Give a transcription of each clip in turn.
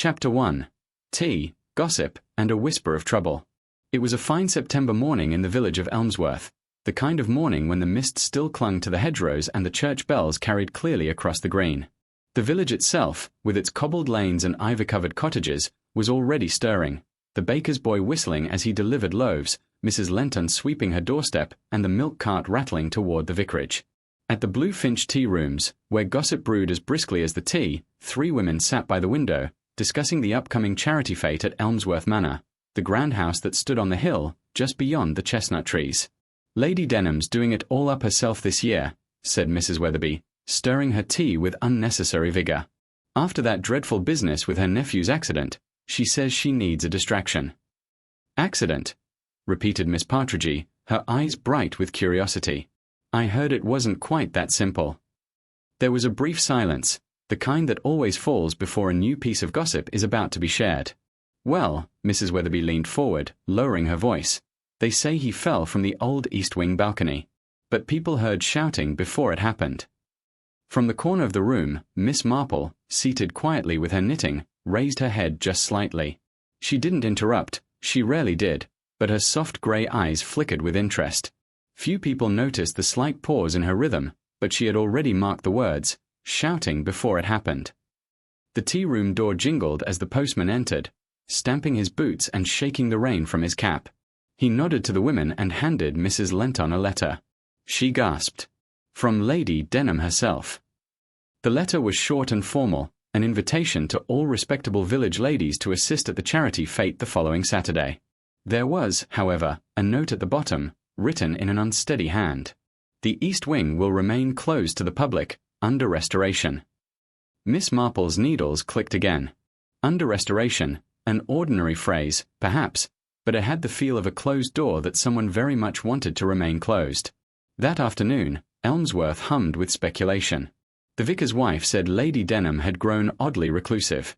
Chapter 1. Tea, Gossip, and a Whisper of Trouble. It was a fine September morning in the village of Elmsworth, the kind of morning when the mist still clung to the hedgerows and the church bells carried clearly across the green. The village itself, with its cobbled lanes and ivy-covered cottages, was already stirring, the baker's boy whistling as he delivered loaves, Mrs. Lenton sweeping her doorstep, and the milk cart rattling toward the vicarage. At the Blue Finch tea rooms, where gossip brewed as briskly as the tea, 3 women sat by the window, discussing the upcoming charity fete at Elmsworth Manor, the grand house that stood on the hill, just beyond the chestnut trees. "Lady Denham's doing it all up herself this year," said Mrs. Weatherby, stirring her tea with unnecessary vigour. "After that dreadful business with her nephew's accident, she says she needs a distraction." "Accident?" repeated Miss Partridge, her eyes bright with curiosity. "I heard it wasn't quite that simple." There was a brief silence, the kind that always falls before a new piece of gossip is about to be shared. "Well," Mrs. Weatherby leaned forward, lowering her voice, "they say he fell from the old east wing balcony. But people heard shouting before it happened." From the corner of the room, Miss Marple, seated quietly with her knitting, raised her head just slightly. She didn't interrupt, she rarely did, but her soft grey eyes flickered with interest. Few people noticed the slight pause in her rhythm, but she had already marked the words, "shouting before it happened." The tea-room door jingled as the postman entered, stamping his boots and shaking the rain from his cap. He nodded to the women and handed Mrs. Lenton a letter. She gasped. From Lady Denham herself. The letter was short and formal, an invitation to all respectable village ladies to assist at the charity fete the following Saturday. There was, however, a note at the bottom, written in an unsteady hand. "The East Wing will remain closed to the public, under restoration." Miss Marple's needles clicked again. Under restoration, an ordinary phrase, perhaps, but it had the feel of a closed door that someone very much wanted to remain closed. That afternoon, Elmsworth hummed with speculation. The vicar's wife said Lady Denham had grown oddly reclusive.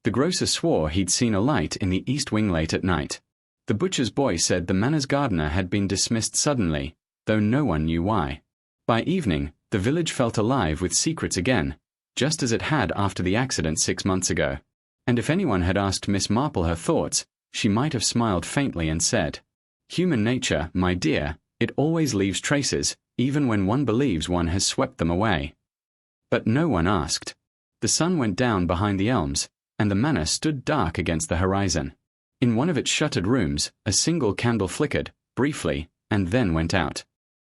The grocer swore he'd seen a light in the East Wing late at night. The butcher's boy said the manor's gardener had been dismissed suddenly, though no one knew why. By evening, the village felt alive with secrets again, just as it had after the accident 6 months ago. And if anyone had asked Miss Marple her thoughts, she might have smiled faintly and said, "Human nature, my dear, it always leaves traces, even when one believes one has swept them away." But no one asked. The sun went down behind the elms, and the manor stood dark against the horizon. In one of its shuttered rooms, a single candle flickered, briefly, and then went out.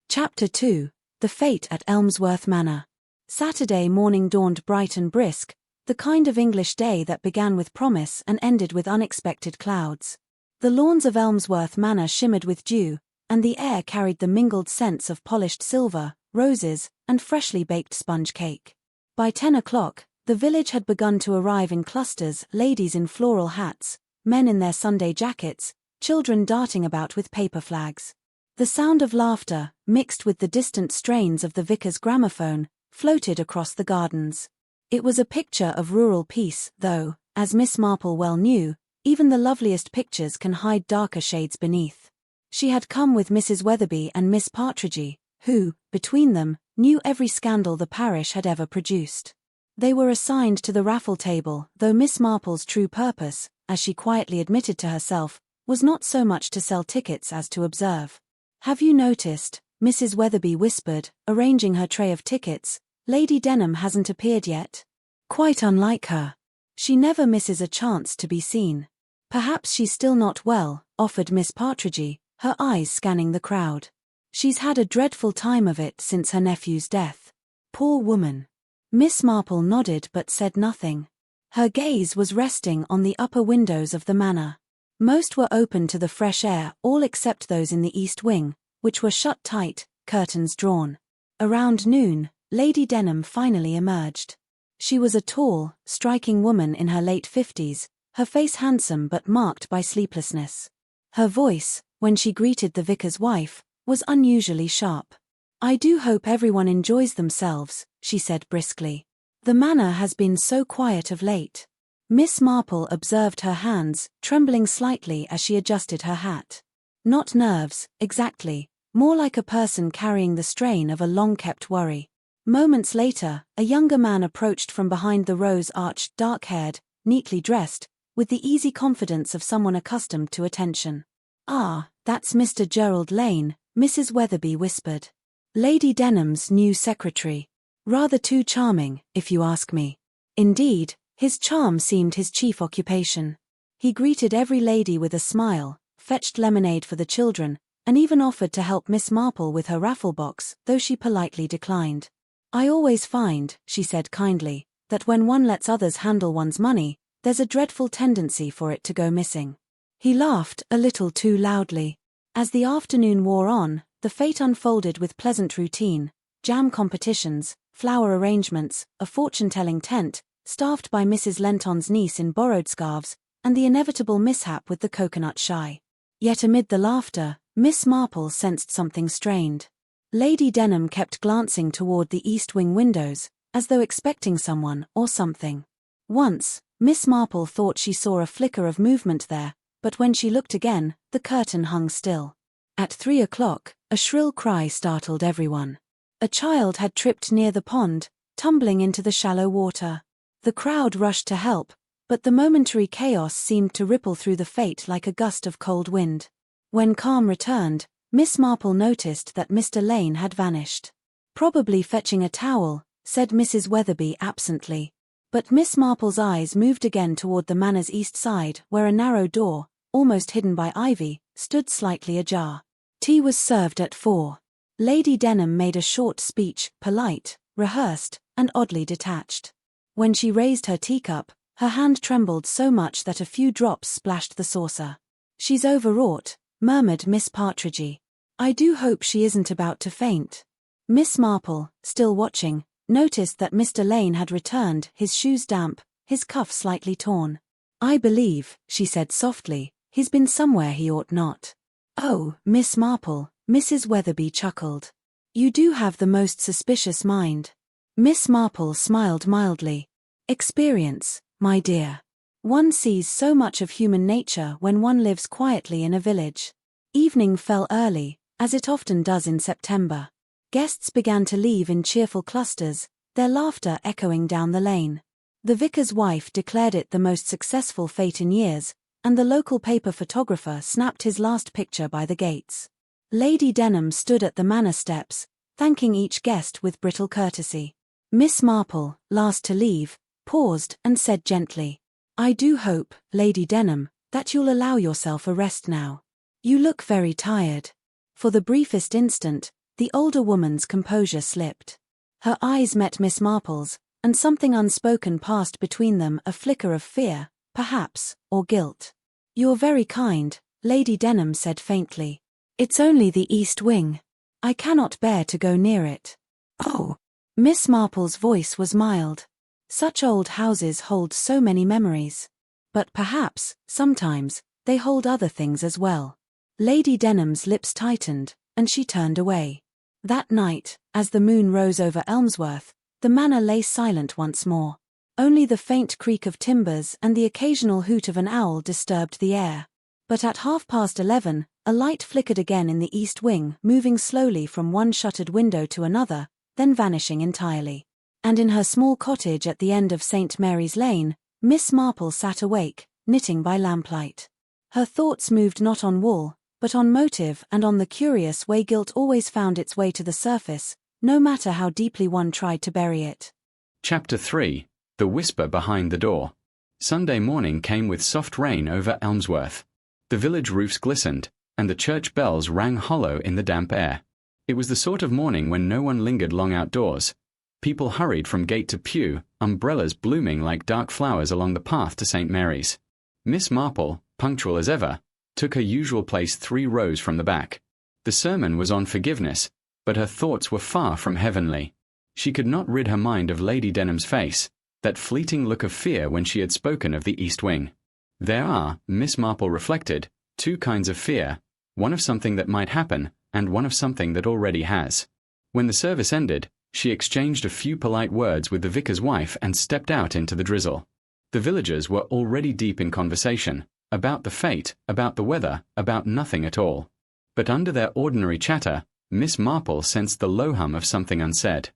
Chapter 2. The Fate at Elmsworth Manor. Saturday morning dawned bright and brisk, the kind of English day that began with promise and ended with unexpected clouds. The lawns of Elmsworth Manor shimmered with dew, and the air carried the mingled scents of polished silver, roses, and freshly baked sponge cake. By 10 o'clock, the village had begun to arrive in clusters, ladies in floral hats, men in their Sunday jackets, children darting about with paper flags. The sound of laughter, mixed with the distant strains of the vicar's gramophone, floated across the gardens. It was a picture of rural peace, though, as Miss Marple well knew, even the loveliest pictures can hide darker shades beneath. She had come with Mrs. Weatherby and Miss Partridge, who, between them, knew every scandal the parish had ever produced. They were assigned to the raffle table, though Miss Marple's true purpose, as she quietly admitted to herself, was not so much to sell tickets as to observe. "Have you noticed," Mrs. Weatherby whispered, arranging her tray of tickets, "Lady Denham hasn't appeared yet? Quite unlike her. She never misses a chance to be seen." "Perhaps she's still not well," offered Miss Partridge, her eyes scanning the crowd. "She's had a dreadful time of it since her nephew's death. Poor woman." Miss Marple nodded but said nothing. Her gaze was resting on the upper windows of the manor. Most were open to the fresh air, all except those in the east wing, which were shut tight, curtains drawn. Around noon, Lady Denham finally emerged. She was a tall, striking woman in her late 50s, her face handsome but marked by sleeplessness. Her voice, when she greeted the vicar's wife, was unusually sharp. "I do hope everyone enjoys themselves," she said briskly. "The manor has been so quiet of late." Miss Marple observed her hands, trembling slightly as she adjusted her hat. Not nerves, exactly, more like a person carrying the strain of a long-kept worry. Moments later, a younger man approached from behind the rose-arched, dark-haired, neatly dressed, with the easy confidence of someone accustomed to attention. "Ah, that's Mr. Gerald Lane," Mrs. Weatherby whispered. "Lady Denham's new secretary. Rather too charming, if you ask me." Indeed, his charm seemed his chief occupation. He greeted every lady with a smile, fetched lemonade for the children, and even offered to help Miss Marple with her raffle box, though she politely declined. "I always find," she said kindly, "that when one lets others handle one's money, there's a dreadful tendency for it to go missing." He laughed a little too loudly. As the afternoon wore on, the fete unfolded with pleasant routine: jam competitions, flower arrangements, a fortune-telling tent, staffed by Mrs. Lenton's niece in borrowed scarves, and the inevitable mishap with the coconut shy. Yet amid the laughter, Miss Marple sensed something strained. Lady Denham kept glancing toward the east wing windows, as though expecting someone or something. Once, Miss Marple thought she saw a flicker of movement there, but when she looked again, the curtain hung still. At 3 o'clock, a shrill cry startled everyone. A child had tripped near the pond, tumbling into the shallow water. The crowd rushed to help, but the momentary chaos seemed to ripple through the fete like a gust of cold wind. When calm returned, Miss Marple noticed that Mr. Lane had vanished. "Probably fetching a towel," said Mrs. Weatherby absently. But Miss Marple's eyes moved again toward the manor's east side, where a narrow door, almost hidden by ivy, stood slightly ajar. Tea was served at 4. Lady Denham made a short speech, polite, rehearsed, and oddly detached. When she raised her teacup, her hand trembled so much that a few drops splashed the saucer. "She's overwrought," murmured Miss Partridge. "I do hope she isn't about to faint." Miss Marple, still watching, noticed that Mr. Lane had returned, his shoes damp, his cuff slightly torn. "I believe," she said softly, "he's been somewhere he ought not." "Oh, Miss Marple," Mrs. Weatherby chuckled. "You do have the most suspicious mind." Miss Marple smiled mildly. "Experience, my dear. One sees so much of human nature when one lives quietly in a village." Evening fell early, as it often does in September. Guests began to leave in cheerful clusters, their laughter echoing down the lane. The vicar's wife declared it the most successful fete in years, and the local paper photographer snapped his last picture by the gates. Lady Denham stood at the manor steps, thanking each guest with brittle courtesy. Miss Marple, last to leave, paused and said gently, "I do hope, Lady Denham, that you'll allow yourself a rest now. You look very tired." For the briefest instant, the older woman's composure slipped. Her eyes met Miss Marple's, and something unspoken passed between them, a flicker of fear, perhaps, or guilt. "You're very kind," Lady Denham said faintly. "It's only the east wing. I cannot bear to go near it." "Oh." Miss Marple's voice was mild. "Such old houses hold so many memories. But perhaps, sometimes, they hold other things as well." Lady Denham's lips tightened, and she turned away. That night, as the moon rose over Elmsworth, the manor lay silent once more. Only the faint creak of timbers and the occasional hoot of an owl disturbed the air. But at 11:30, a light flickered again in the east wing, moving slowly from one shuttered window to another, then vanishing entirely. And in her small cottage at the end of St. Mary's Lane, Miss Marple sat awake, knitting by lamplight. Her thoughts moved not on wool, but on motive and on the curious way guilt always found its way to the surface, no matter how deeply one tried to bury it. Chapter 3. The Whisper Behind the Door. Sunday morning came with soft rain over Elmsworth. The village roofs glistened, and the church bells rang hollow in the damp air. It was the sort of morning when no one lingered long outdoors. People hurried from gate to pew, umbrellas blooming like dark flowers along the path to St. Mary's. Miss Marple, punctual as ever, took her usual place 3 rows from the back. The sermon was on forgiveness, but her thoughts were far from heavenly. She could not rid her mind of Lady Denham's face, that fleeting look of fear when she had spoken of the East Wing. There are, Miss Marple reflected, 2 kinds of fear, one of something that might happen, and one of something that already has. When the service ended, she exchanged a few polite words with the vicar's wife and stepped out into the drizzle. The villagers were already deep in conversation, about the fete, about the weather, about nothing at all. But under their ordinary chatter, Miss Marple sensed the low hum of something unsaid.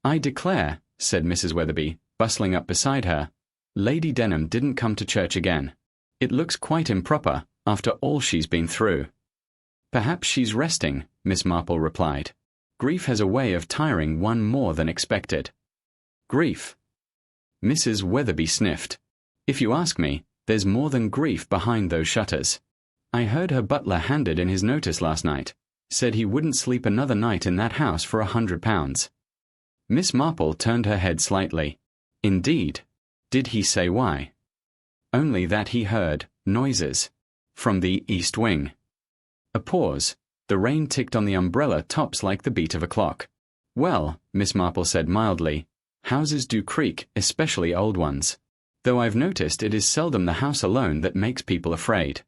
"I declare," said Mrs. Weatherby, bustling up beside her, Lady Denham didn't come to church again. It looks quite improper, after all she's been through. Perhaps she's resting, Miss Marple replied. Grief has a way of tiring one more than expected. Grief? Mrs. Weatherby sniffed. If you ask me, there's more than grief behind those shutters. I heard her butler handed in his notice last night. Said he wouldn't sleep another night in that house for £100. Miss Marple turned her head slightly. Indeed. Did he say why? Only that he heard noises from the east wing. A pause. The rain ticked on the umbrella tops like the beat of a clock. Well, Miss Marple said mildly, houses do creak, especially old ones. Though I've noticed it is seldom the house alone that makes people afraid.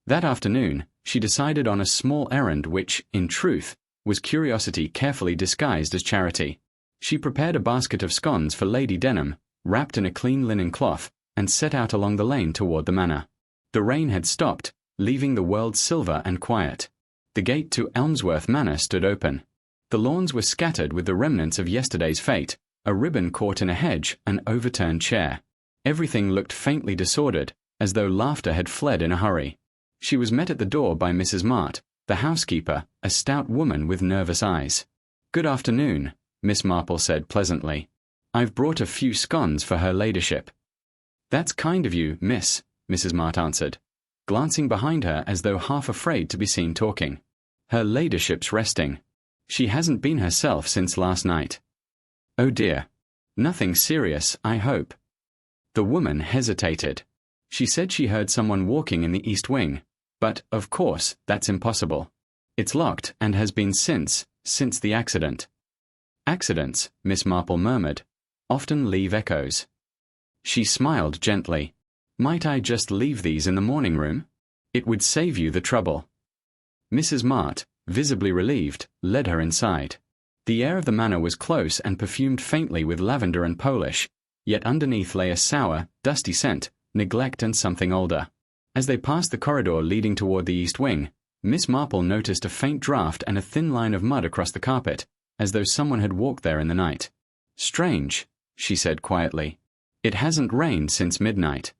That afternoon, she decided on a small errand which, in truth, was curiosity carefully disguised as charity. She prepared a basket of scones for Lady Denham, wrapped in a clean linen cloth, and set out along the lane toward the manor. The rain had stopped, leaving the world silver and quiet. The gate to Elmsworth Manor stood open. The lawns were scattered with the remnants of yesterday's fete, a ribbon caught in a hedge, an overturned chair. Everything looked faintly disordered, as though laughter had fled in a hurry. She was met at the door by Mrs. Mart, the housekeeper, a stout woman with nervous eyes. Good afternoon, Miss Marple said pleasantly. I've brought a few scones for her ladyship. That's kind of you, miss, Mrs. Mart answered, glancing behind her as though half afraid to be seen talking. Her ladyship's resting. She hasn't been herself since last night. Oh dear. Nothing serious, I hope. The woman hesitated. She said she heard someone walking in the east wing, but, of course, that's impossible. It's locked and has been since the accident. Accidents, Miss Marple murmured, often leave echoes. She smiled gently. Might I just leave these in the morning room? It would save you the trouble. Mrs. Mart, visibly relieved, led her inside. The air of the manor was close and perfumed faintly with lavender and Polish, yet underneath lay a sour, dusty scent, neglect and something older. As they passed the corridor leading toward the east wing, Miss Marple noticed a faint draught and a thin line of mud across the carpet, as though someone had walked there in the night. Strange, she said quietly. It hasn't rained since midnight.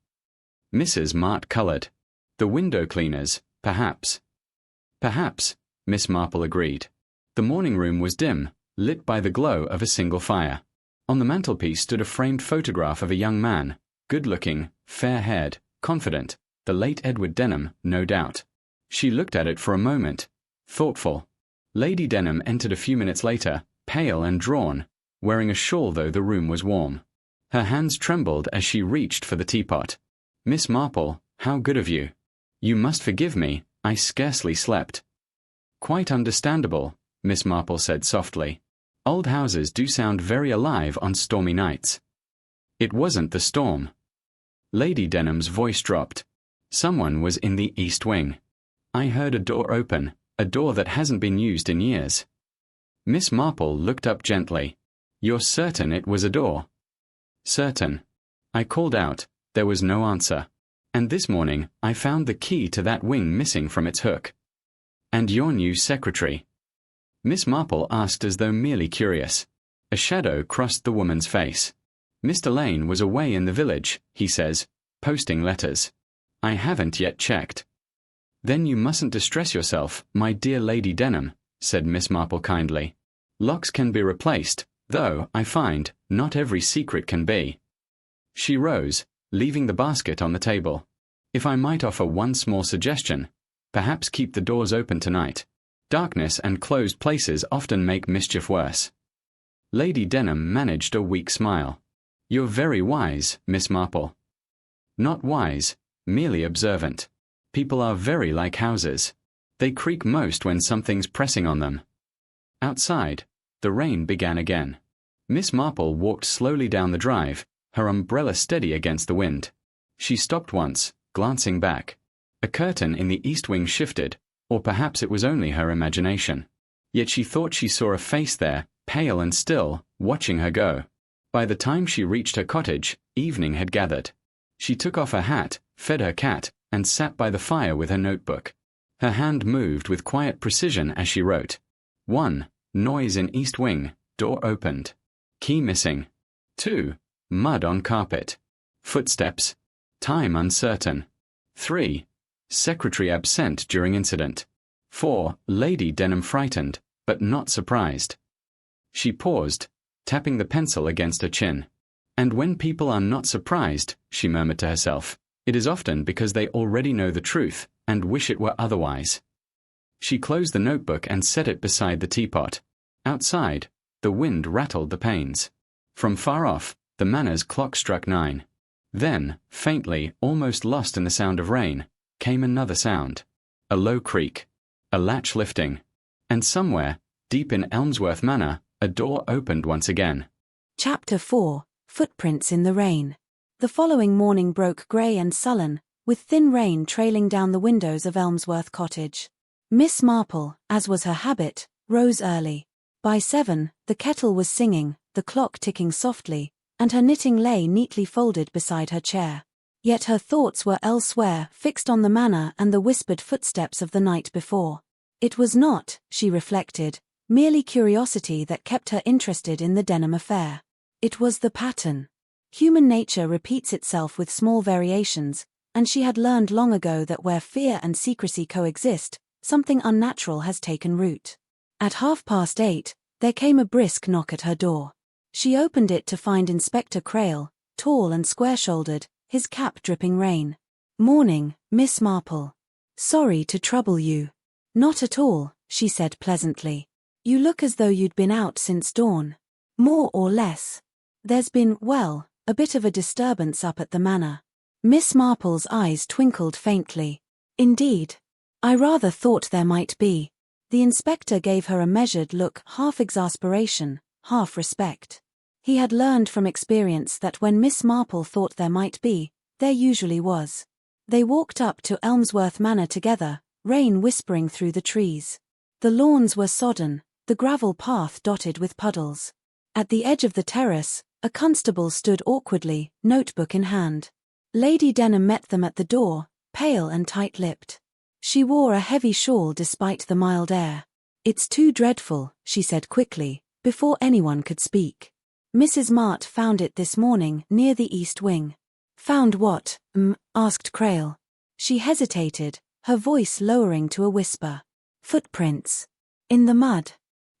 Mrs. Mart coloured. The window cleaners, perhaps. Perhaps, Miss Marple agreed. The morning room was dim, lit by the glow of a single fire. On the mantelpiece stood a framed photograph of a young man, good-looking, fair-haired, confident, the late Edward Denham, no doubt. She looked at it for a moment, thoughtful. Lady Denham entered a few minutes later, pale and drawn, wearing a shawl though the room was warm. Her hands trembled as she reached for the teapot. Miss Marple, how good of you. You must forgive me, I scarcely slept. Quite understandable, Miss Marple said softly. Old houses do sound very alive on stormy nights. It wasn't the storm. Lady Denham's voice dropped. Someone was in the east wing. I heard a door open, a door that hasn't been used in years. Miss Marple looked up gently. You're certain it was a door? Certain. I called out. There was no answer. And this morning, I found the key to that wing missing from its hook. And your new secretary? Miss Marple asked as though merely curious. A shadow crossed the woman's face. Mr. Lane was away in the village, he says, posting letters. I haven't yet checked. Then you mustn't distress yourself, my dear Lady Denham, said Miss Marple kindly. Locks can be replaced, though, I find, not every secret can be. She rose, leaving the basket on the table. If I might offer one small suggestion, perhaps keep the doors open tonight. Darkness and closed places often make mischief worse. Lady Denham managed a weak smile. You're very wise, Miss Marple. Not wise, merely observant. People are very like houses. They creak most when something's pressing on them. Outside, the rain began again. Miss Marple walked slowly down the drive, her umbrella steady against the wind. She stopped once, glancing back. A curtain in the east wing shifted, or perhaps it was only her imagination. Yet she thought she saw a face there, pale and still, watching her go. By the time she reached her cottage, evening had gathered. She took off her hat, fed her cat, and sat by the fire with her notebook. Her hand moved with quiet precision as she wrote. 1. Noise in east wing, door opened. Key missing. 2. Mud on carpet. Footsteps. Time uncertain. 3. Secretary absent during incident. 4. Lady Denham frightened, but not surprised. She paused, tapping the pencil against her chin. And when people are not surprised, she murmured to herself, it is often because they already know the truth and wish it were otherwise. She closed the notebook and set it beside the teapot. Outside, the wind rattled the panes. From far off, the Manor's clock struck 9. Then, faintly, almost lost in the sound of rain, came another sound. A low creak, a latch lifting, and somewhere, deep in Elmsworth Manor, a door opened once again. Chapter 4. Footprints in the Rain. The following morning broke grey and sullen, with thin rain trailing down the windows of Elmsworth Cottage. Miss Marple, as was her habit, rose early. By 7, the kettle was singing, the clock ticking softly, and her knitting lay neatly folded beside her chair. Yet her thoughts were elsewhere, fixed on the Manor and the whispered footsteps of the night before. It was not, she reflected, merely curiosity that kept her interested in the Denham affair. It was the pattern. Human nature repeats itself with small variations, and she had learned long ago that where fear and secrecy coexist, something unnatural has taken root. At 8:30, there came a brisk knock at her door. She opened it to find Inspector Crail, tall and square-shouldered, his cap dripping rain. "Morning, Miss Marple. Sorry to trouble you." "Not at all," she said pleasantly. "You look as though you'd been out since dawn." "More or less. There's been, well, a bit of a disturbance up at the Manor." Miss Marple's eyes twinkled faintly. "Indeed. I rather thought there might be." The inspector gave her a measured look, half exasperation, half respect. He had learned from experience that when Miss Marple thought there might be, there usually was. They walked up to Elmsworth Manor together, rain whispering through the trees. The lawns were sodden, the gravel path dotted with puddles. At the edge of the terrace, a constable stood awkwardly, notebook in hand. Lady Denham met them at the door, pale and tight-lipped. She wore a heavy shawl despite the mild air. "It's too dreadful," she said quickly, before anyone could speak. "Mrs. Mart found it this morning near the east wing." "Found what?" asked Crail. She hesitated, her voice lowering to a whisper. "Footprints. In the mud.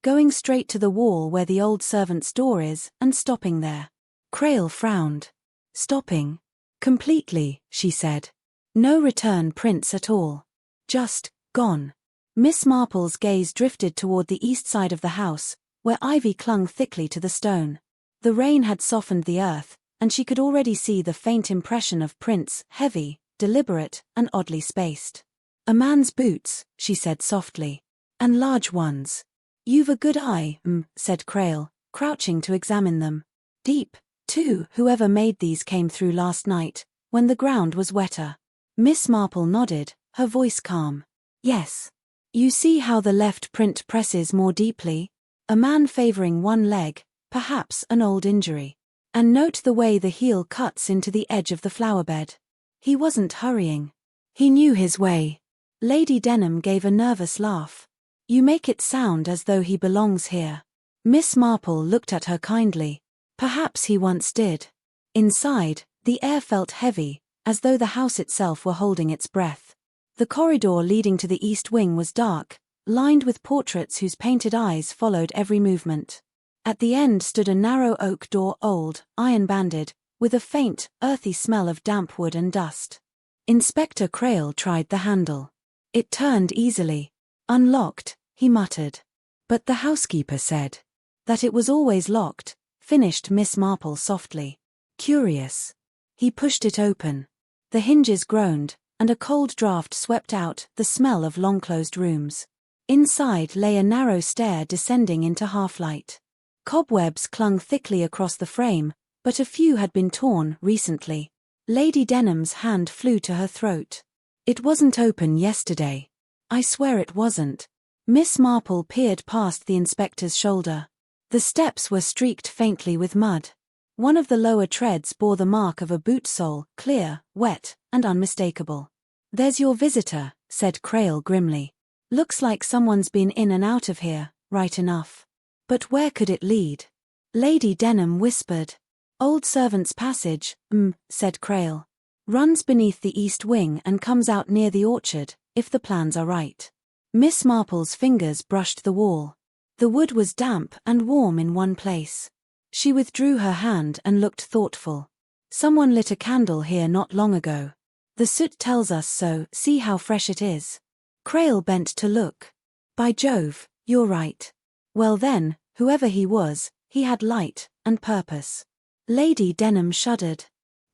Going straight to the wall where the old servant's door is, and stopping there." Crail frowned. "Stopping? Completely," she said. "No return prints at all. Just gone." Miss Marple's gaze drifted toward the east side of the house, where ivy clung thickly to the stone. The rain had softened the earth, and she could already see the faint impression of prints, heavy, deliberate, and oddly spaced. "A man's boots," she said softly. "And large ones." "You've a good eye," said Crail, crouching to examine them. "Deep, too. Whoever made these came through last night, when the ground was wetter." Miss Marple nodded, her voice calm. "Yes. You see how the left print presses more deeply? A man favoring one leg, perhaps an old injury. And note the way the heel cuts into the edge of the flowerbed. He wasn't hurrying. He knew his way." Lady Denham gave a nervous laugh. "You make it sound as though he belongs here." Miss Marple looked at her kindly. "Perhaps he once did." Inside, the air felt heavy, as though the house itself were holding its breath. The corridor leading to the east wing was dark, lined with portraits whose painted eyes followed every movement. At the end stood a narrow oak door, old, iron-banded, with a faint, earthy smell of damp wood and dust. Inspector Crail tried the handle. It turned easily. "Unlocked," he muttered. "But the housekeeper said that it was always locked," finished Miss Marple softly. "Curious." He pushed it open. The hinges groaned, and a cold draught swept out, the smell of long-closed rooms. Inside lay a narrow stair descending into half-light. Cobwebs clung thickly across the frame, but a few had been torn recently. Lady Denham's hand flew to her throat. "It wasn't open yesterday." "I swear it wasn't." Miss Marple peered past the inspector's shoulder. The steps were streaked faintly with mud. One of the lower treads bore the mark of a boot sole, clear, wet, and unmistakable. "There's your visitor," said Crail grimly. "Looks like someone's been in and out of here, right enough. But where could it lead?" Lady Denham whispered. Old servant's passage, said Crail. Runs beneath the east wing and comes out near the orchard, if the plans are right. Miss Marple's fingers brushed the wall. The wood was damp and warm in one place. She withdrew her hand and looked thoughtful. Someone lit a candle here not long ago. The soot tells us so, see how fresh it is. Crail bent to look. By Jove, you're right. Well then, whoever he was, he had light and purpose. Lady Denham shuddered.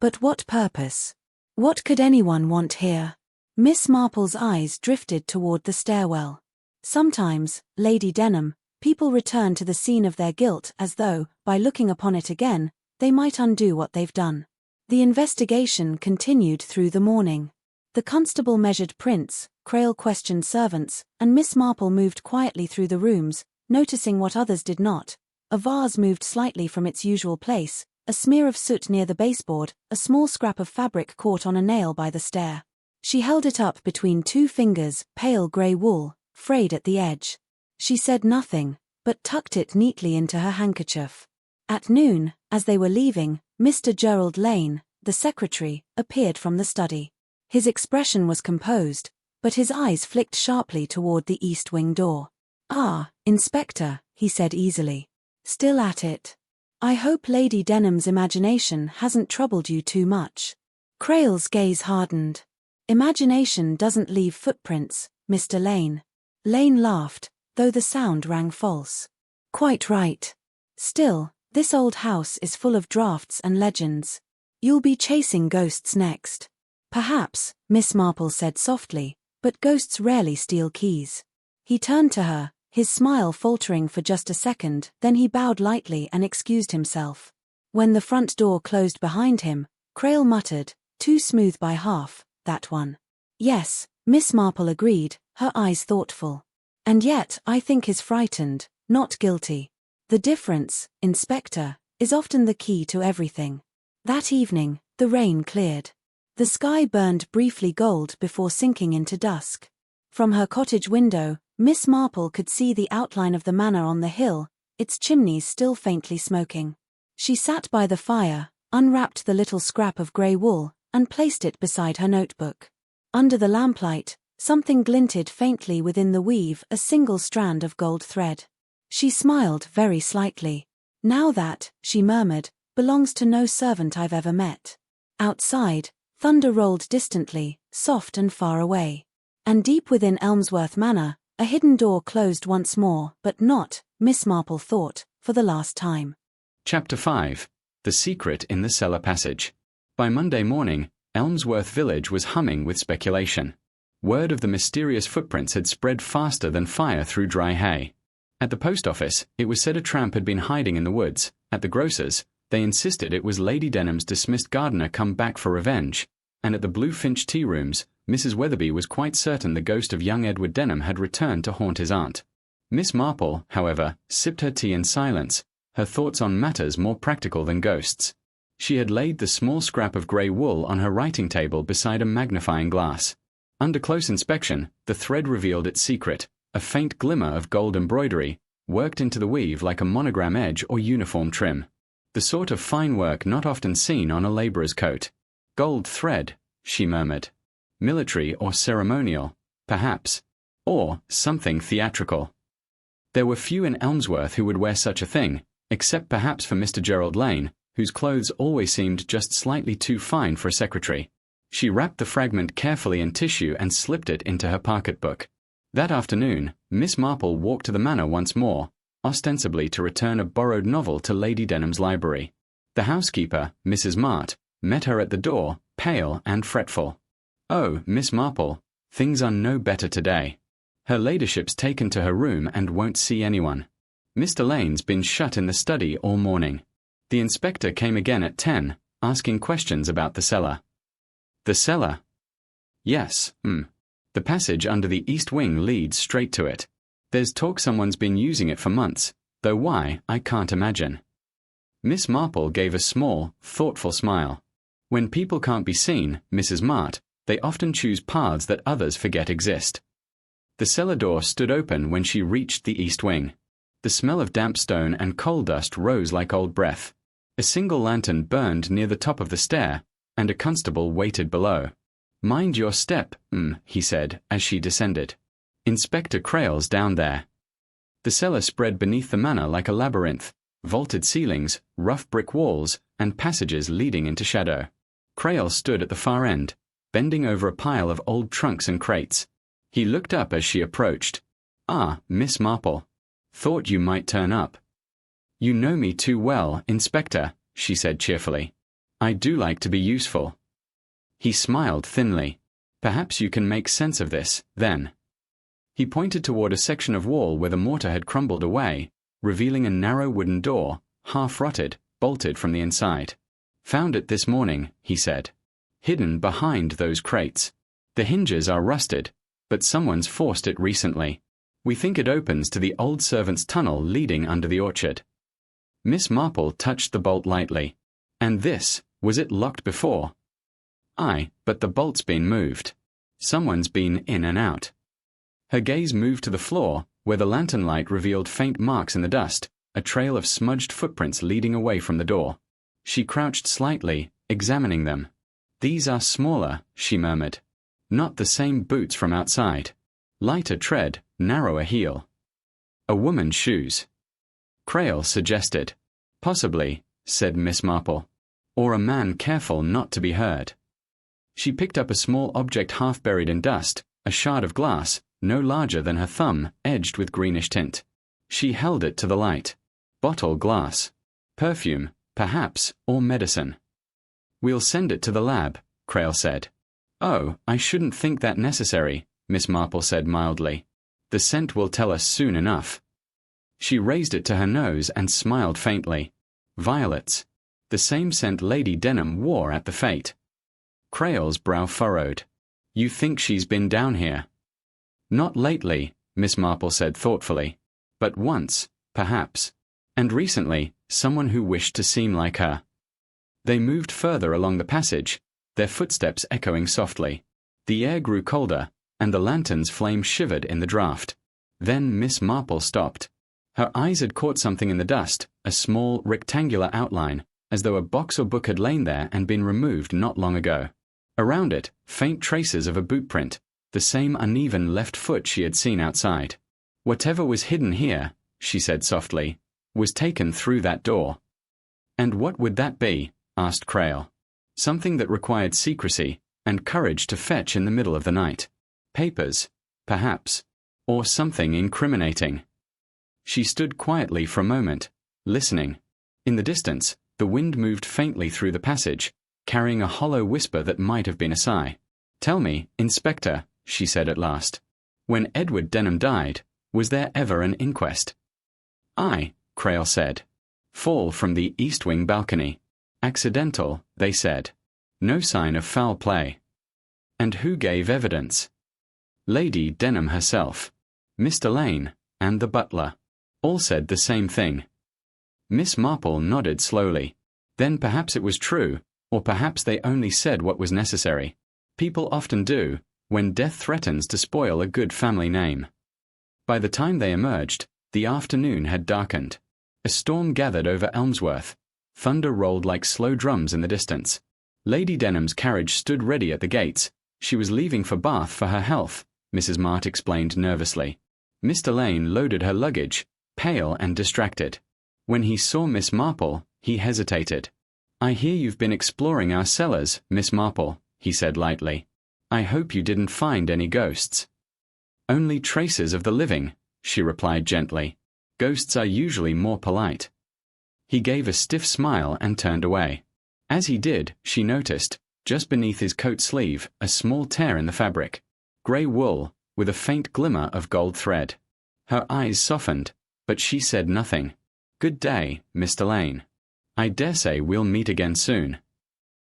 But what purpose? What could anyone want here? Miss Marple's eyes drifted toward the stairwell. Sometimes, Lady Denham, people return to the scene of their guilt as though, by looking upon it again, they might undo what they've done. The investigation continued through the morning. The constable measured prints, Crail questioned servants, and Miss Marple moved quietly through the rooms, noticing what others did not. A vase moved slightly from its usual place, a smear of soot near the baseboard, a small scrap of fabric caught on a nail by the stair. She held it up between two fingers, pale grey wool, frayed at the edge. She said nothing, but tucked it neatly into her handkerchief. At noon, as they were leaving, Mr. Gerald Lane, the secretary, appeared from the study. His expression was composed, but his eyes flicked sharply toward the east wing door. "Ah, Inspector," he said easily. "Still at it? I hope Lady Denham's imagination hasn't troubled you too much." Crail's gaze hardened. "Imagination doesn't leave footprints, Mr. Lane." Lane laughed, though the sound rang false. "Quite right. Still, this old house is full of drafts and legends. You'll be chasing ghosts next." "Perhaps," Miss Marple said softly, "but ghosts rarely steal keys." He turned to her, his smile faltering for just a second, then he bowed lightly and excused himself. When the front door closed behind him, Crail muttered, "Too smooth by half, that one." "Yes," Miss Marple agreed, her eyes thoughtful. "And yet I think is frightened, not guilty. The difference, Inspector, is often the key to everything." That evening, the rain cleared. The sky burned briefly gold before sinking into dusk. From her cottage window, Miss Marple could see the outline of the manor on the hill, its chimneys still faintly smoking. She sat by the fire, unwrapped the little scrap of grey wool, and placed it beside her notebook. Under the lamplight, something glinted faintly within the weave, a single strand of gold thread. She smiled very slightly. "Now that," she murmured, "belongs to no servant I've ever met." Outside, thunder rolled distantly, soft and far away. And deep within Elmsworth Manor, a hidden door closed once more, but not, Miss Marple thought, for the last time. Chapter 5. The Secret in the Cellar Passage. By Monday morning, Elmsworth Village was humming with speculation. Word of the mysterious footprints had spread faster than fire through dry hay. At the post office, it was said a tramp had been hiding in the woods. At the grocer's, they insisted it was Lady Denham's dismissed gardener come back for revenge. And at the Blue Finch tea rooms, Mrs. Weatherby was quite certain the ghost of young Edward Denham had returned to haunt his aunt. Miss Marple, however, sipped her tea in silence, her thoughts on matters more practical than ghosts. She had laid the small scrap of grey wool on her writing table beside a magnifying glass. Under close inspection, the thread revealed its secret, a faint glimmer of gold embroidery, worked into the weave like a monogram edge or uniform trim. The sort of fine work not often seen on a labourer's coat. "Gold thread," she murmured. "Military or ceremonial, perhaps. Or something theatrical." There were few in Elmsworth who would wear such a thing, except perhaps for Mr. Gerald Lane, whose clothes always seemed just slightly too fine for a secretary. She wrapped the fragment carefully in tissue and slipped it into her pocketbook. That afternoon, Miss Marple walked to the manor once more, ostensibly to return a borrowed novel to Lady Denham's library. The housekeeper, Mrs. Mart, met her at the door, pale and fretful. "Oh, Miss Marple, things are no better today. Her ladyship's taken to her room and won't see anyone. Mr. Lane's been shut in the study all morning. The inspector came again at 10, asking questions about the cellar." "The cellar?" "Yes, The passage under the east wing leads straight to it. There's talk someone's been using it for months, though why, I can't imagine." Miss Marple gave a small, thoughtful smile. When people can't be seen, Mrs. Mart, they often choose paths that others forget exist. The cellar door stood open when she reached the east wing. The smell of damp stone and coal dust rose like old breath. A single lantern burned near the top of the stair, and a constable waited below. "Mind your step, he said as she descended. "Inspector Crail's down there." The cellar spread beneath the manor like a labyrinth, vaulted ceilings, rough brick walls, and passages leading into shadow. Crail stood at the far end, bending over a pile of old trunks and crates. He looked up as she approached. "Ah, Miss Marple. Thought you might turn up." "You know me too well, Inspector," she said cheerfully. "I do like to be useful." He smiled thinly. "Perhaps you can make sense of this, then." He pointed toward a section of wall where the mortar had crumbled away, revealing a narrow wooden door, half-rotted, bolted from the inside. "Found it this morning," he said. "Hidden behind those crates. The hinges are rusted, but someone's forced it recently. We think it opens to the old servants' tunnel leading under the orchard." Miss Marple touched the bolt lightly. "And this, was it locked before?" "Aye, but the bolt's been moved. Someone's been in and out." Her gaze moved to the floor, where the lantern light revealed faint marks in the dust, a trail of smudged footprints leading away from the door. She crouched slightly, examining them. "These are smaller," she murmured. "Not the same boots from outside. Lighter tread, narrower heel. A woman's shoes." Crail suggested. "Possibly," said Miss Marple. "Or a man careful not to be heard." She picked up a small object half buried in dust, a shard of glass, no larger than her thumb, edged with greenish tint. She held it to the light. Bottle glass. Perfume, perhaps, or medicine. "We'll send it to the lab," Crail said. "Oh, I shouldn't think that necessary," Miss Marple said mildly. "The scent will tell us soon enough." She raised it to her nose and smiled faintly. Violets. The same scent Lady Denham wore at the fete. Crail's brow furrowed. "You think she's been down here?" "Not lately," Miss Marple said thoughtfully. "But once, perhaps. And recently, someone who wished to seem like her." They moved further along the passage, their footsteps echoing softly. The air grew colder, and the lantern's flame shivered in the draught. Then Miss Marple stopped. Her eyes had caught something in the dust, a small, rectangular outline, as though a box or book had lain there and been removed not long ago. Around it, faint traces of a boot print, the same uneven left foot she had seen outside. "Whatever was hidden here," she said softly, "was taken through that door." "And what would that be?" asked Crail. "Something that required secrecy and courage to fetch in the middle of the night. Papers, perhaps, or something incriminating." She stood quietly for a moment, listening. In the distance, the wind moved faintly through the passage, carrying a hollow whisper that might have been a sigh. "Tell me, Inspector," she said at last, "when Edward Denham died, was there ever an inquest?" "Aye," Crail said. "Fall from the east wing balcony. Accidental, they said. No sign of foul play." "And who gave evidence?" "Lady Denham herself, Mr. Lane, and the butler. All said the same thing." Miss Marple nodded slowly. Then perhaps it was true, or perhaps they only said what was necessary. People often do, when death threatens to spoil a good family name. By the time they emerged, the afternoon had darkened. A storm gathered over Elmsworth. Thunder rolled like slow drums in the distance. Lady Denham's carriage stood ready at the gates. She was leaving for Bath for her health, Mrs. Mart explained nervously. Mr. Lane loaded her luggage, pale and distracted. When he saw Miss Marple, he hesitated. "I hear you've been exploring our cellars, Miss Marple," he said lightly. "I hope you didn't find any ghosts." "Only traces of the living," she replied gently. "Ghosts are usually more polite." He gave a stiff smile and turned away. As he did, she noticed, just beneath his coat sleeve, a small tear in the fabric. Grey wool, with a faint glimmer of gold thread. Her eyes softened, but she said nothing. "Good day, Mr. Lane. I dare say we'll meet again soon."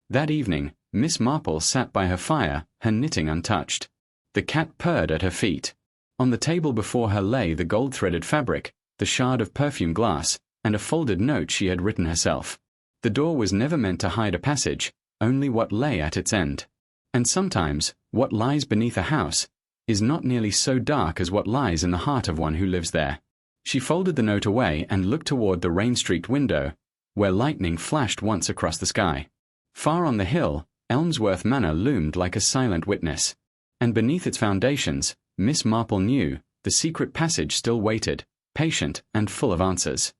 That evening, Miss Marple sat by her fire, her knitting untouched. The cat purred at her feet. On the table before her lay the gold-threaded fabric, the shard of perfume glass, and a folded note she had written herself. The door was never meant to hide a passage, only what lay at its end. And sometimes, what lies beneath a house is not nearly so dark as what lies in the heart of one who lives there. She folded the note away and looked toward the rain-streaked window, where lightning flashed once across the sky. Far on the hill, Elmsworth Manor loomed like a silent witness. And beneath its foundations, Miss Marple knew, the secret passage still waited, patient and full of answers.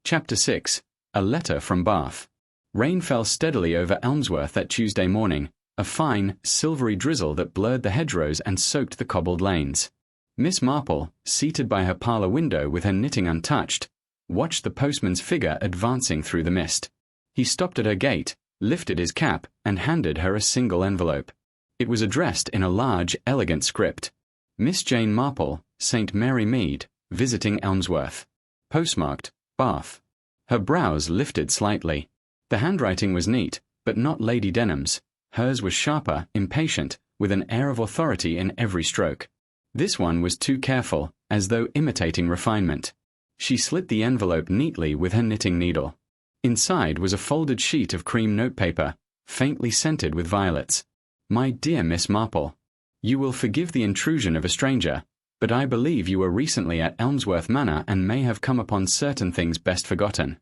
Chapter 6. A Letter from Bath. Rain fell steadily over Elmsworth that Tuesday morning, a fine, silvery drizzle that blurred the hedgerows and soaked the cobbled lanes. Miss Marple, seated by her parlour window with her knitting untouched, watched the postman's figure advancing through the mist. He stopped at her gate, lifted his cap, and handed her a single envelope. It was addressed in a large, elegant script. Miss Jane Marple, St. Mary Mead, visiting Elmsworth. Postmarked, Bath. Her brows lifted slightly. The handwriting was neat, but not Lady Denham's. Hers was sharper, impatient, with an air of authority in every stroke. This one was too careful, as though imitating refinement. She slit the envelope neatly with her knitting needle. Inside was a folded sheet of cream notepaper, faintly scented with violets. My dear Miss Marple, you will forgive the intrusion of a stranger, but I believe you were recently at Elmsworth Manor and may have come upon certain things best forgotten.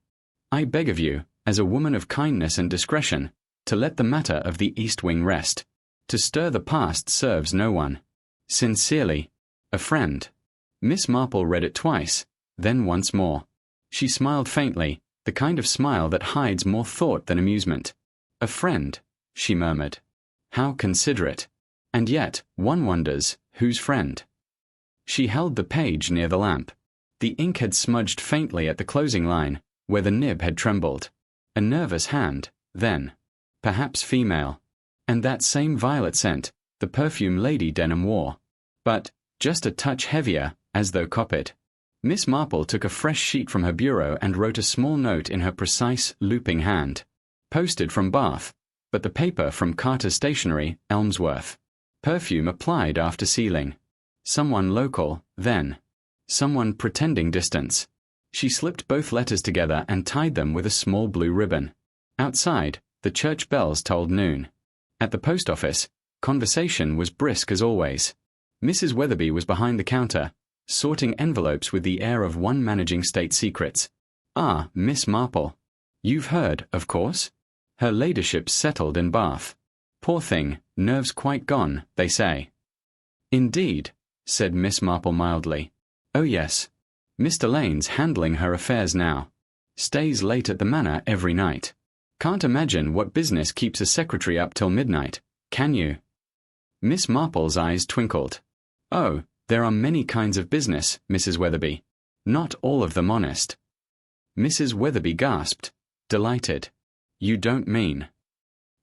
I beg of you, as a woman of kindness and discretion, to let the matter of the East Wing rest. To stir the past serves no one. Sincerely, a friend. Miss Marple read it twice, then once more. She smiled faintly, the kind of smile that hides more thought than amusement. A friend, she murmured. How considerate. And yet, one wonders, whose friend? She held the page near the lamp. The ink had smudged faintly at the closing line, where the nib had trembled. A nervous hand, then. Perhaps female. And that same violet scent, the perfume Lady Denham wore. But, just a touch heavier, as though copied. Miss Marple took a fresh sheet from her bureau and wrote a small note in her precise, looping hand. Posted from Bath, but the paper from Carter's Stationery, Elmsworth. Perfume applied after sealing. Someone local, then. Someone pretending distance. She slipped both letters together and tied them with a small blue ribbon. Outside, the church bells tolled noon. At the post office, conversation was brisk as always. Mrs. Weatherby was behind the counter, sorting envelopes with the air of one managing state secrets. Ah, Miss Marple. You've heard, of course? Her ladyship's settled in Bath. Poor thing, nerves quite gone, they say. Indeed, said Miss Marple mildly. Oh yes. Mr. Lane's handling her affairs now. Stays late at the Manor every night. Can't imagine what business keeps a secretary up till midnight, can you? Miss Marple's eyes twinkled. Oh, there are many kinds of business, Mrs. Weatherby. Not all of them honest. Mrs. Weatherby gasped, delighted. You don't mean.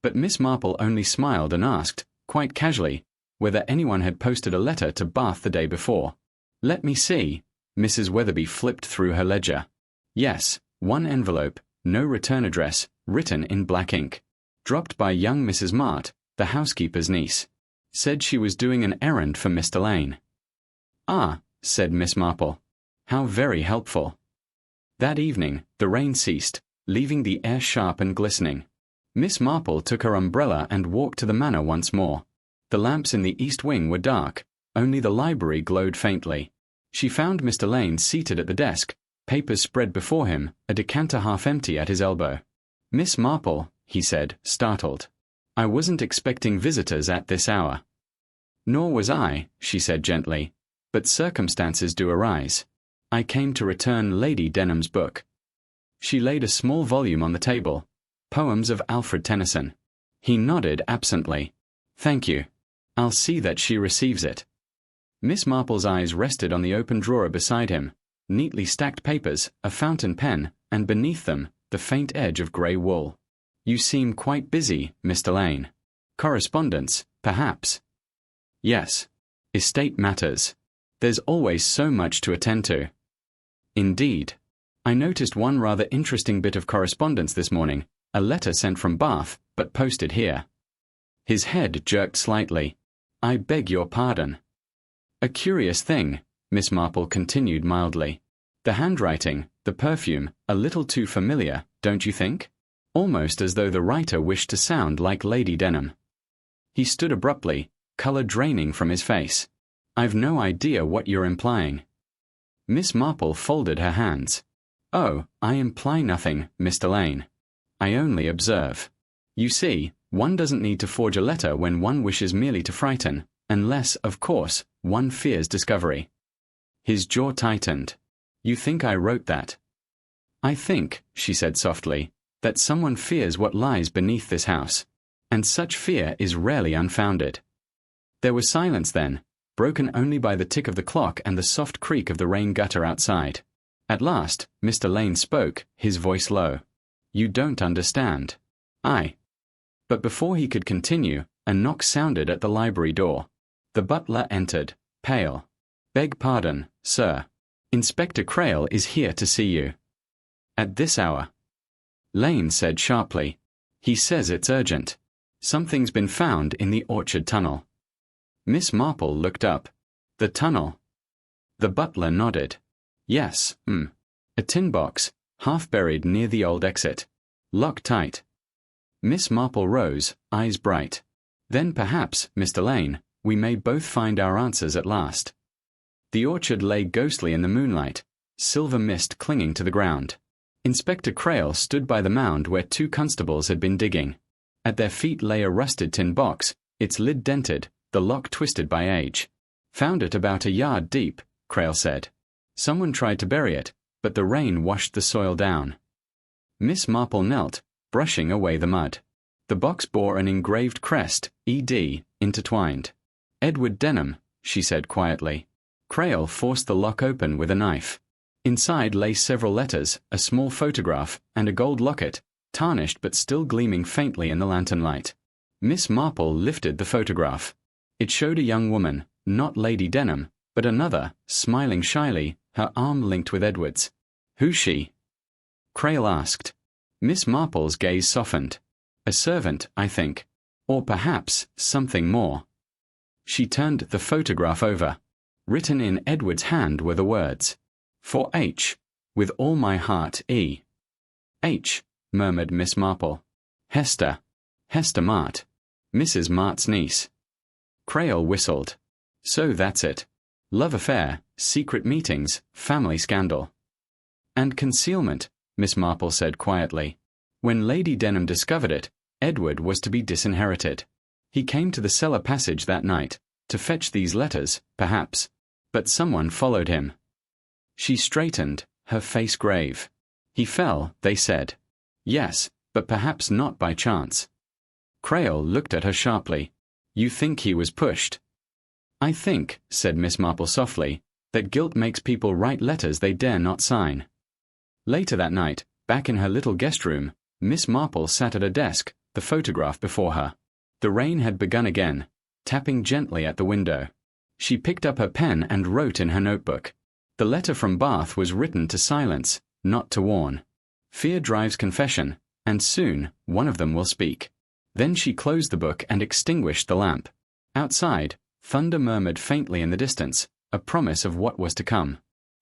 But Miss Marple only smiled and asked, quite casually, whether anyone had posted a letter to Bath the day before. Let me see. Mrs. Weatherby flipped through her ledger. Yes, one envelope, no return address, written in black ink. Dropped by young Mrs. Mart, the housekeeper's niece. Said she was doing an errand for Mr. Lane. Ah, said Miss Marple. How very helpful. That evening, the rain ceased, leaving the air sharp and glistening. Miss Marple took her umbrella and walked to the Manor once more. The lamps in the east wing were dark, only the library glowed faintly. She found Mr. Lane seated at the desk, papers spread before him, a decanter half empty at his elbow. Miss Marple, he said, startled. I wasn't expecting visitors at this hour. Nor was I, she said gently, but circumstances do arise. I came to return Lady Denham's book. She laid a small volume on the table, Poems of Alfred Tennyson. He nodded absently. Thank you. I'll see that she receives it. Miss Marple's eyes rested on the open drawer beside him, neatly stacked papers, a fountain pen, and beneath them, the faint edge of grey wool. You seem quite busy, Mr. Lane. Correspondence, perhaps. Yes. Estate matters. There's always so much to attend to. Indeed. I noticed one rather interesting bit of correspondence this morning, a letter sent from Bath, but posted here. His head jerked slightly. I beg your pardon. A curious thing, Miss Marple continued mildly. The handwriting, the perfume, a little too familiar, don't you think? Almost as though the writer wished to sound like Lady Denham. He stood abruptly, colour draining from his face. I've no idea what you're implying. Miss Marple folded her hands. Oh, I imply nothing, Mr. Lane. I only observe. You see, one doesn't need to forge a letter when one wishes merely to frighten, unless, of course, one fears discovery. His jaw tightened. You think I wrote that? I think, she said softly, that someone fears what lies beneath this house. And such fear is rarely unfounded. There was silence then, broken only by the tick of the clock and the soft creak of the rain gutter outside. At last, Mr. Lane spoke, his voice low. You don't understand. But before he could continue, a knock sounded at the library door. The butler entered, pale. Beg pardon, sir. Inspector Crail is here to see you. At this hour? Lane said sharply. He says it's urgent. Something's been found in the orchard tunnel. Miss Marple looked up. The tunnel? The butler nodded. Yes, A tin box, half buried near the old exit. Locked tight. Miss Marple rose, eyes bright. Then perhaps, Mr. Lane, we may both find our answers at last. The orchard lay ghostly in the moonlight, silver mist clinging to the ground. Inspector Crail stood by the mound where 2 constables had been digging. At their feet lay a rusted tin box, its lid dented, the lock twisted by age. Found it about a yard deep, Crail said. Someone tried to bury it, but the rain washed the soil down. Miss Marple knelt, brushing away the mud. The box bore an engraved crest, ED, intertwined. Edward Denham, she said quietly. Crail forced the lock open with a knife. Inside lay several letters, a small photograph, and a gold locket, tarnished but still gleaming faintly in the lantern light. Miss Marple lifted the photograph. It showed a young woman, not Lady Denham, but another, smiling shyly, her arm linked with Edward's. Who's she? Crail asked. Miss Marple's gaze softened. A servant, I think. Or perhaps something more. She turned the photograph over. Written in Edward's hand were the words, For H, with all my heart E. H, murmured Miss Marple. Hester Mart. Mrs. Mart's niece. Crail whistled. So that's it. Love affair, secret meetings, family scandal. And concealment, Miss Marple said quietly. When Lady Denham discovered it, Edward was to be disinherited. He came to the cellar passage that night, to fetch these letters, perhaps. But someone followed him. She straightened, her face grave. He fell, they said. Yes, but perhaps not by chance. Crail looked at her sharply. You think he was pushed? I think, said Miss Marple softly, that guilt makes people write letters they dare not sign. Later that night, back in her little guest room, Miss Marple sat at a desk, the photograph before her. The rain had begun again, tapping gently at the window. She picked up her pen and wrote in her notebook. The letter from Bath was written to silence, not to warn. Fear drives confession, and soon one of them will speak. Then she closed the book and extinguished the lamp. Outside, thunder murmured faintly in the distance, a promise of what was to come.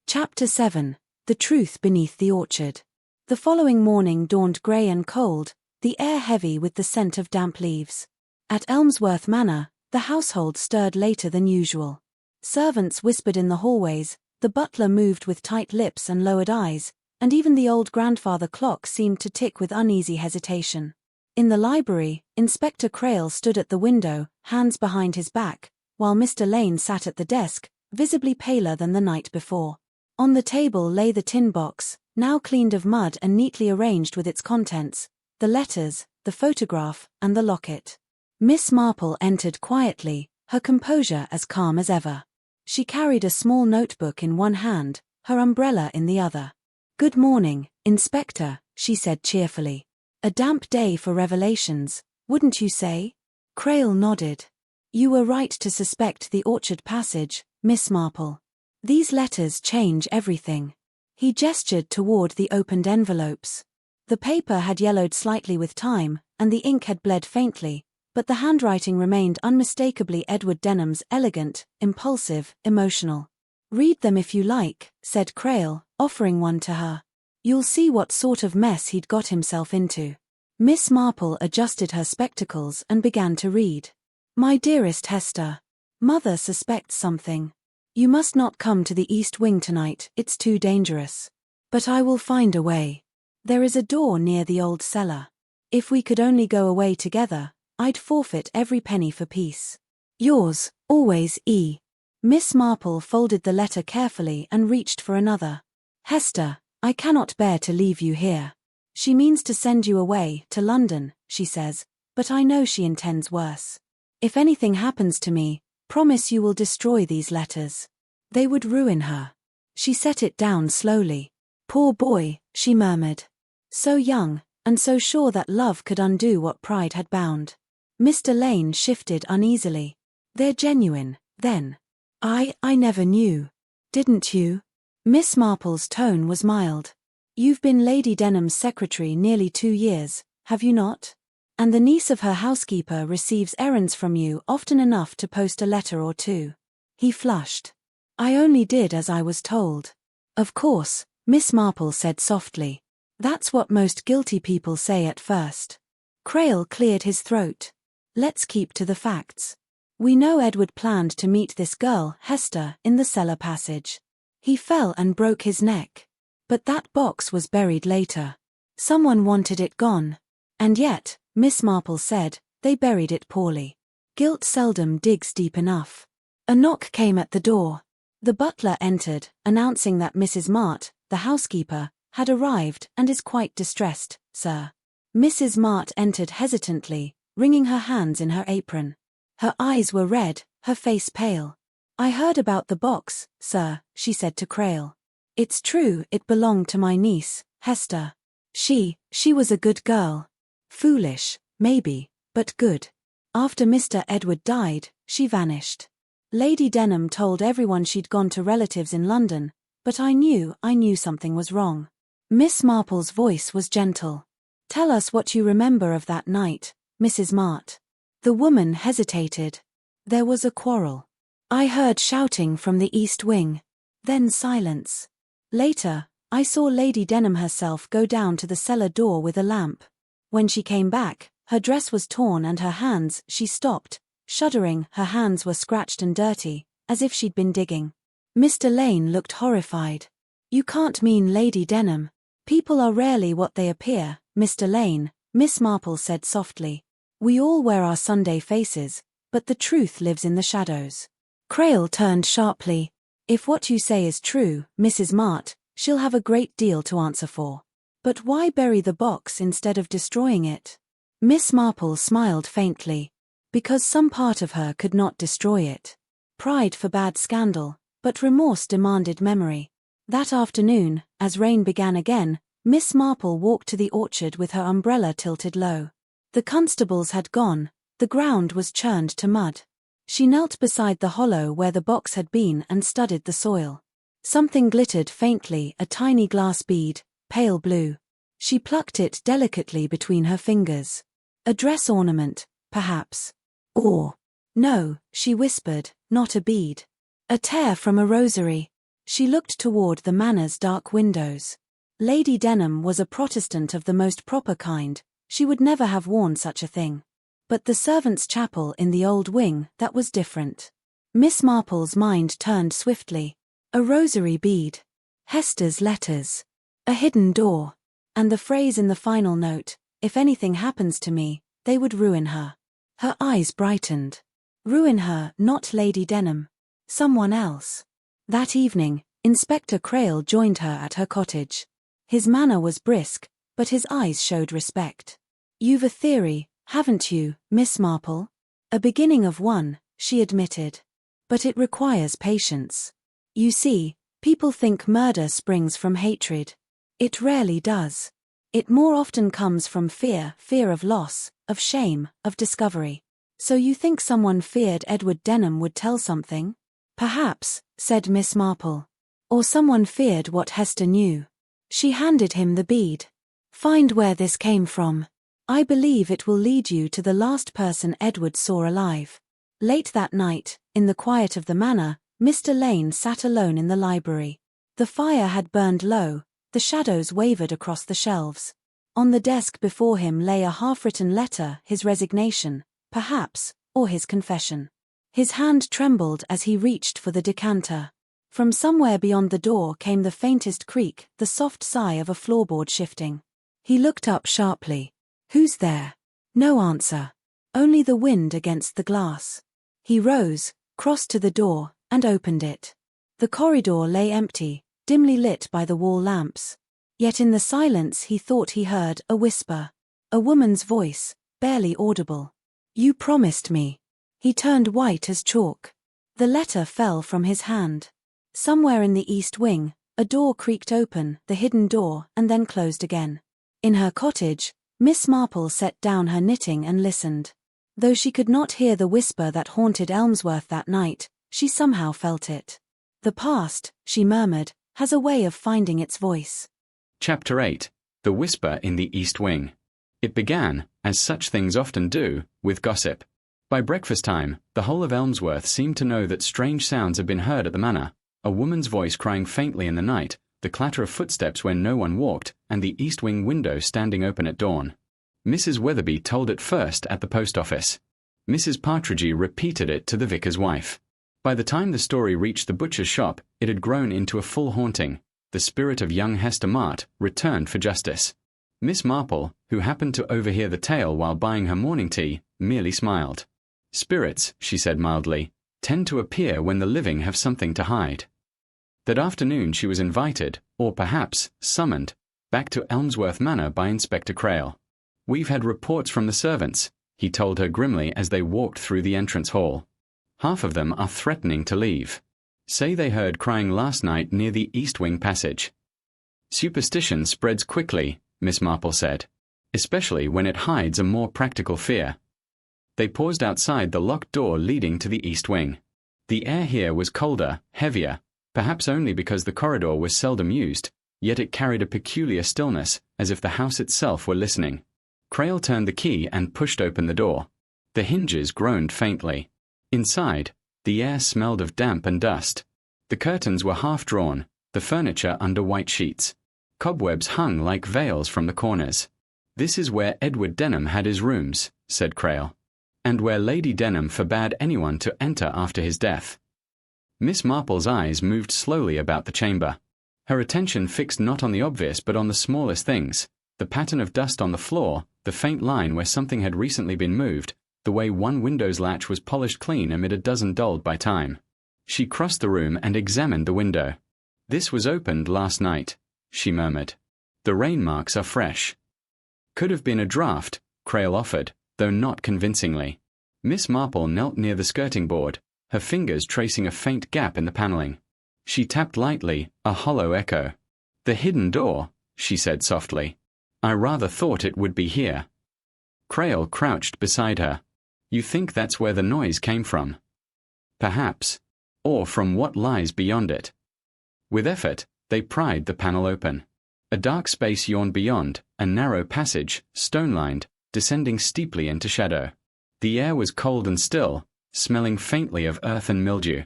Chapter 7. The Truth Beneath the Orchard. The following morning dawned grey and cold, the air heavy with the scent of damp leaves. At Elmsworth Manor, the household stirred later than usual. Servants whispered in the hallways, the butler moved with tight lips and lowered eyes, and even the old grandfather clock seemed to tick with uneasy hesitation. In the library, Inspector Crail stood at the window, hands behind his back, while Mr. Lane sat at the desk, visibly paler than the night before. On the table lay the tin box, now cleaned of mud and neatly arranged with its contents, the letters, the photograph, and the locket. Miss Marple entered quietly, her composure as calm as ever. She carried a small notebook in one hand, her umbrella in the other. Good morning, Inspector, she said cheerfully. A damp day for revelations, wouldn't you say? Crail nodded. You were right to suspect the orchard passage, Miss Marple. These letters change everything. He gestured toward the opened envelopes. The paper had yellowed slightly with time, and the ink had bled faintly, but the handwriting remained unmistakably Edward Denham's, elegant, impulsive, emotional. Read them if you like, said Crail, offering one to her. You'll see what sort of mess he'd got himself into. Miss Marple adjusted her spectacles and began to read. My dearest Hester, Mother suspects something. You must not come to the East Wing tonight, it's too dangerous. But I will find a way. There is a door near the old cellar. If we could only go away together, I'd forfeit every penny for peace. Yours, always, E. Miss Marple folded the letter carefully and reached for another. Hester, I cannot bear to leave you here. She means to send you away, to London, she says, but I know she intends worse. If anything happens to me, promise you will destroy these letters. They would ruin her. She set it down slowly. Poor boy, she murmured. So young, and so sure that love could undo what pride had bound. Mr. Lane shifted uneasily. They're genuine, then. I never knew. Didn't you? Miss Marple's tone was mild. You've been Lady Denham's secretary nearly 2 years, have you not? And the niece of her housekeeper receives errands from you often enough to post a letter or two. He flushed. I only did as I was told. Of course, Miss Marple said softly. That's what most guilty people say at first. Crail cleared his throat. Let's keep to the facts. We know Edward planned to meet this girl, Hester, in the cellar passage. He fell and broke his neck. But that box was buried later. Someone wanted it gone. And yet, Miss Marple said, they buried it poorly. Guilt seldom digs deep enough. A knock came at the door. The butler entered, announcing that Mrs. Mart, the housekeeper, had arrived and is quite distressed, sir. Mrs. Mart entered hesitantly, wringing her hands in her apron. Her eyes were red, her face pale. I heard about the box, sir, she said to Crail. It's true it belonged to my niece, Hester. She was a good girl. Foolish, maybe, but good. After Mr. Edward died, she vanished. Lady Denham told everyone she'd gone to relatives in London, but I knew something was wrong. Miss Marple's voice was gentle. Tell us what you remember of that night, Mrs. Mart. The woman hesitated. There was a quarrel. I heard shouting from the east wing. Then silence. Later, I saw Lady Denham herself go down to the cellar door with a lamp. When she came back, her dress was torn and her hands, she stopped, shuddering, her hands were scratched and dirty, as if she'd been digging. Mr. Lane looked horrified. You can't mean Lady Denham. People are rarely what they appear, Mr. Lane, Miss Marple said softly. We all wear our Sunday faces, but the truth lives in the shadows. Crail turned sharply. If what you say is true, Mrs. Mart, she'll have a great deal to answer for. But why bury the box instead of destroying it? Miss Marple smiled faintly. Because some part of her could not destroy it. Pride forbade scandal, but remorse demanded memory. That afternoon, as rain began again, Miss Marple walked to the orchard with her umbrella tilted low. The constables had gone, the ground was churned to mud. She knelt beside the hollow where the box had been and studied the soil. Something glittered faintly, a tiny glass bead, pale blue. She plucked it delicately between her fingers. A dress ornament, perhaps. Or, no, she whispered, not a bead. A tear from a rosary. She looked toward the Manor's dark windows. Lady Denham was a Protestant of the most proper kind, she would never have worn such a thing. But the servants' chapel in the old wing, that was different. Miss Marple's mind turned swiftly. A rosary bead. Hester's letters. A hidden door. And the phrase in the final note, if anything happens to me, they would ruin her. Her eyes brightened. Ruin her, not Lady Denham. Someone else. That evening, Inspector Crail joined her at her cottage. His manner was brisk, but his eyes showed respect. You've a theory, haven't you, Miss Marple? A beginning of one, she admitted. But it requires patience. You see, people think murder springs from hatred. It rarely does. It more often comes from fear of loss, of shame, of discovery. So you think someone feared Edward Denham would tell something? Perhaps, said Miss Marple. Or someone feared what Hester knew. She handed him the bead. Find where this came from. I believe it will lead you to the last person Edward saw alive. Late that night, in the quiet of the manor, Mr. Lane sat alone in the library. The fire had burned low, the shadows wavered across the shelves. On the desk before him lay a half-written letter, his resignation, perhaps, or his confession. His hand trembled as he reached for the decanter. From somewhere beyond the door came the faintest creak, the soft sigh of a floorboard shifting. He looked up sharply. "Who's there?" No answer. Only the wind against the glass. He rose, crossed to the door, and opened it. The corridor lay empty, dimly lit by the wall lamps. Yet in the silence he thought he heard a whisper. A woman's voice, barely audible. "You promised me." He turned white as chalk. The letter fell from his hand. Somewhere in the east wing, a door creaked open, the hidden door, and then closed again. In her cottage, Miss Marple set down her knitting and listened. Though she could not hear the whisper that haunted Elmsworth that night, she somehow felt it. "The past," she murmured, "has a way of finding its voice." Chapter 8. The Whisper in the East Wing. It began, as such things often do, with gossip. By breakfast time, the whole of Elmsworth seemed to know that strange sounds had been heard at the manor. A woman's voice crying faintly in the night, the clatter of footsteps when no one walked, and the east wing window standing open at dawn. Mrs. Weatherby told it first at the post office. Mrs. Partridge repeated it to the vicar's wife. By the time the story reached the butcher's shop, it had grown into a full haunting. The spirit of young Hester Mart returned for justice. Miss Marple, who happened to overhear the tale while buying her morning tea, merely smiled. "Spirits," she said mildly, "tend to appear when the living have something to hide." That afternoon she was invited, or perhaps summoned, back to Elmsworth Manor by Inspector Crail. "We've had reports from the servants," he told her grimly as they walked through the entrance hall. "Half of them are threatening to leave. Say they heard crying last night near the East Wing passage." "Superstition spreads quickly," Miss Marple said, "especially when it hides a more practical fear." They paused outside the locked door leading to the East Wing. The air here was colder, heavier, perhaps only because the corridor was seldom used, yet it carried a peculiar stillness, as if the house itself were listening. Crail turned the key and pushed open the door. The hinges groaned faintly. Inside, the air smelled of damp and dust. The curtains were half drawn, the furniture under white sheets. Cobwebs hung like veils from the corners. "This is where Edward Denham had his rooms," said Crail, "and where Lady Denham forbade anyone to enter after his death." Miss Marple's eyes moved slowly about the chamber. Her attention fixed not on the obvious but on the smallest things, the pattern of dust on the floor, the faint line where something had recently been moved, the way one window's latch was polished clean amid a dozen dulled by time. She crossed the room and examined the window. "This was opened last night," she murmured. "The rain marks are fresh." "Could have been a draught," Crail offered, though not convincingly. Miss Marple knelt near the skirting board, her fingers tracing a faint gap in the paneling. She tapped lightly, a hollow echo. "The hidden door," she said softly. "I rather thought it would be here." Crail crouched beside her. "You think that's where the noise came from?" "Perhaps. Or from what lies beyond it." With effort, they pried the panel open. A dark space yawned beyond, a narrow passage, stone-lined, descending steeply into shadow. The air was cold and still, smelling faintly of earth and mildew.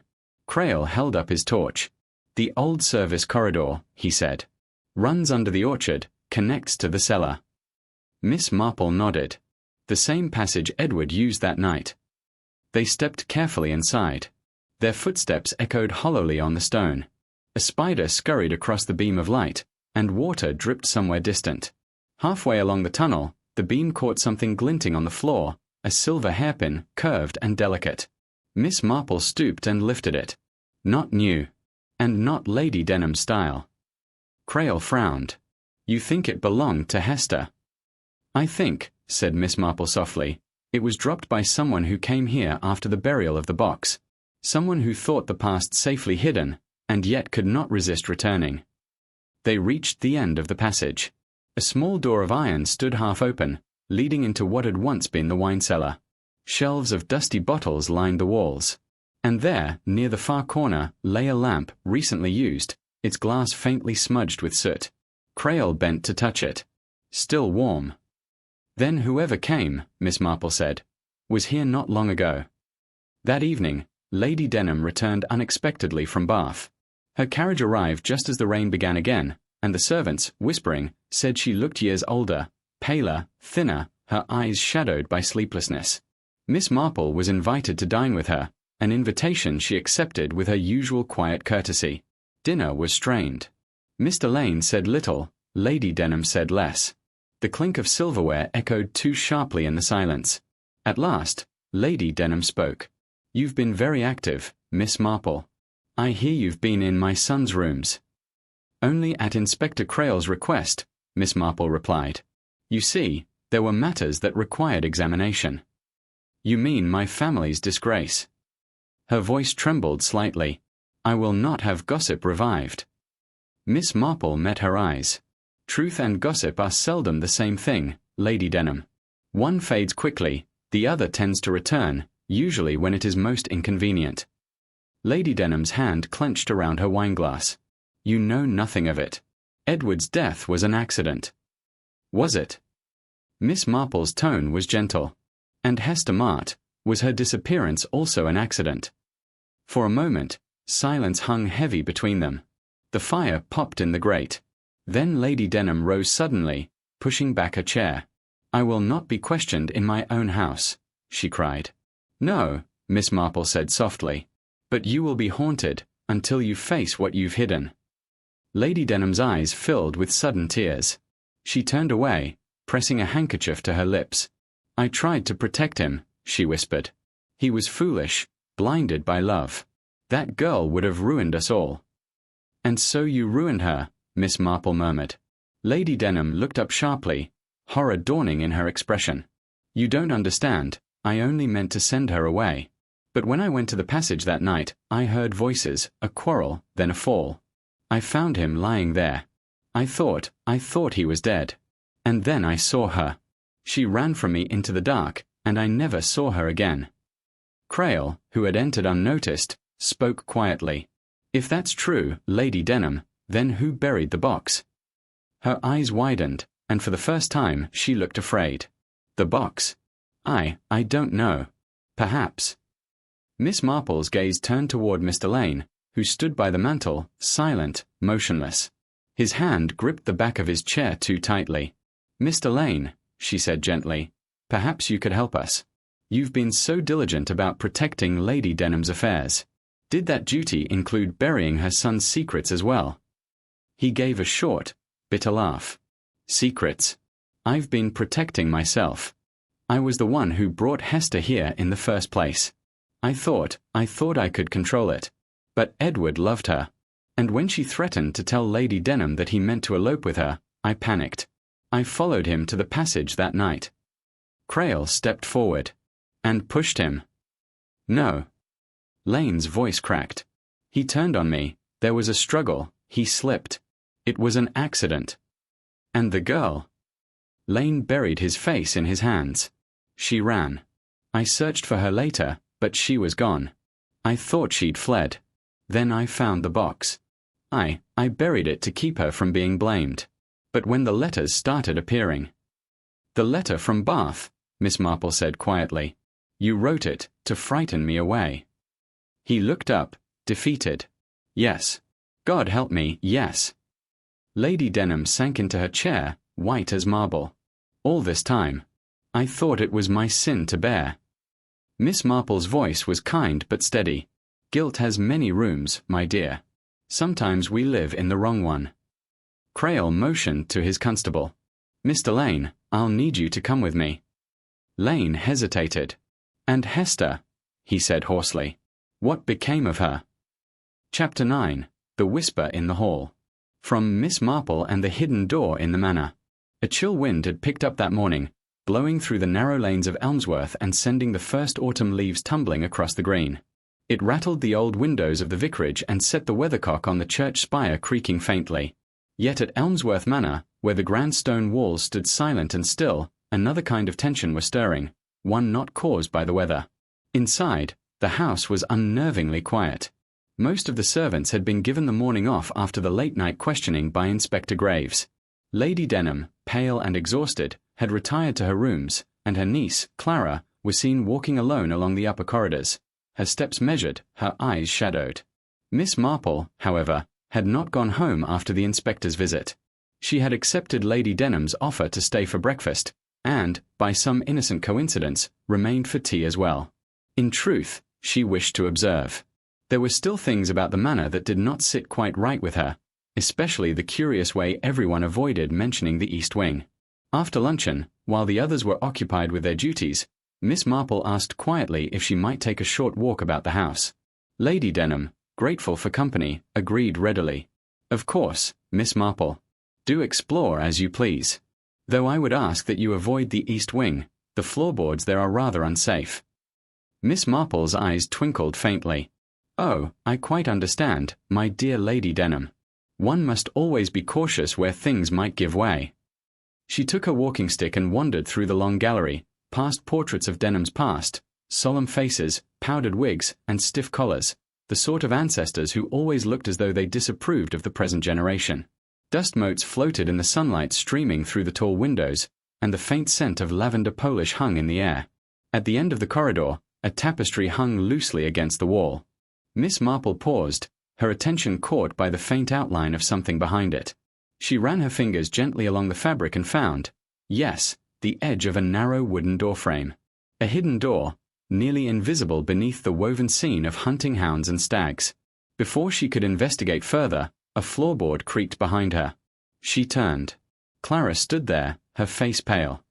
Crail held up his torch. "The old service corridor," he said. "Runs under the orchard, connects to the cellar." Miss Marple nodded. "The same passage Edward used that night." They stepped carefully inside. Their footsteps echoed hollowly on the stone. A spider scurried across the beam of light, and water dripped somewhere distant. Halfway along the tunnel, the beam caught something glinting on the floor, a silver hairpin, curved and delicate. Miss Marple stooped and lifted it. Not new, and not Lady Denham's style. Crail frowned. "You think it belonged to Hester?" "I think," said Miss Marple softly, "it was dropped by someone who came here after the burial of the box. Someone who thought the past safely hidden, and yet could not resist returning." They reached the end of the passage. A small door of iron stood half open, leading into what had once been the wine cellar. Shelves of dusty bottles lined the walls. And there, near the far corner, lay a lamp, recently used, its glass faintly smudged with soot. Crail bent to touch it. Still warm. "Then whoever came," Miss Marple said, "was here not long ago." That evening, Lady Denham returned unexpectedly from Bath. Her carriage arrived just as the rain began again, and the servants, whispering, said she looked years older, paler, thinner, her eyes shadowed by sleeplessness. Miss Marple was invited to dine with her, an invitation she accepted with her usual quiet courtesy. Dinner was strained. Mr. Lane said little, Lady Denham said less. The clink of silverware echoed too sharply in the silence. At last, Lady Denham spoke. "You've been very active, Miss Marple. I hear you've been in my son's rooms." "Only at Inspector Crayle's request," Miss Marple replied. "You see, there were matters that required examination." "You mean my family's disgrace?" Her voice trembled slightly. "I will not have gossip revived." Miss Marple met her eyes. "Truth and gossip are seldom the same thing, Lady Denham. One fades quickly, the other tends to return, usually when it is most inconvenient." Lady Denham's hand clenched around her wineglass. "You know nothing of it. Edward's death was an accident." "Was it?" Miss Marple's tone was gentle. "And Hester Mart, was her disappearance also an accident?" For a moment, silence hung heavy between them. The fire popped in the grate. Then Lady Denham rose suddenly, pushing back her chair. "I will not be questioned in my own house," she cried. "No," Miss Marple said softly. "But you will be haunted, until you face what you've hidden." Lady Denham's eyes filled with sudden tears. She turned away, pressing a handkerchief to her lips. "I tried to protect him," she whispered. "He was foolish, blinded by love. That girl would have ruined us all." "And so you ruined her," Miss Marple murmured. Lady Denham looked up sharply, horror dawning in her expression. "You don't understand, I only meant to send her away. But when I went to the passage that night, I heard voices, a quarrel, then a fall. I found him lying there. I thought he was dead. And then I saw her. She ran from me into the dark, and I never saw her again." Crayle, who had entered unnoticed, spoke quietly. "If that's true, Lady Denham, then who buried the box?" Her eyes widened, and for the first time she looked afraid. "The box? I don't know. Perhaps." Miss Marple's gaze turned toward Mr. Lane, who stood by the mantel, silent, motionless. His hand gripped the back of his chair too tightly. "Mr. Lane," she said gently, "perhaps you could help us. You've been so diligent about protecting Lady Denham's affairs. Did that duty include burying her son's secrets as well?" He gave a short, bitter laugh. "Secrets? I've been protecting myself. I was the one who brought Hester here in the first place. I thought I could control it. But Edward loved her. And when she threatened to tell Lady Denham that he meant to elope with her, I panicked. I followed him to the passage that night." Crayle stepped forward. "And pushed him?" "No." Lane's voice cracked. "He turned on me. There was a struggle. He slipped. It was an accident." "And the girl?" Lane buried his face in his hands. "She ran. I searched for her later, but she was gone. I thought she'd fled. Then I found the box. I buried it to keep her from being blamed. But when the letters started appearing—" "The letter from Bath," Miss Marple said quietly. "You wrote it to frighten me away." He looked up, defeated. "Yes. God help me, yes." Lady Denham sank into her chair, white as marble. "All this time, I thought it was my sin to bear." Miss Marple's voice was kind but steady. "Guilt has many rooms, my dear. Sometimes we live in the wrong one." Crayle motioned to his constable. "Mr. Lane, I'll need you to come with me." Lane hesitated. "And Hester," he said hoarsely. "What became of her?" Chapter 9. The Whisper in the Hall. From Miss Marple and the Hidden Door in the Manor. A chill wind had picked up that morning, blowing through the narrow lanes of Elmsworth and sending the first autumn leaves tumbling across the green. It rattled the old windows of the vicarage and set the weathercock on the church spire creaking faintly. Yet at Elmsworth Manor, where the grand stone walls stood silent and still, another kind of tension was stirring, one not caused by the weather. Inside, the house was unnervingly quiet. Most of the servants had been given the morning off after the late-night questioning by Inspector Graves. Lady Denham, pale and exhausted, had retired to her rooms, and her niece, Clara, was seen walking alone along the upper corridors, her steps measured, her eyes shadowed. Miss Marple, however, had not gone home after the inspector's visit. She had accepted Lady Denham's offer to stay for breakfast, and, by some innocent coincidence, remained for tea as well. In truth, she wished to observe. There were still things about the manor that did not sit quite right with her, especially the curious way everyone avoided mentioning the East Wing. After luncheon, while the others were occupied with their duties, Miss Marple asked quietly if she might take a short walk about the house. Lady Denham, grateful for company, agreed readily. Of course, Miss Marple. Do explore as you please. Though I would ask that you avoid the East Wing. The floorboards there are rather unsafe. Miss Marple's eyes twinkled faintly. Oh, I quite understand, my dear Lady Denham. One must always be cautious where things might give way. She took her walking stick and wandered through the long gallery, past portraits of Denham's past, solemn faces, powdered wigs, and stiff collars, the sort of ancestors who always looked as though they disapproved of the present generation. Dust motes floated in the sunlight streaming through the tall windows, and the faint scent of lavender polish hung in the air. At the end of the corridor, a tapestry hung loosely against the wall. Miss Marple paused, her attention caught by the faint outline of something behind it. She ran her fingers gently along the fabric and found, yes, the edge of a narrow wooden doorframe. A hidden door, nearly invisible beneath the woven scene of hunting hounds and stags. Before she could investigate further, a floorboard creaked behind her. She turned. Clara stood there, her face pale.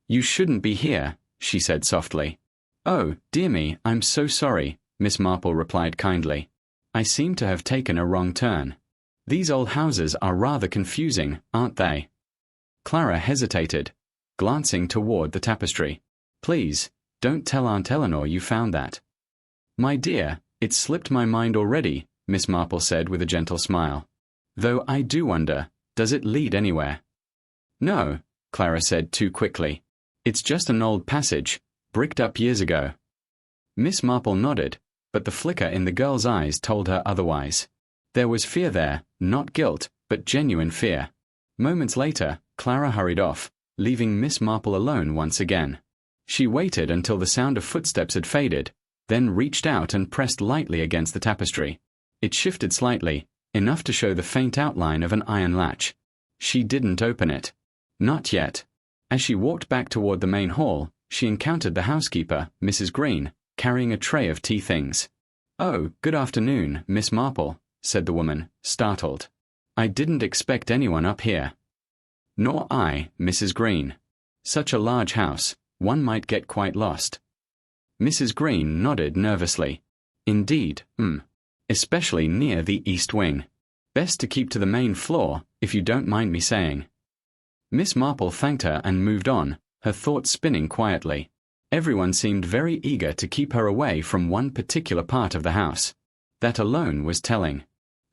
You shouldn't be here, she said softly. Oh, dear me, I'm so sorry, Miss Marple replied kindly. I seem to have taken a wrong turn. These old houses are rather confusing, aren't they? Clara hesitated, glancing toward the tapestry. Please, don't tell Aunt Eleanor you found that. My dear, it's slipped my mind already, Miss Marple said with a gentle smile. Though I do wonder, does it lead anywhere? No, Clara said too quickly. It's just an old passage, bricked up years ago. Miss Marple nodded, but the flicker in the girl's eyes told her otherwise. There was fear there, not guilt, but genuine fear. Moments later, Clara hurried off, leaving Miss Marple alone once again. She waited until the sound of footsteps had faded, then reached out and pressed lightly against the tapestry. It shifted slightly, enough to show the faint outline of an iron latch. She didn't open it. Not yet. As she walked back toward the main hall, she encountered the housekeeper, Mrs. Green, carrying a tray of tea things. Oh, good afternoon, Miss Marple, said the woman, startled. I didn't expect anyone up here. Nor I, Mrs. Green. Such a large house, one might get quite lost. Mrs. Green nodded nervously. Indeed, especially near the East Wing. Best to keep to the main floor, if you don't mind me saying. Miss Marple thanked her and moved on, her thoughts spinning quietly. Everyone seemed very eager to keep her away from one particular part of the house. That alone was telling.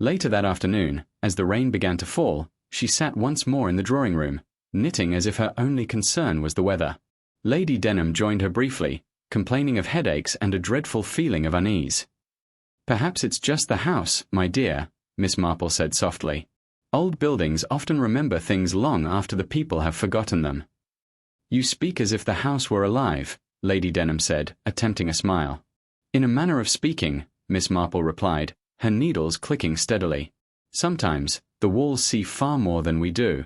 Later that afternoon, as the rain began to fall, she sat once more in the drawing room, knitting as if her only concern was the weather. Lady Denham joined her briefly, complaining of headaches and a dreadful feeling of unease. Perhaps it's just the house, my dear, Miss Marple said softly. Old buildings often remember things long after the people have forgotten them. You speak as if the house were alive, Lady Denham said, attempting a smile. In a manner of speaking, Miss Marple replied, her needles clicking steadily. Sometimes, the walls see far more than we do.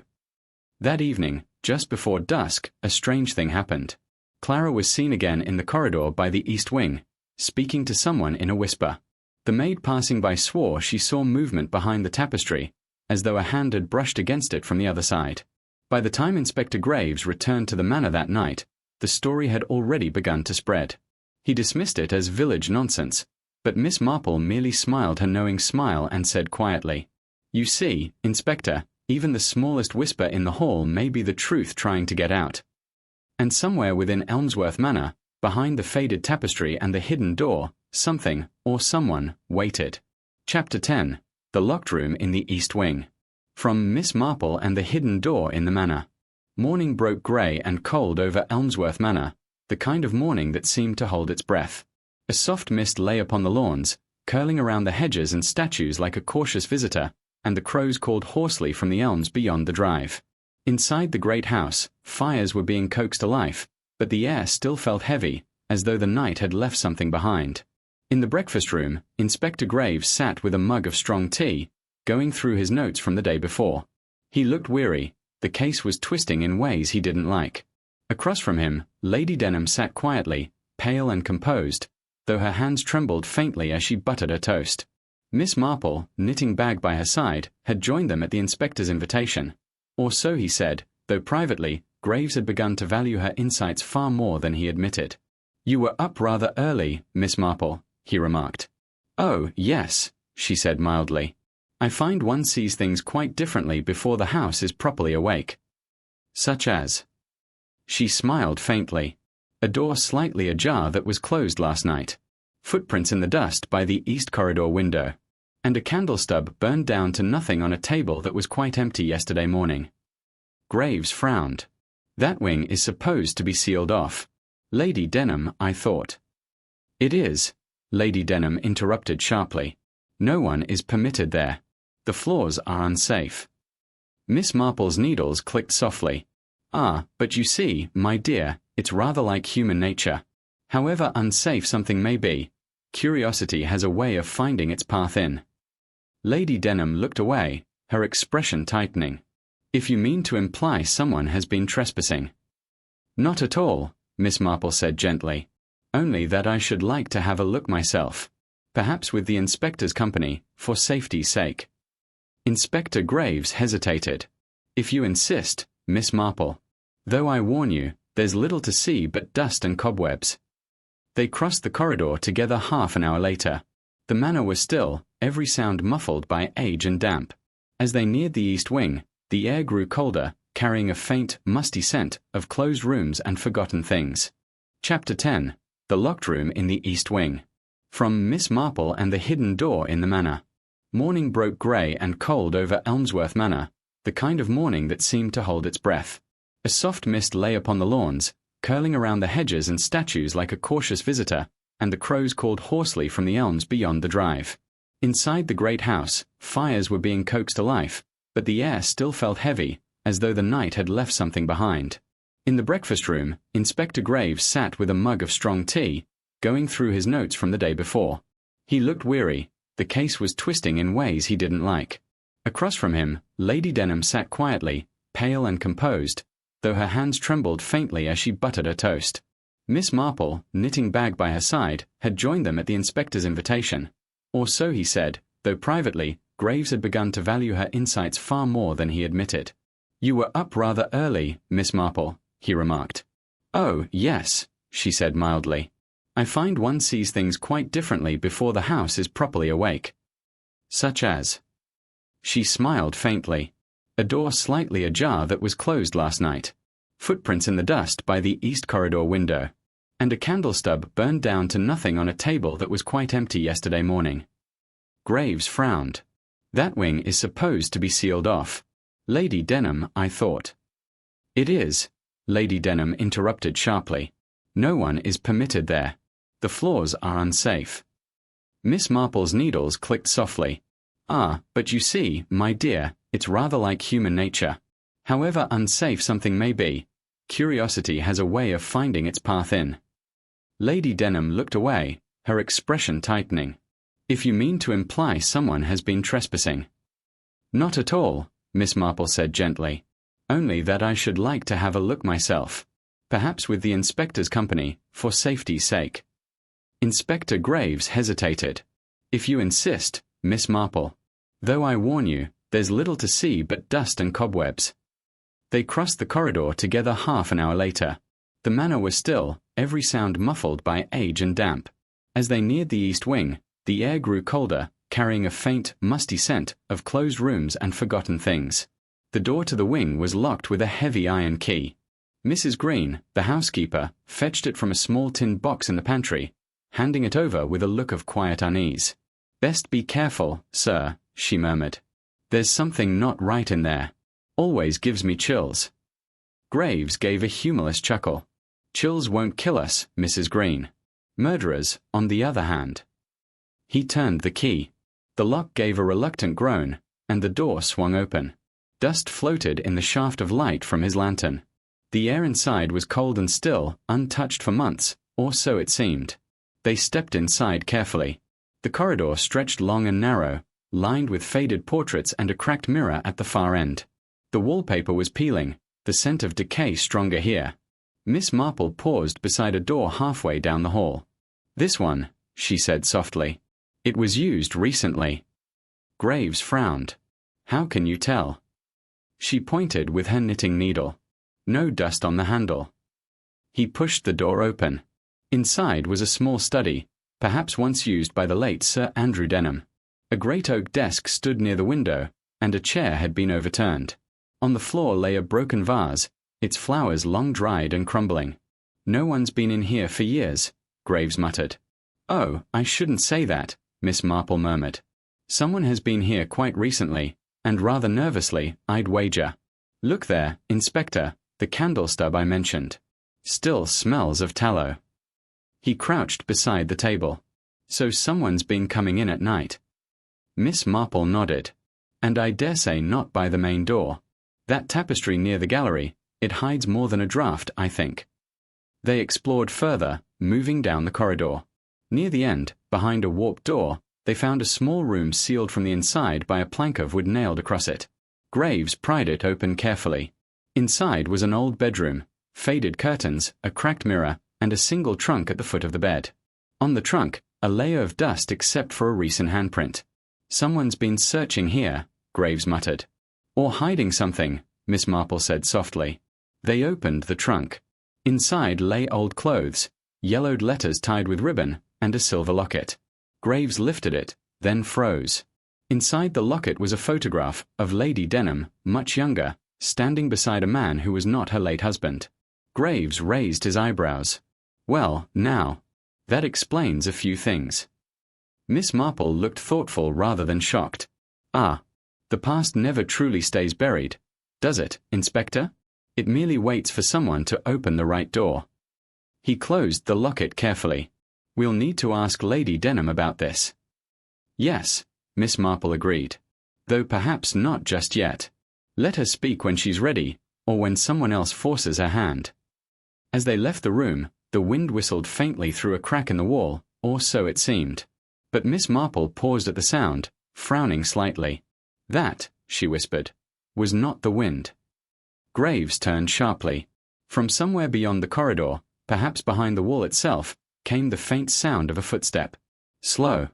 That evening, just before dusk, a strange thing happened. Clara was seen again in the corridor by the East Wing, speaking to someone in a whisper. The maid passing by swore she saw movement behind the tapestry, as though a hand had brushed against it from the other side. By the time Inspector Graves returned to the manor that night, the story had already begun to spread. He dismissed it as village nonsense, but Miss Marple merely smiled her knowing smile and said quietly, You see, Inspector, even the smallest whisper in the hall may be the truth trying to get out. And somewhere within Elmsworth Manor, behind the faded tapestry and the hidden door, something, or someone, waited. Chapter 10. The Locked Room in the East Wing. From Miss Marple and the Hidden Door in the Manor. Morning broke grey and cold over Elmsworth Manor, the kind of morning that seemed to hold its breath. A soft mist lay upon the lawns, curling around the hedges and statues like a cautious visitor, and the crows called hoarsely from the elms beyond the drive. Inside the great house, fires were being coaxed to life, but the air still felt heavy, as though the night had left something behind. In the breakfast room, Inspector Graves sat with a mug of strong tea, going through his notes from the day before. He looked weary, the case was twisting in ways he didn't like. Across from him, Lady Denham sat quietly, pale and composed, though her hands trembled faintly as she buttered her toast. Miss Marple, knitting bag by her side, had joined them at the inspector's invitation. Or so he said, though privately, Graves had begun to value her insights far more than he admitted. "You were up rather early, Miss Marple," he remarked. "Oh, yes," she said mildly. "I find one sees things quite differently before the house is properly awake." "Such as?" She smiled faintly. "A door slightly ajar that was closed last night. Footprints in the dust by the east corridor window. And a candle stub burned down to nothing on a table that was quite empty yesterday morning." Graves frowned. "That wing is supposed to be sealed off. Lady Denham, I thought." "It is," Lady Denham interrupted sharply. "No one is permitted there. The floors are unsafe." Miss Marple's needles clicked softly. "Ah, but you see, my dear, it's rather like human nature. However unsafe something may be, curiosity has a way of finding its path in." Lady Denham looked away, her expression tightening. "If you mean to imply someone has been trespassing." "Not at all," Miss Marple said gently. "Only that I should like to have a look myself. Perhaps with the inspector's company, for safety's sake." Inspector Graves hesitated. "If you insist, Miss Marple. Though I warn you, there's little to see but dust and cobwebs." They crossed the corridor together half an hour later. The manor was still, every sound muffled by age and damp. As they neared the east wing, the air grew colder, carrying a faint, musty scent of closed rooms and forgotten things. Chapter 10. The Locked Room in the East Wing. From Miss Marple and the Hidden Door in the Manor. Morning broke grey and cold over Elmsworth Manor, the kind of morning that seemed to hold its breath. A soft mist lay upon the lawns, curling around the hedges and statues like a cautious visitor, and the crows called hoarsely from the elms beyond the drive. Inside the great house, fires were being coaxed to life, but the air still felt heavy, as though the night had left something behind. In the breakfast room, Inspector Graves sat with a mug of strong tea, going through his notes from the day before. He looked weary. The case was twisting in ways he didn't like. Across from him, Lady Denham sat quietly, pale and composed, though her hands trembled faintly as she buttered her toast. Miss Marple, knitting bag by her side, had joined them at the inspector's invitation. Or so he said, though privately, Graves had begun to value her insights far more than he admitted. "You were up rather early, Miss Marple," he remarked. "Oh, yes," she said mildly. "I find one sees things quite differently before the house is properly awake." "Such as?" She smiled faintly. "A door slightly ajar that was closed last night. Footprints in the dust by the east corridor window. And a candle stub burned down to nothing on a table that was quite empty yesterday morning." Graves frowned. "That wing is supposed to be sealed off. Lady Denham, I thought." "It is," Lady Denham interrupted sharply. "No one is permitted there. The floors are unsafe." Miss Marple's needles clicked softly. "Ah, but you see, my dear, it's rather like human nature. However unsafe something may be, curiosity has a way of finding its path in." Lady Denham looked away, her expression tightening. "If you mean to imply someone has been trespassing." "Not at all," Miss Marple said gently. "Only that I should like to have a look myself. Perhaps with the inspector's company, for safety's sake." Inspector Graves hesitated. "If you insist, Miss Marple. Though I warn you, there's little to see but dust and cobwebs." They crossed the corridor together half an hour later. The manor was still, every sound muffled by age and damp. As they neared the east wing, the air grew colder, carrying a faint, musty scent of closed rooms and forgotten things. The door to the wing was locked with a heavy iron key. Mrs. Green, the housekeeper, fetched it from a small tin box in the pantry, handing it over with a look of quiet unease. "Best be careful, sir," she murmured. "There's something not right in there. Always gives me chills." Graves gave a humorless chuckle. "Chills won't kill us, Mrs. Green. Murderers, on the other hand." He turned the key. The lock gave a reluctant groan, and the door swung open. Dust floated in the shaft of light from his lantern. The air inside was cold and still, untouched for months, or so it seemed. They stepped inside carefully. The corridor stretched long and narrow, lined with faded portraits and a cracked mirror at the far end. The wallpaper was peeling, the scent of decay stronger here. Miss Marple paused beside a door halfway down the hall. "This one," she said softly. It was used recently. Graves frowned. How can you tell? She pointed with her knitting needle. No dust on the handle. He pushed the door open. Inside was a small study, perhaps once used by the late Sir Andrew Denham. A great oak desk stood near the window, and a chair had been overturned. On the floor lay a broken vase, its flowers long dried and crumbling. No one's been in here for years, Graves muttered. Oh, I shouldn't say that, Miss Marple murmured. Someone has been here quite recently, and rather nervously, I'd wager. Look there, Inspector, the candle stub I mentioned. Still smells of tallow. He crouched beside the table. So someone's been coming in at night. Miss Marple nodded. And I dare say not by the main door. That tapestry near the gallery, it hides more than a draught, I think. They explored further, moving down the corridor. Near the end, behind a warped door, they found a small room sealed from the inside by a plank of wood nailed across it. Graves pried it open carefully. Inside was an old bedroom, faded curtains, a cracked mirror, and a single trunk at the foot of the bed. On the trunk, a layer of dust except for a recent handprint. Someone's been searching here, Graves muttered. Or hiding something, Miss Marple said softly. They opened the trunk. Inside lay old clothes, yellowed letters tied with ribbon, and a silver locket. Graves lifted it, then froze. Inside the locket was a photograph of Lady Denham, much younger, standing beside a man who was not her late husband. Graves raised his eyebrows. Well, now, that explains a few things. Miss Marple looked thoughtful rather than shocked. Ah, the past never truly stays buried, does it, Inspector? It merely waits for someone to open the right door. He closed the locket carefully. We'll need to ask Lady Denham about this. Yes, Miss Marple agreed. Though perhaps not just yet. Let her speak when she's ready, or when someone else forces her hand. As they left the room, the wind whistled faintly through a crack in the wall, or so it seemed. But Miss Marple paused at the sound, frowning slightly. That, she whispered, was not the wind. Graves turned sharply. From somewhere beyond the corridor, perhaps behind the wall itself, came the faint sound of a footstep. Slow,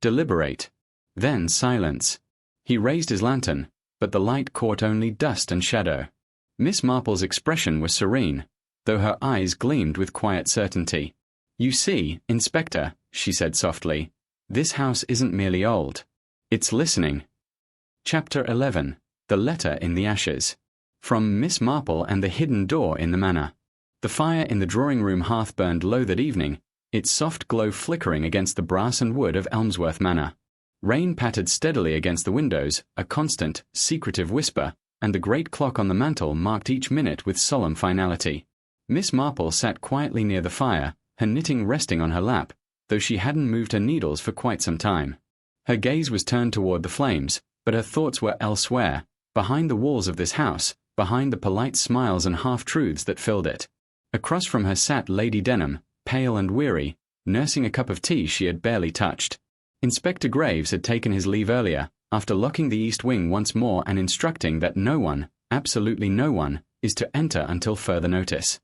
deliberate, then silence. He raised his lantern, but the light caught only dust and shadow. Miss Marple's expression was serene, though her eyes gleamed with quiet certainty. You see, Inspector, she said softly, this house isn't merely old. It's listening. Chapter 11. The Letter in the Ashes. From Miss Marple and the Hidden Door in the Manor. The fire in the drawing-room hearth burned low that evening, its soft glow flickering against the brass and wood of Elmsworth Manor. Rain pattered steadily against the windows, a constant, secretive whisper, and the great clock on the mantel marked each minute with solemn finality. Miss Marple sat quietly near the fire, her knitting resting on her lap, though she hadn't moved her needles for quite some time. Her gaze was turned toward the flames, but her thoughts were elsewhere, behind the walls of this house, behind the polite smiles and half-truths that filled it. Across from her sat Lady Denham, pale and weary, nursing a cup of tea she had barely touched. Inspector Graves had taken his leave earlier, after locking the east wing once more and instructing that no one, absolutely no one, is to enter until further notice.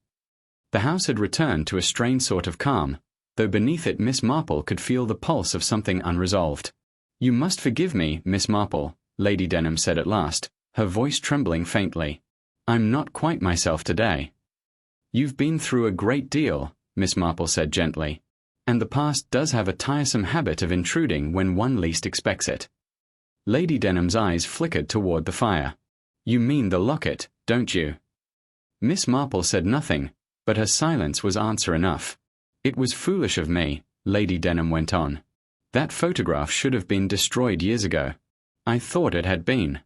The house had returned to a strange sort of calm, though beneath it Miss Marple could feel the pulse of something unresolved. You must forgive me, Miss Marple, Lady Denham said at last, her voice trembling faintly. I'm not quite myself today. You've been through a great deal, Miss Marple said gently, and the past does have a tiresome habit of intruding when one least expects it. Lady Denham's eyes flickered toward the fire. You mean the locket, don't you? Miss Marple said nothing, but her silence was answer enough. It was foolish of me, Lady Denham went on. That photograph should have been destroyed years ago. I thought it had been.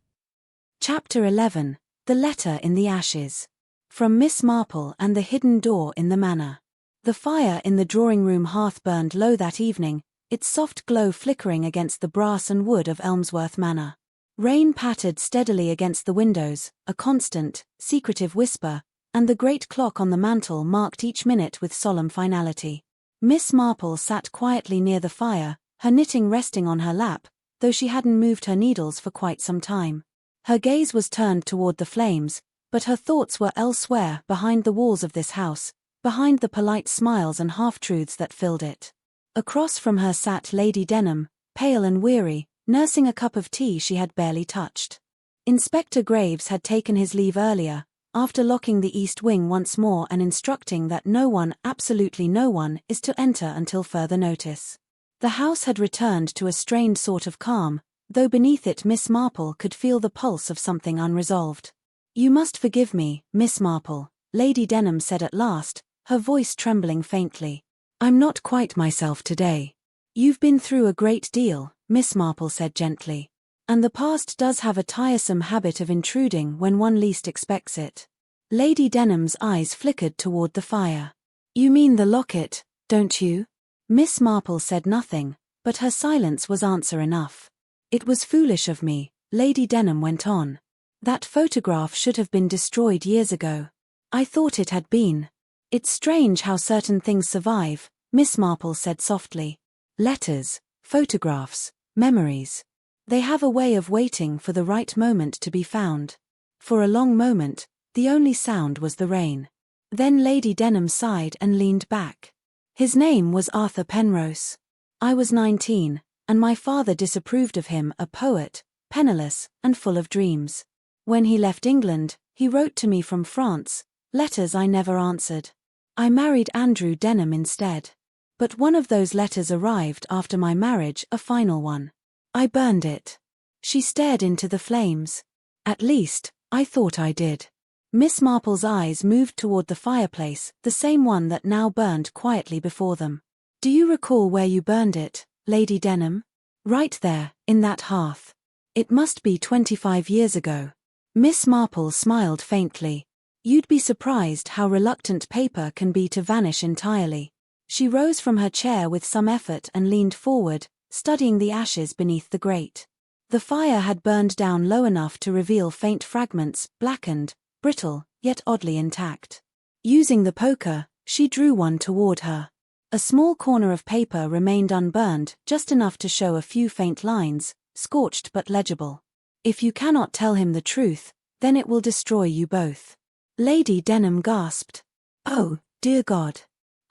Chapter 11. The Letter in the Ashes. From Miss Marple and the Hidden Door in the Manor. The fire in the drawing-room hearth burned low that evening, its soft glow flickering against the brass and wood of Elmsworth Manor. Rain pattered steadily against the windows, a constant, secretive whisper, and the great clock on the mantel marked each minute with solemn finality. Miss Marple sat quietly near the fire, her knitting resting on her lap, though she hadn't moved her needles for quite some time. Her gaze was turned toward the flames, but her thoughts were elsewhere, behind the walls of this house, behind the polite smiles and half-truths that filled it. Across from her sat Lady Denham, pale and weary, nursing a cup of tea she had barely touched. Inspector Graves had taken his leave earlier, after locking the east wing once more and instructing that no one, absolutely no one, is to enter until further notice. The house had returned to a strained sort of calm, though beneath it Miss Marple could feel the pulse of something unresolved. "You must forgive me, Miss Marple," Lady Denham said at last, her voice trembling faintly. "I'm not quite myself today." "You've been through a great deal," Miss Marple said gently. "And the past does have a tiresome habit of intruding when one least expects it." Lady Denham's eyes flickered toward the fire. "You mean the locket, don't you?" Miss Marple said nothing, but her silence was answer enough. "It was foolish of me," Lady Denham went on. "That photograph should have been destroyed years ago. I thought it had been. It's strange how certain things survive," Miss Marple said softly. "Letters, photographs, memories. They have a way of waiting for the right moment to be found." For a long moment, the only sound was the rain. Then Lady Denham sighed and leaned back. "His name was Arthur Penrose. I was 19, and my father disapproved of him, a poet, penniless, and full of dreams. When he left England, he wrote to me from France, letters I never answered. I married Andrew Denham instead. But one of those letters arrived after my marriage, a final one. I burned it." She stared into the flames. "At least, I thought I did." Miss Marple's eyes moved toward the fireplace, the same one that now burned quietly before them. "Do you recall where you burned it, Lady Denham?" "Right there, in that hearth. It must be 25 years ago." Miss Marple smiled faintly. "You'd be surprised how reluctant paper can be to vanish entirely." She rose from her chair with some effort and leaned forward, studying the ashes beneath the grate. The fire had burned down low enough to reveal faint fragments, blackened, brittle, yet oddly intact. Using the poker, she drew one toward her. A small corner of paper remained unburned, just enough to show a few faint lines, scorched but legible. "If you cannot tell him the truth, then it will destroy you both." Lady Denham gasped. "Oh, dear God.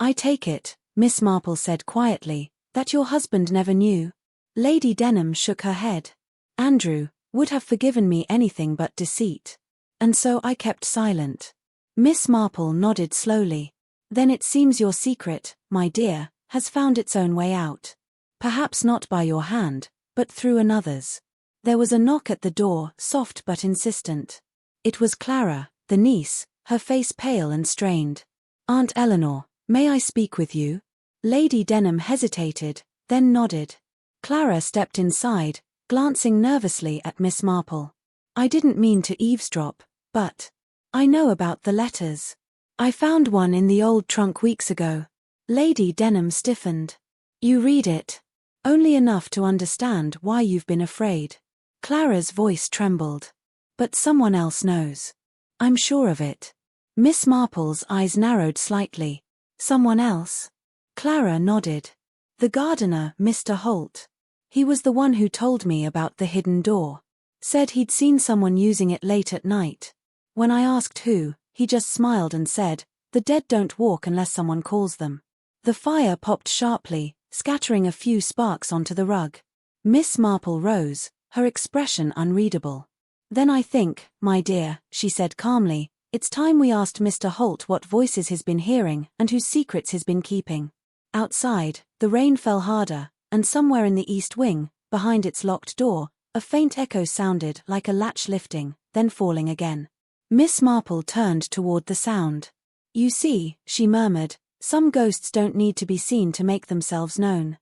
I take it," Miss Marple said quietly, "that your husband never knew?" Lady Denham shook her head. "Andrew would have forgiven me anything but deceit. And so I kept silent." Miss Marple nodded slowly. "Then it seems your secret, my dear, has found its own way out. Perhaps not by your hand, but through another's." There was a knock at the door, soft but insistent. It was Clara, the niece, her face pale and strained. "Aunt Eleanor, may I speak with you?" Lady Denham hesitated, then nodded. Clara stepped inside, glancing nervously at Miss Marple. "I didn't mean to eavesdrop, but I know about the letters. I found one in the old trunk weeks ago." Lady Denham stiffened. "You read it? Only enough to understand why you've been afraid." Clara's voice trembled. "But someone else knows." "I'm sure of it." Miss Marple's eyes narrowed slightly. "Someone else?" Clara nodded. "The gardener, Mr. Holt. He was the one who told me about the hidden door. Said he'd seen someone using it late at night. When I asked who, he just smiled and said, 'The dead don't walk unless someone calls them.'" The fire popped sharply, scattering a few sparks onto the rug. Miss Marple rose, her expression unreadable. "Then I think, my dear," she said calmly, "it's time we asked Mr. Holt what voices he's been hearing and whose secrets he's been keeping." Outside, the rain fell harder, and somewhere in the east wing, behind its locked door, a faint echo sounded like a latch lifting, then falling again. Miss Marple turned toward the sound. "You see," she murmured, "some ghosts don't need to be seen to make themselves known."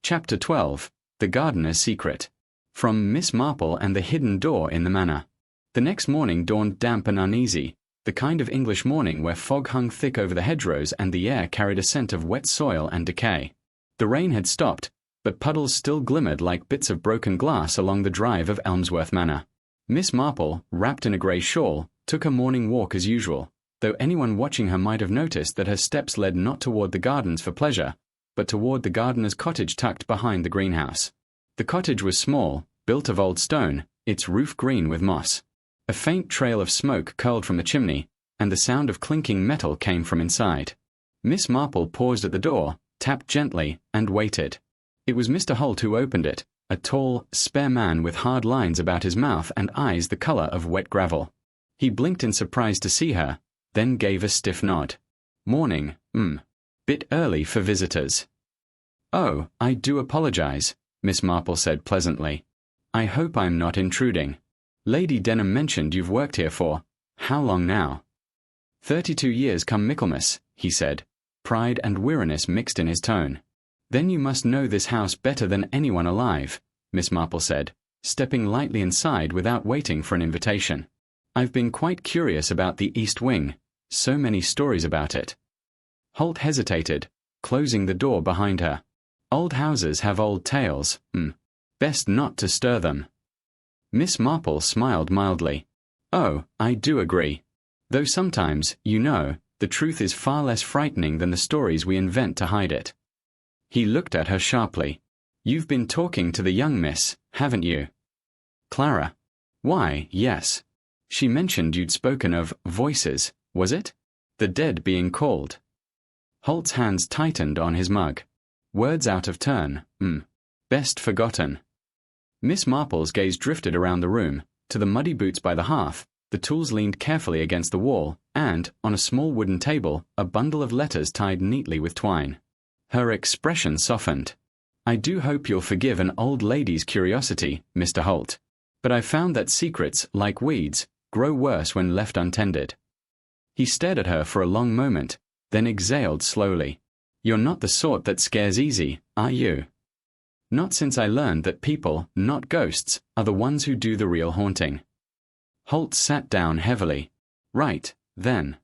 Chapter 12. The Gardener's Secret. From Miss Marple and the Hidden Door in the Manor. The next morning dawned damp and uneasy, the kind of English morning where fog hung thick over the hedgerows and the air carried a scent of wet soil and decay. The rain had stopped, but puddles still glimmered like bits of broken glass along the drive of Elmsworth Manor. Miss Marple, wrapped in a grey shawl, took her morning walk as usual, though anyone watching her might have noticed that her steps led not toward the gardens for pleasure, but toward the gardener's cottage tucked behind the greenhouse. The cottage was small, built of old stone, its roof green with moss. A faint trail of smoke curled from the chimney, and the sound of clinking metal came from inside. Miss Marple paused at the door, tapped gently, and waited. It was Mr. Holt who opened it, a tall, spare man with hard lines about his mouth and eyes the color of wet gravel. He blinked in surprise to see her, then gave a stiff nod. Morning, bit early for visitors. Oh, I do apologize, Miss Marple said pleasantly. I hope I'm not intruding. Lady Denham mentioned you've worked here for, how long now? 32 years come Michaelmas, he said, pride and weariness mixed in his tone. Then you must know this house better than anyone alive, Miss Marple said, stepping lightly inside without waiting for an invitation. I've been quite curious about the East Wing, so many stories about it. Holt hesitated, closing the door behind her. Old houses have old tales, Best not to stir them. Miss Marple smiled mildly. Oh, I do agree. Though sometimes, you know, the truth is far less frightening than the stories we invent to hide it. He looked at her sharply. You've been talking to the young miss, haven't you? Clara. Why, yes. She mentioned you'd spoken of voices, was it? The dead being called. Holt's hands tightened on his mug. Words out of turn, best forgotten. Miss Marple's gaze drifted around the room, to the muddy boots by the hearth, the tools leaned carefully against the wall, and, on a small wooden table, a bundle of letters tied neatly with twine. Her expression softened. I do hope you'll forgive an old lady's curiosity, Mr. Holt, but I've found that secrets, like weeds, grow worse when left untended. He stared at her for a long moment, then exhaled slowly. You're not the sort that scares easy, are you? Not since I learned that people, not ghosts, are the ones who do the real haunting. Holt sat down heavily. Right, then.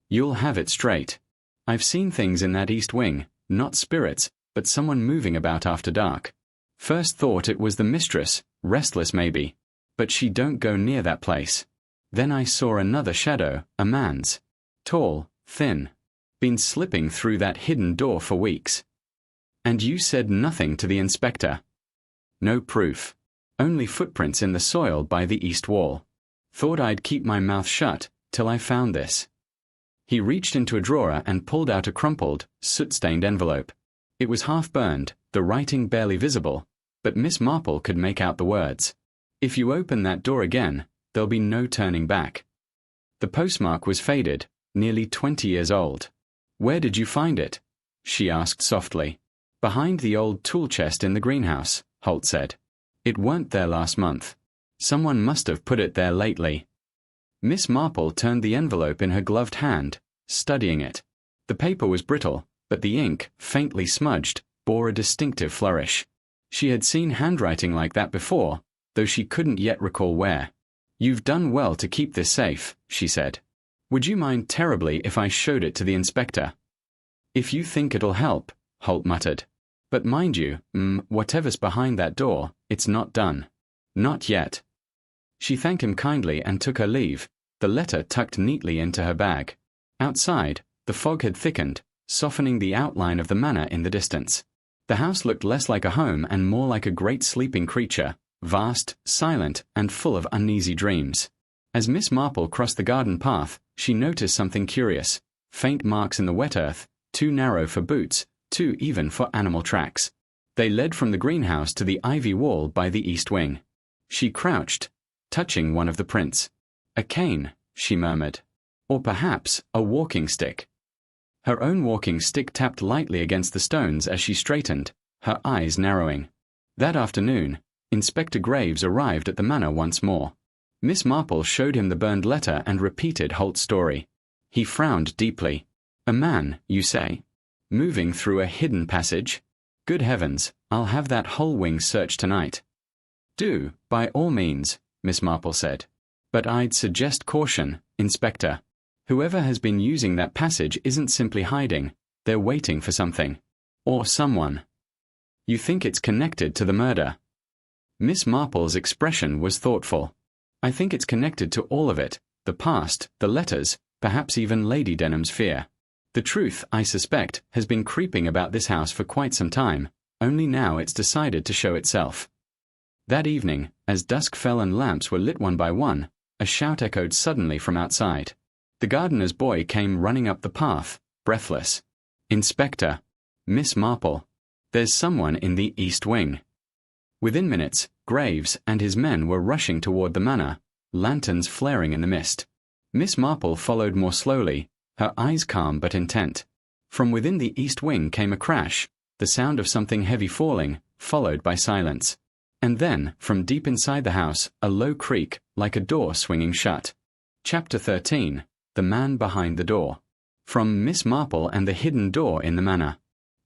You'll have it straight. I've seen things in that East Wing, not spirits, but someone moving about after dark. First thought it was the mistress, restless maybe, but she don't go near that place. Then I saw another shadow, a man's. Tall, thin. Been slipping through that hidden door for weeks. And you said nothing to the inspector? No proof. Only footprints in the soil by the east wall. Thought I'd keep my mouth shut, till I found this. He reached into a drawer and pulled out a crumpled, soot-stained envelope. It was half-burned, the writing barely visible, but Miss Marple could make out the words. If you open that door again, there'll be no turning back. The postmark was faded, nearly 20 years old. Where did you find it? She asked softly. Behind the old tool chest in the greenhouse, Holt said. It weren't there last month. Someone must have put it there lately. Miss Marple turned the envelope in her gloved hand, studying it. The paper was brittle, but the ink, faintly smudged, bore a distinctive flourish. She had seen handwriting like that before, though she couldn't yet recall where. You've done well to keep this safe, she said. Would you mind terribly if I showed it to the inspector? If you think it'll help, Holt muttered. But mind you, whatever's behind that door, it's not done. Not yet. She thanked him kindly and took her leave, the letter tucked neatly into her bag. Outside, the fog had thickened, softening the outline of the manor in the distance. The house looked less like a home and more like a great sleeping creature, vast, silent, and full of uneasy dreams. As Miss Marple crossed the garden path, she noticed something curious. Faint marks in the wet earth, too narrow for boots, too even for animal tracks. They led from the greenhouse to the ivy wall by the east wing. She crouched, touching one of the prints. A cane, she murmured. Or perhaps a walking stick. Her own walking stick tapped lightly against the stones as she straightened, her eyes narrowing. That afternoon, Inspector Graves arrived at the manor once more. Miss Marple showed him the burned letter and repeated Holt's story. He frowned deeply. A man, you say? Moving through a hidden passage? Good heavens, I'll have that whole wing searched tonight. Do, by all means, Miss Marple said. But I'd suggest caution, Inspector. Whoever has been using that passage isn't simply hiding, they're waiting for something. Or someone. You think it's connected to the murder? Miss Marple's expression was thoughtful. I think it's connected to all of it, the past, the letters, perhaps even Lady Denham's fear. The truth, I suspect, has been creeping about this house for quite some time, only now it's decided to show itself. That evening, as dusk fell and lamps were lit one by one, a shout echoed suddenly from outside. The gardener's boy came running up the path, breathless. Inspector. Miss Marple. There's someone in the east wing. Within minutes, Graves and his men were rushing toward the manor, lanterns flaring in the mist. Miss Marple followed more slowly, her eyes calm but intent. From within the east wing came a crash, the sound of something heavy falling, followed by silence. And then, from deep inside the house, a low creak, like a door swinging shut. Chapter 13. The Man Behind the Door. From Miss Marple and the Hidden Door in the Manor.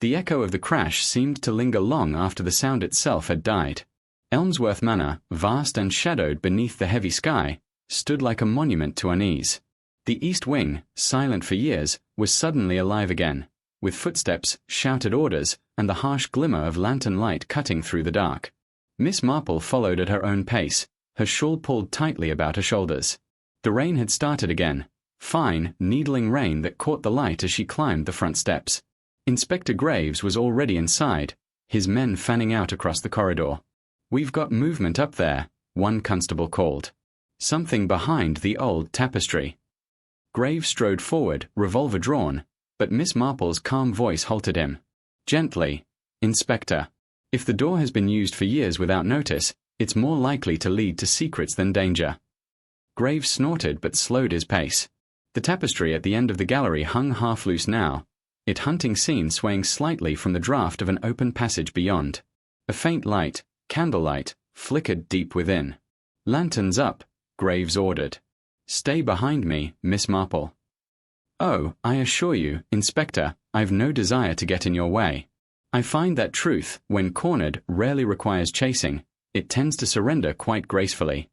The echo of the crash seemed to linger long after the sound itself had died. Elmsworth Manor, vast and shadowed beneath the heavy sky, stood like a monument to unease. The east wing, silent for years, was suddenly alive again, with footsteps, shouted orders, and the harsh glimmer of lantern light cutting through the dark. Miss Marple followed at her own pace, her shawl pulled tightly about her shoulders. The rain had started again, fine, needling rain that caught the light as she climbed the front steps. Inspector Graves was already inside, his men fanning out across the corridor. "We've got movement up there," one constable called. "Something behind the old tapestry." Graves strode forward, revolver drawn, but Miss Marple's calm voice halted him. "Gently, Inspector. If the door has been used for years without notice, it's more likely to lead to secrets than danger." Graves snorted but slowed his pace. The tapestry at the end of the gallery hung half loose now, its hunting scene swaying slightly from the draught of an open passage beyond. A faint light, candlelight, flickered deep within. "Lanterns up," Graves ordered. "Stay behind me, Miss Marple." "Oh, I assure you, Inspector, I've no desire to get in your way. I find that truth, when cornered, rarely requires chasing. It tends to surrender quite gracefully."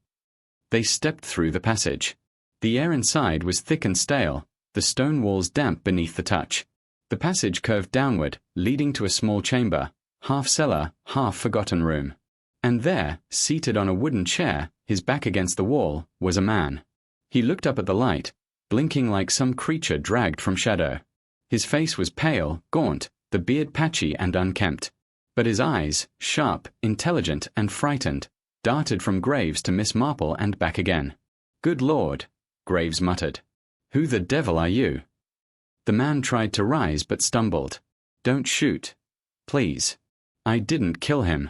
They stepped through the passage. The air inside was thick and stale, the stone walls damp beneath the touch. The passage curved downward, leading to a small chamber, half cellar, half forgotten room. And there, seated on a wooden chair, his back against the wall, was a man. He looked up at the light, blinking like some creature dragged from shadow. His face was pale, gaunt, the beard patchy and unkempt. But his eyes, sharp, intelligent, and frightened, darted from Graves to Miss Marple and back again. "Good Lord," Graves muttered. "Who the devil are you?" The man tried to rise but stumbled. "Don't shoot. Please. I didn't kill him."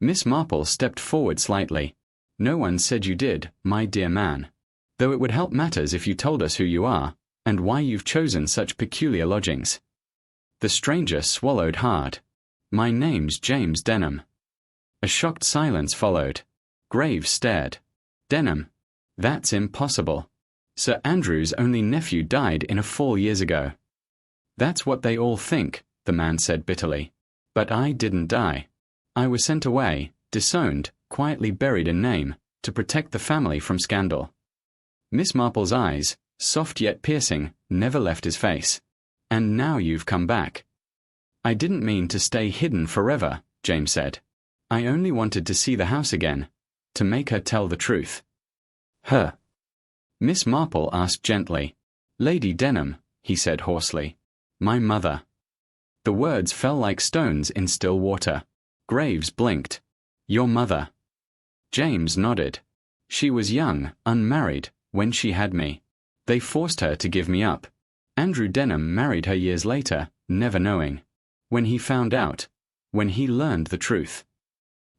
Miss Marple stepped forward slightly. "No one said you did, my dear man. Though it would help matters if you told us who you are, and why you've chosen such peculiar lodgings." The stranger swallowed hard. "My name's James Denham." A shocked silence followed. Graves stared. "Denham? That's impossible. Sir Andrew's only nephew died in a fall years ago." "That's what they all think," the man said bitterly. "But I didn't die. I was sent away, disowned, quietly buried in name, to protect the family from scandal." Miss Marple's eyes, soft yet piercing, never left his face. "And now you've come back." "I didn't mean to stay hidden forever," James said. "I only wanted to see the house again, to make her tell the truth." "Her?" Miss Marple asked gently. "Lady Denham," he said hoarsely. "My mother." The words fell like stones in still water. Graves blinked. "Your mother?" James nodded. "She was young, unmarried, when she had me. They forced her to give me up. Andrew Denham married her years later, never knowing. When he found out, when he learned the truth."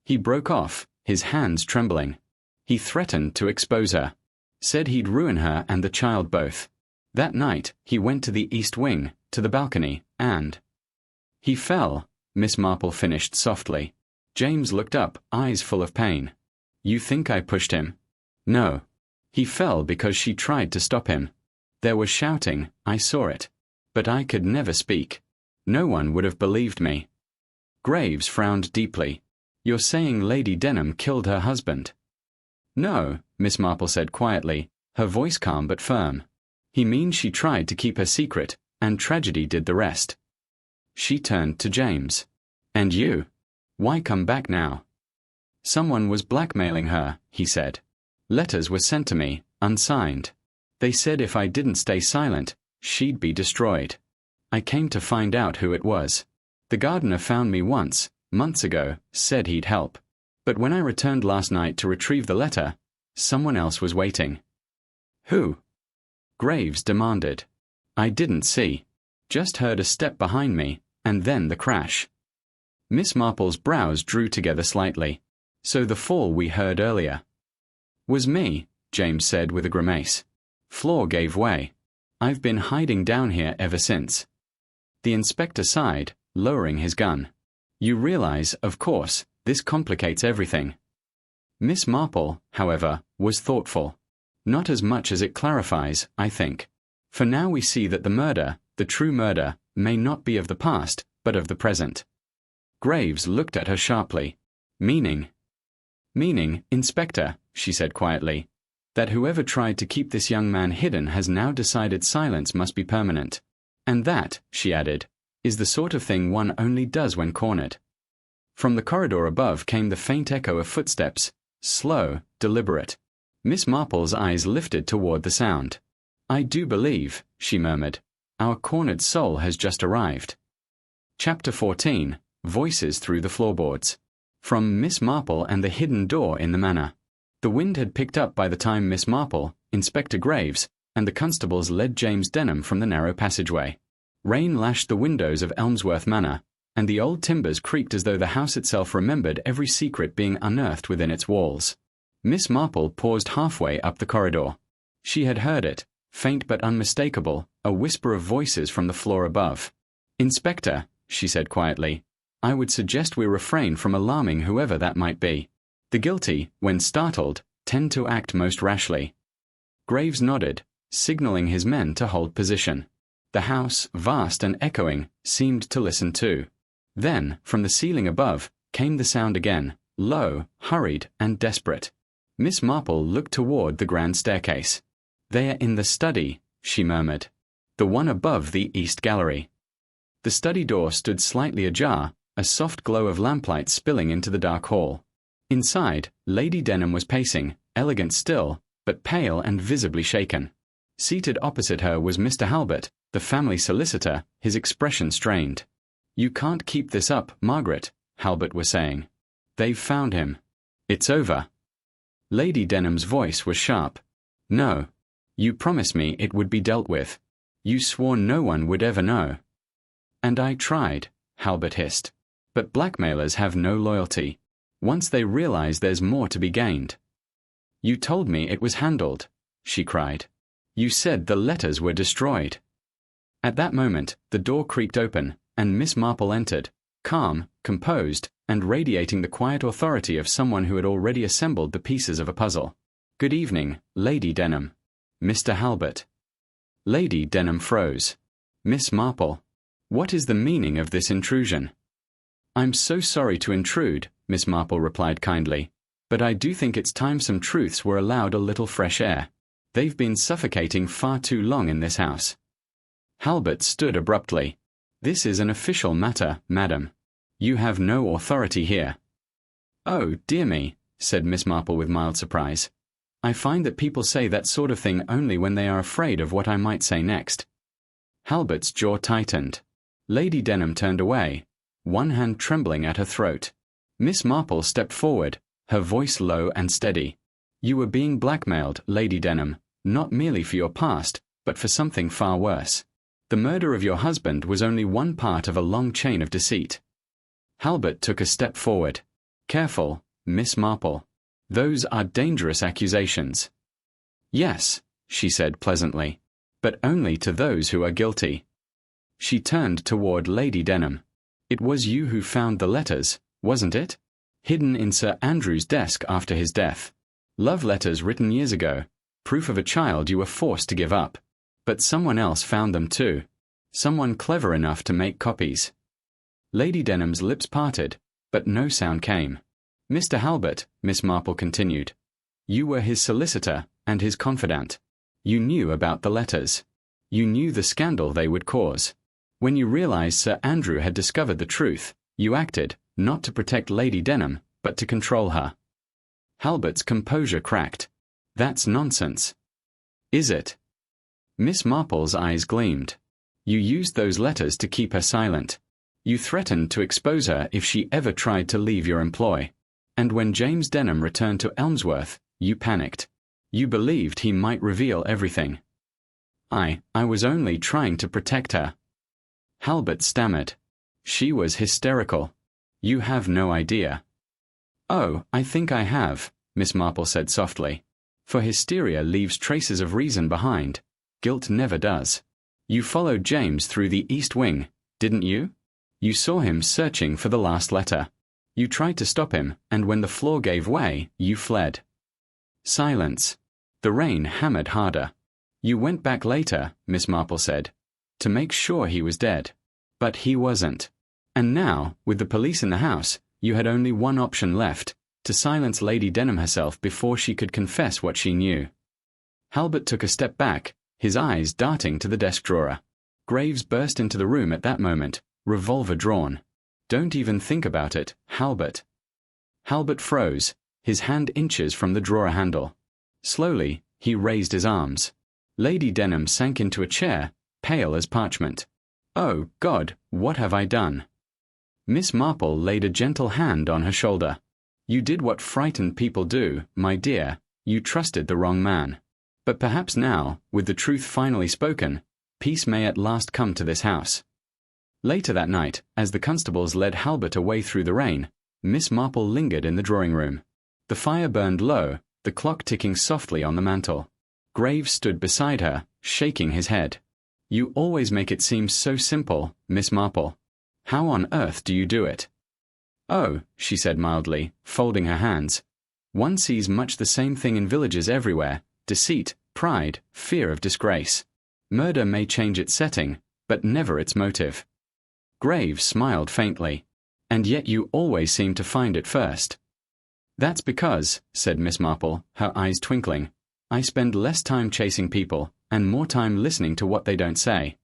He broke off, his hands trembling. He threatened to expose her. Said he'd ruin her and the child both. That night, he went to the east wing, to the balcony, and... "He fell," Miss Marple finished softly. James looked up, eyes full of pain. "You think I pushed him?" "No. He fell because she tried to stop him. There was shouting, I saw it. But I could never speak. No one would have believed me." Graves frowned deeply. "You're saying Lady Denham killed her husband?" "No," Miss Marple said quietly, her voice calm but firm. "He means she tried to keep her secret, and tragedy did the rest." She turned to James. "And you? Why come back now?" "Someone was blackmailing her," he said. "Letters were sent to me, unsigned. They said if I didn't stay silent, she'd be destroyed. I came to find out who it was. The gardener found me once, months ago, said he'd help. But when I returned last night to retrieve the letter, someone else was waiting." "Who?" Graves demanded. "I didn't see. Just heard a step behind me, and then the crash. Miss Marple's brows drew together slightly. So the fall we heard earlier was me, James said with a grimace. Floor gave way. I've been hiding down here ever since. The inspector sighed, lowering his gun. You realize, of course, this complicates everything. Miss Marple, however, was thoughtful. Not as much as it clarifies, I think. For now we see that the murder, the true murder, may not be of the past, but of the present. Graves looked at her sharply. Meaning, Inspector, she said quietly, that whoever tried to keep this young man hidden has now decided silence must be permanent. And that, she added, is the sort of thing one only does when cornered. From the corridor above came the faint echo of footsteps, slow, deliberate. Miss Marple's eyes lifted toward the sound. I do believe, she murmured, our cornered soul has just arrived. Chapter 14, Voices Through the Floorboards. From Miss Marple and the Hidden Door in the Manor. The wind had picked up by the time Miss Marple, Inspector Graves, and the constables led James Denham from the narrow passageway. Rain lashed the windows of Elmsworth Manor, and the old timbers creaked as though the house itself remembered every secret being unearthed within its walls. Miss Marple paused halfway up the corridor. She had heard it, faint but unmistakable, a whisper of voices from the floor above. Inspector, she said quietly, I would suggest we refrain from alarming whoever that might be. The guilty, when startled, tend to act most rashly. Graves nodded, signaling his men to hold position. The house, vast and echoing, seemed to listen too. Then, from the ceiling above, came the sound again, low, hurried, and desperate. Miss Marple looked toward the grand staircase. They are in the study, she murmured. The one above the east gallery. The study door stood slightly ajar, a soft glow of lamplight spilling into the dark hall. Inside, Lady Denham was pacing, elegant still, but pale and visibly shaken. Seated opposite her was Mr. Halbert, the family solicitor, his expression strained. You can't keep this up, Margaret, Halbert was saying. They've found him. It's over. Lady Denham's voice was sharp. No. You promised me it would be dealt with. You swore no one would ever know. And I tried, Halbert hissed. But blackmailers have no loyalty. Once they realize there's more to be gained. You told me it was handled, she cried. You said the letters were destroyed. At that moment, the door creaked open, and Miss Marple entered, calm, composed, and radiating the quiet authority of someone who had already assembled the pieces of a puzzle. Good evening, Lady Denham. Mr. Halbert. Lady Denham froze. Miss Marple. What is the meaning of this intrusion? I'm so sorry to intrude, Miss Marple replied kindly, but I do think it's time some truths were allowed a little fresh air. They've been suffocating far too long in this house. Halbert stood abruptly. This is an official matter, madam. You have no authority here. Oh, dear me, said Miss Marple with mild surprise. I find that people say that sort of thing only when they are afraid of what I might say next. Halbert's jaw tightened. Lady Denham turned away, one hand trembling at her throat. Miss Marple stepped forward, her voice low and steady. You were being blackmailed, Lady Denham, not merely for your past, but for something far worse. The murder of your husband was only one part of a long chain of deceit. Halbert took a step forward. Careful, Miss Marple. Those are dangerous accusations. Yes, she said pleasantly, but only to those who are guilty. She turned toward Lady Denham. It was you who found the letters, wasn't it? Hidden in Sir Andrew's desk after his death. Love letters written years ago, proof of a child you were forced to give up. But someone else found them too. Someone clever enough to make copies. Lady Denham's lips parted, but no sound came. Mr. Halbert, Miss Marple continued. You were his solicitor and his confidant. You knew about the letters. You knew the scandal they would cause. When you realized Sir Andrew had discovered the truth, you acted, not to protect Lady Denham, but to control her. Halbert's composure cracked. That's nonsense. Is it? Miss Marple's eyes gleamed. You used those letters to keep her silent. You threatened to expose her if she ever tried to leave your employ. And when James Denham returned to Elmsworth, you panicked. You believed he might reveal everything. I was only trying to protect her. Halbert stammered. She was hysterical. You have no idea. Oh, I think I have, Miss Marple said softly. For hysteria leaves traces of reason behind. Guilt never does. You followed James through the East Wing, didn't you? You saw him searching for the last letter. You tried to stop him, and when the floor gave way, you fled. Silence. The rain hammered harder. You went back later, Miss Marple said, to make sure he was dead. But he wasn't. And now, with the police in the house, you had only one option left, to silence Lady Denham herself before she could confess what she knew. Halbert took a step back, his eyes darting to the desk drawer. Graves burst into the room at that moment, revolver drawn. Don't even think about it, Halbert. Halbert froze, his hand inches from the drawer handle. Slowly, he raised his arms. Lady Denham sank into a chair, pale as parchment. Oh, God, what have I done? Miss Marple laid a gentle hand on her shoulder. You did what frightened people do, my dear. You trusted the wrong man. But perhaps now, with the truth finally spoken, peace may at last come to this house. Later that night, as the constables led Halbert away through the rain, Miss Marple lingered in the drawing-room. The fire burned low, the clock ticking softly on the mantel. Graves stood beside her, shaking his head. You always make it seem so simple, Miss Marple. How on earth do you do it? Oh, she said mildly, folding her hands. One sees much the same thing in villages everywhere: deceit, pride, fear of disgrace. Murder may change its setting, but never its motive. Graves smiled faintly. And yet you always seem to find it first. That's because, said Miss Marple, her eyes twinkling, I spend less time chasing people, and more time listening to what they don't say.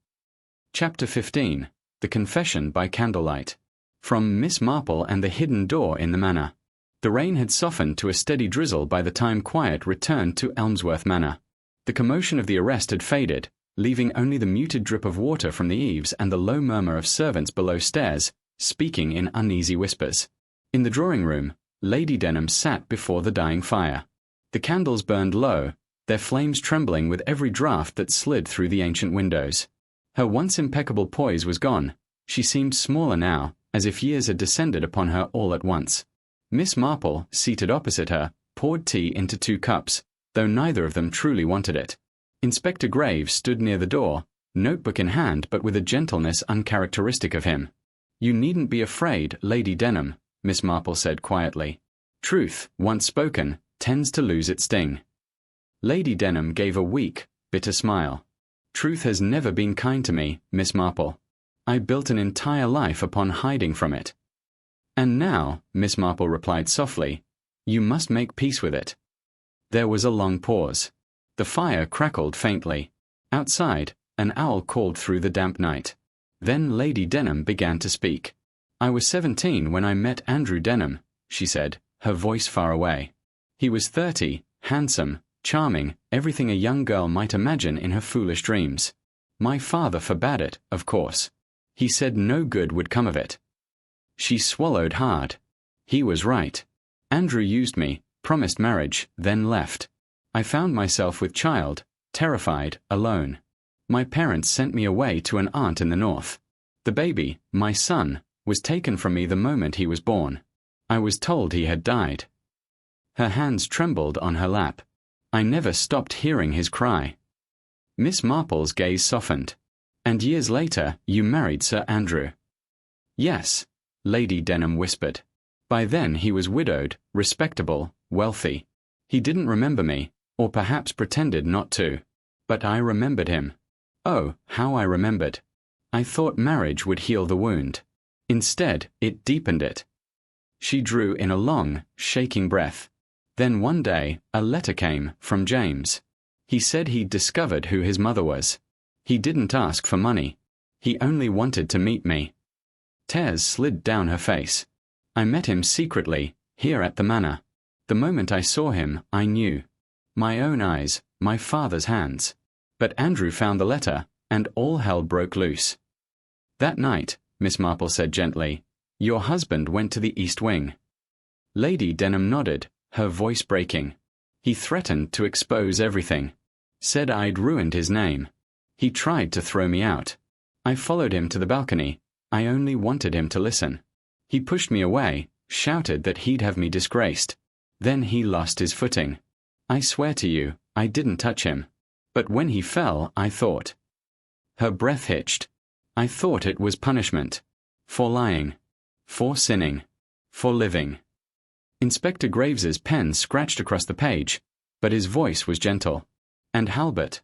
Chapter 15. The Confession by Candlelight. From Miss Marple and the Hidden Door in the Manor. The rain had softened to a steady drizzle by the time quiet returned to Elmsworth Manor. The commotion of the arrest had faded, leaving only the muted drip of water from the eaves and the low murmur of servants below stairs, speaking in uneasy whispers. In the drawing-room, Lady Denham sat before the dying fire. The candles burned low, their flames trembling with every draught that slid through the ancient windows. Her once impeccable poise was gone. She seemed smaller now, as if years had descended upon her all at once. Miss Marple, seated opposite her, poured tea into 2 cups, though neither of them truly wanted it. Inspector Graves stood near the door, notebook in hand but with a gentleness uncharacteristic of him. You needn't be afraid, Lady Denham, Miss Marple said quietly. Truth, once spoken, tends to lose its sting. Lady Denham gave a weak, bitter smile. Truth has never been kind to me, Miss Marple. I built an entire life upon hiding from it. And now, Miss Marple replied softly, you must make peace with it. There was a long pause. The fire crackled faintly. Outside, an owl called through the damp night. Then Lady Denham began to speak. I was 17 when I met Andrew Denham, she said, her voice far away. He was 30, handsome, charming, everything a young girl might imagine in her foolish dreams. My father forbade it, of course. He said no good would come of it. She swallowed hard. He was right. Andrew used me, promised marriage, then left. I found myself with child, terrified, alone. My parents sent me away to an aunt in the north. The baby, my son, was taken from me the moment he was born. I was told he had died. Her hands trembled on her lap. I never stopped hearing his cry. Miss Marple's gaze softened. And years later, you married Sir Andrew. Yes, Lady Denham whispered. By then he was widowed, respectable, wealthy. He didn't remember me, or perhaps pretended not to. But I remembered him. Oh, how I remembered. I thought marriage would heal the wound. Instead, it deepened it. She drew in a long, shaking breath. Then one day, a letter came from James. He said he'd discovered who his mother was. He didn't ask for money. He only wanted to meet me. Tears slid down her face. I met him secretly, here at the manor. The moment I saw him, I knew. My own eyes, my father's hands. But Andrew found the letter, and all hell broke loose. That night, Miss Marple said gently, your husband went to the East Wing. Lady Denham nodded, her voice breaking. He threatened to expose everything. Said I'd ruined his name. He tried to throw me out. I followed him to the balcony, I only wanted him to listen. He pushed me away, shouted that he'd have me disgraced. Then he lost his footing. I swear to you, I didn't touch him. But when he fell, I thought. Her breath hitched. I thought it was punishment. For lying. For sinning. For living. Inspector Graves's pen scratched across the page, but his voice was gentle. And Halbert?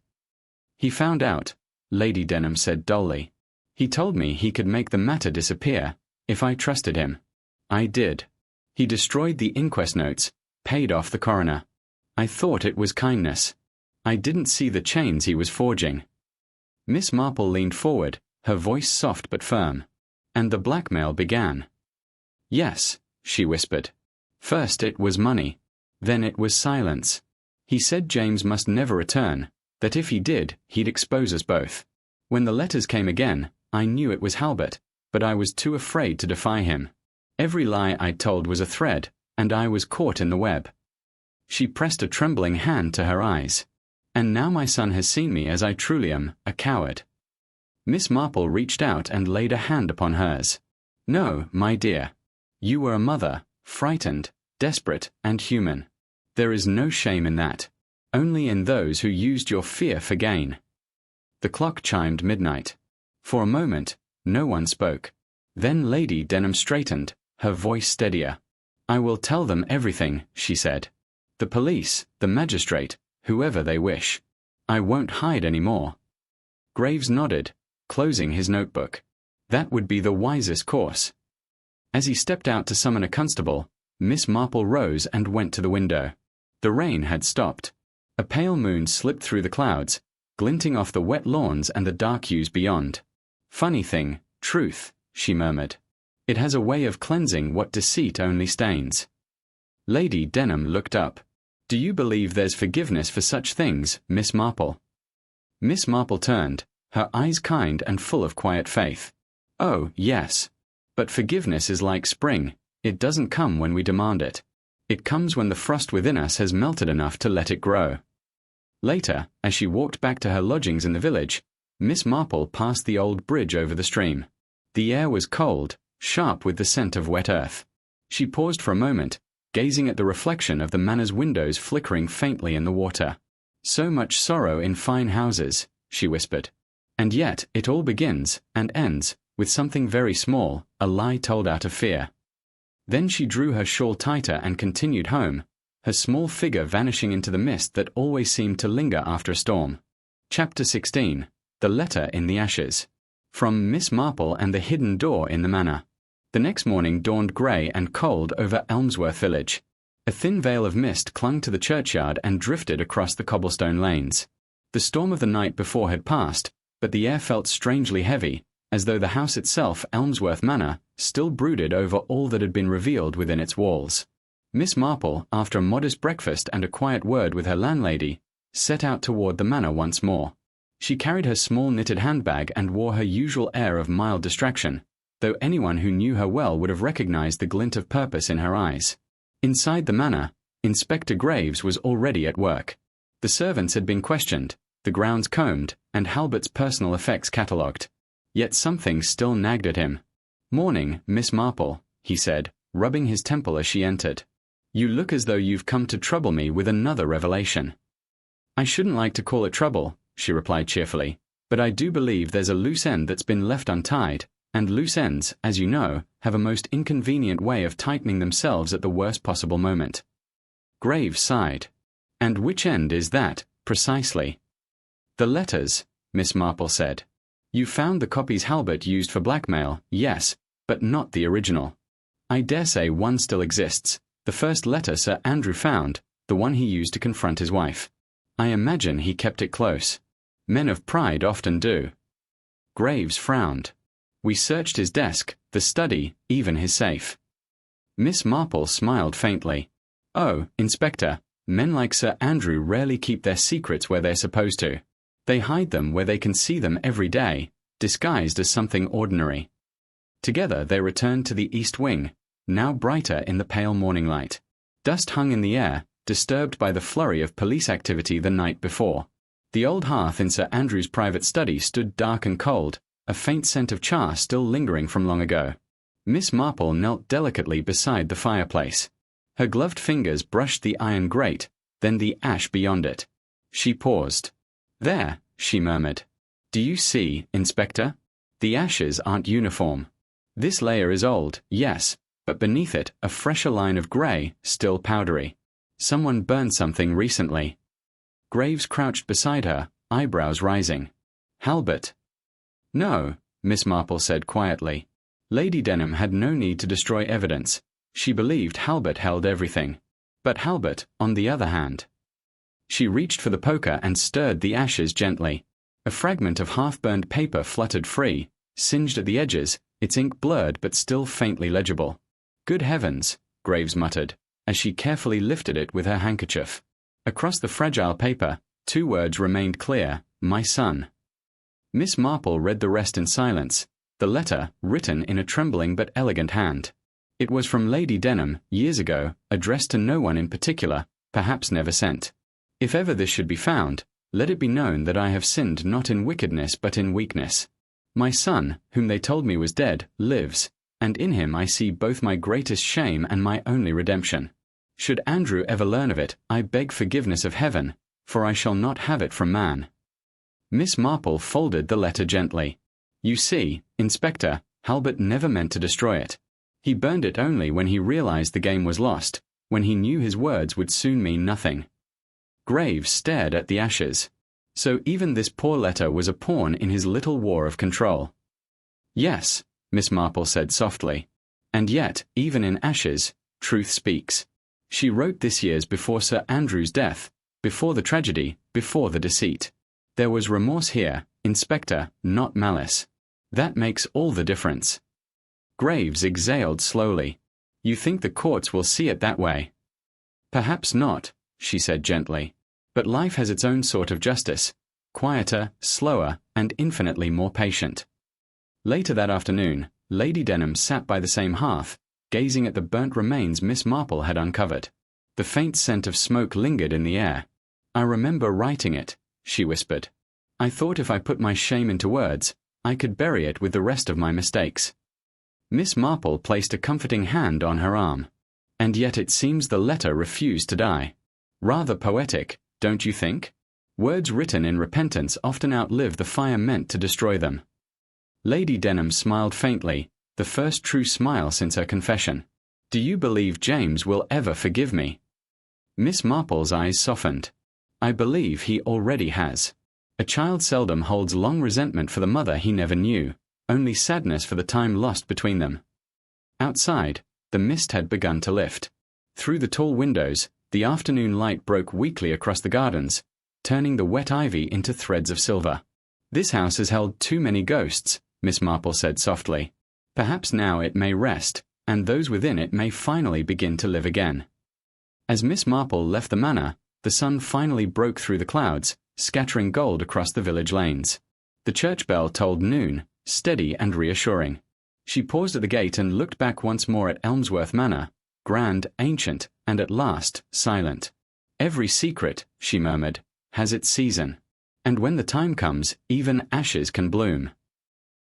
He found out, Lady Denham said dully. He told me he could make the matter disappear, if I trusted him. I did. He destroyed the inquest notes, paid off the coroner. I thought it was kindness. I didn't see the chains he was forging. Miss Marple leaned forward, her voice soft but firm. And the blackmail began. Yes, she whispered. First it was money. Then it was silence. He said James must never return, that if he did, he'd expose us both. When the letters came again, I knew it was Halbert, but I was too afraid to defy him. Every lie I'd told was a thread, and I was caught in the web. She pressed a trembling hand to her eyes. And now my son has seen me as I truly am, a coward. Miss Marple reached out and laid a hand upon hers. No, my dear. You were a mother, frightened, desperate, and human. There is no shame in that. Only in those who used your fear for gain. The clock chimed midnight. For a moment, no one spoke. Then Lady Denham straightened, her voice steadier. I will tell them everything, she said. The police, the magistrate, whoever they wish. I won't hide any more. Graves nodded, closing his notebook. That would be the wisest course. As he stepped out to summon a constable, Miss Marple rose and went to the window. The rain had stopped. A pale moon slipped through the clouds, glinting off the wet lawns and the dark hues beyond. Funny thing, truth, she murmured. It has a way of cleansing what deceit only stains. Lady Denham looked up. Do you believe there's forgiveness for such things, Miss Marple? Miss Marple turned, her eyes kind and full of quiet faith. Oh, yes. But forgiveness is like spring, it doesn't come when we demand it. It comes when the frost within us has melted enough to let it grow. Later, as she walked back to her lodgings in the village, Miss Marple passed the old bridge over the stream. The air was cold, sharp with the scent of wet earth. She paused for a moment, gazing at the reflection of the manor's windows flickering faintly in the water. So much sorrow in fine houses, she whispered. And yet it all begins, and ends, with something very small, a lie told out of fear. Then she drew her shawl tighter and continued home, her small figure vanishing into the mist that always seemed to linger after a storm. Chapter 16. The Letter in the Ashes. From Miss Marple and the Hidden Door in the Manor. The next morning dawned grey and cold over Elmsworth village. A thin veil of mist clung to the churchyard and drifted across the cobblestone lanes. The storm of the night before had passed, but the air felt strangely heavy, as though the house itself, Elmsworth Manor, still brooded over all that had been revealed within its walls. Miss Marple, after a modest breakfast and a quiet word with her landlady, set out toward the manor once more. She carried her small knitted handbag and wore her usual air of mild distraction, though anyone who knew her well would have recognized the glint of purpose in her eyes. Inside the manor, Inspector Graves was already at work. The servants had been questioned, the grounds combed, and Halbert's personal effects catalogued. Yet something still nagged at him. "Morning, Miss Marple," he said, rubbing his temple as she entered. "You look as though you've come to trouble me with another revelation." "I shouldn't like to call it trouble," she replied cheerfully, "but I do believe there's a loose end that's been left untied, and loose ends, as you know, have a most inconvenient way of tightening themselves at the worst possible moment." Graves sighed. "And which end is that, precisely?" "The letters," Miss Marple said. "You found the copies Halbert used for blackmail, yes, but not the original. I dare say one still exists, the first letter Sir Andrew found, the one he used to confront his wife. I imagine he kept it close. Men of pride often do." Graves frowned. "We searched his desk, the study, even his safe." Miss Marple smiled faintly. "Oh, Inspector, men like Sir Andrew rarely keep their secrets where they're supposed to. They hide them where they can see them every day, disguised as something ordinary." Together they returned to the east wing, now brighter in the pale morning light. Dust hung in the air, disturbed by the flurry of police activity the night before. The old hearth in Sir Andrew's private study stood dark and cold, a faint scent of char still lingering from long ago. Miss Marple knelt delicately beside the fireplace. Her gloved fingers brushed the iron grate, then the ash beyond it. She paused. "There," she murmured. "Do you see, Inspector? The ashes aren't uniform. This layer is old, yes, but beneath it a fresher line of grey, still powdery. Someone burned something recently." Graves crouched beside her, eyebrows rising. "Halbert?" "No," Miss Marple said quietly. Lady Denham had no need to destroy evidence. She believed Halbert held everything. But Halbert, on the other hand. She reached for the poker and stirred the ashes gently. A fragment of half-burned paper fluttered free, singed at the edges, its ink blurred but still faintly legible. "Good heavens," Graves muttered, as she carefully lifted it with her handkerchief. Across the fragile paper, 2 words remained clear: "My son." Miss Marple read the rest in silence, the letter written in a trembling but elegant hand. It was from Lady Denham, years ago, addressed to no one in particular, perhaps never sent. "If ever this should be found, let it be known that I have sinned not in wickedness but in weakness. My son, whom they told me was dead, lives, and in him I see both my greatest shame and my only redemption. Should Andrew ever learn of it, I beg forgiveness of heaven, for I shall not have it from man." Miss Marple folded the letter gently. "You see, Inspector, Halbert never meant to destroy it. He burned it only when he realized the game was lost, when he knew his words would soon mean nothing." Graves stared at the ashes. So even this poor letter was a pawn in his little war of control. "Yes," Miss Marple said softly. "And yet, even in ashes, truth speaks. She wrote this years before Sir Andrew's death, before the tragedy, before the deceit. There was remorse here, Inspector, not malice. That makes all the difference." Graves exhaled slowly. "You think the courts will see it that way?" "Perhaps not," she said gently. "But life has its own sort of justice, quieter, slower, and infinitely more patient." Later that afternoon, Lady Denham sat by the same hearth, gazing at the burnt remains Miss Marple had uncovered. The faint scent of smoke lingered in the air. "I remember writing it," she whispered. "I thought if I put my shame into words, I could bury it with the rest of my mistakes." Miss Marple placed a comforting hand on her arm. "And yet it seems the letter refused to die. Rather poetic, don't you think? Words written in repentance often outlive the fire meant to destroy them." Lady Denham smiled faintly, the first true smile since her confession. "Do you believe James will ever forgive me?" Miss Marple's eyes softened. "I believe he already has. A child seldom holds long resentment for the mother he never knew, only sadness for the time lost between them." Outside, the mist had begun to lift. Through the tall windows, the afternoon light broke weakly across the gardens, turning the wet ivy into threads of silver. "This house has held too many ghosts," Miss Marple said softly. "Perhaps now it may rest, and those within it may finally begin to live again." As Miss Marple left the manor, the sun finally broke through the clouds, scattering gold across the village lanes. The church bell tolled noon, steady and reassuring. She paused at the gate and looked back once more at Elmsworth Manor, grand, ancient, and at last silent. "Every secret," she murmured, "has its season. And when the time comes, even ashes can bloom."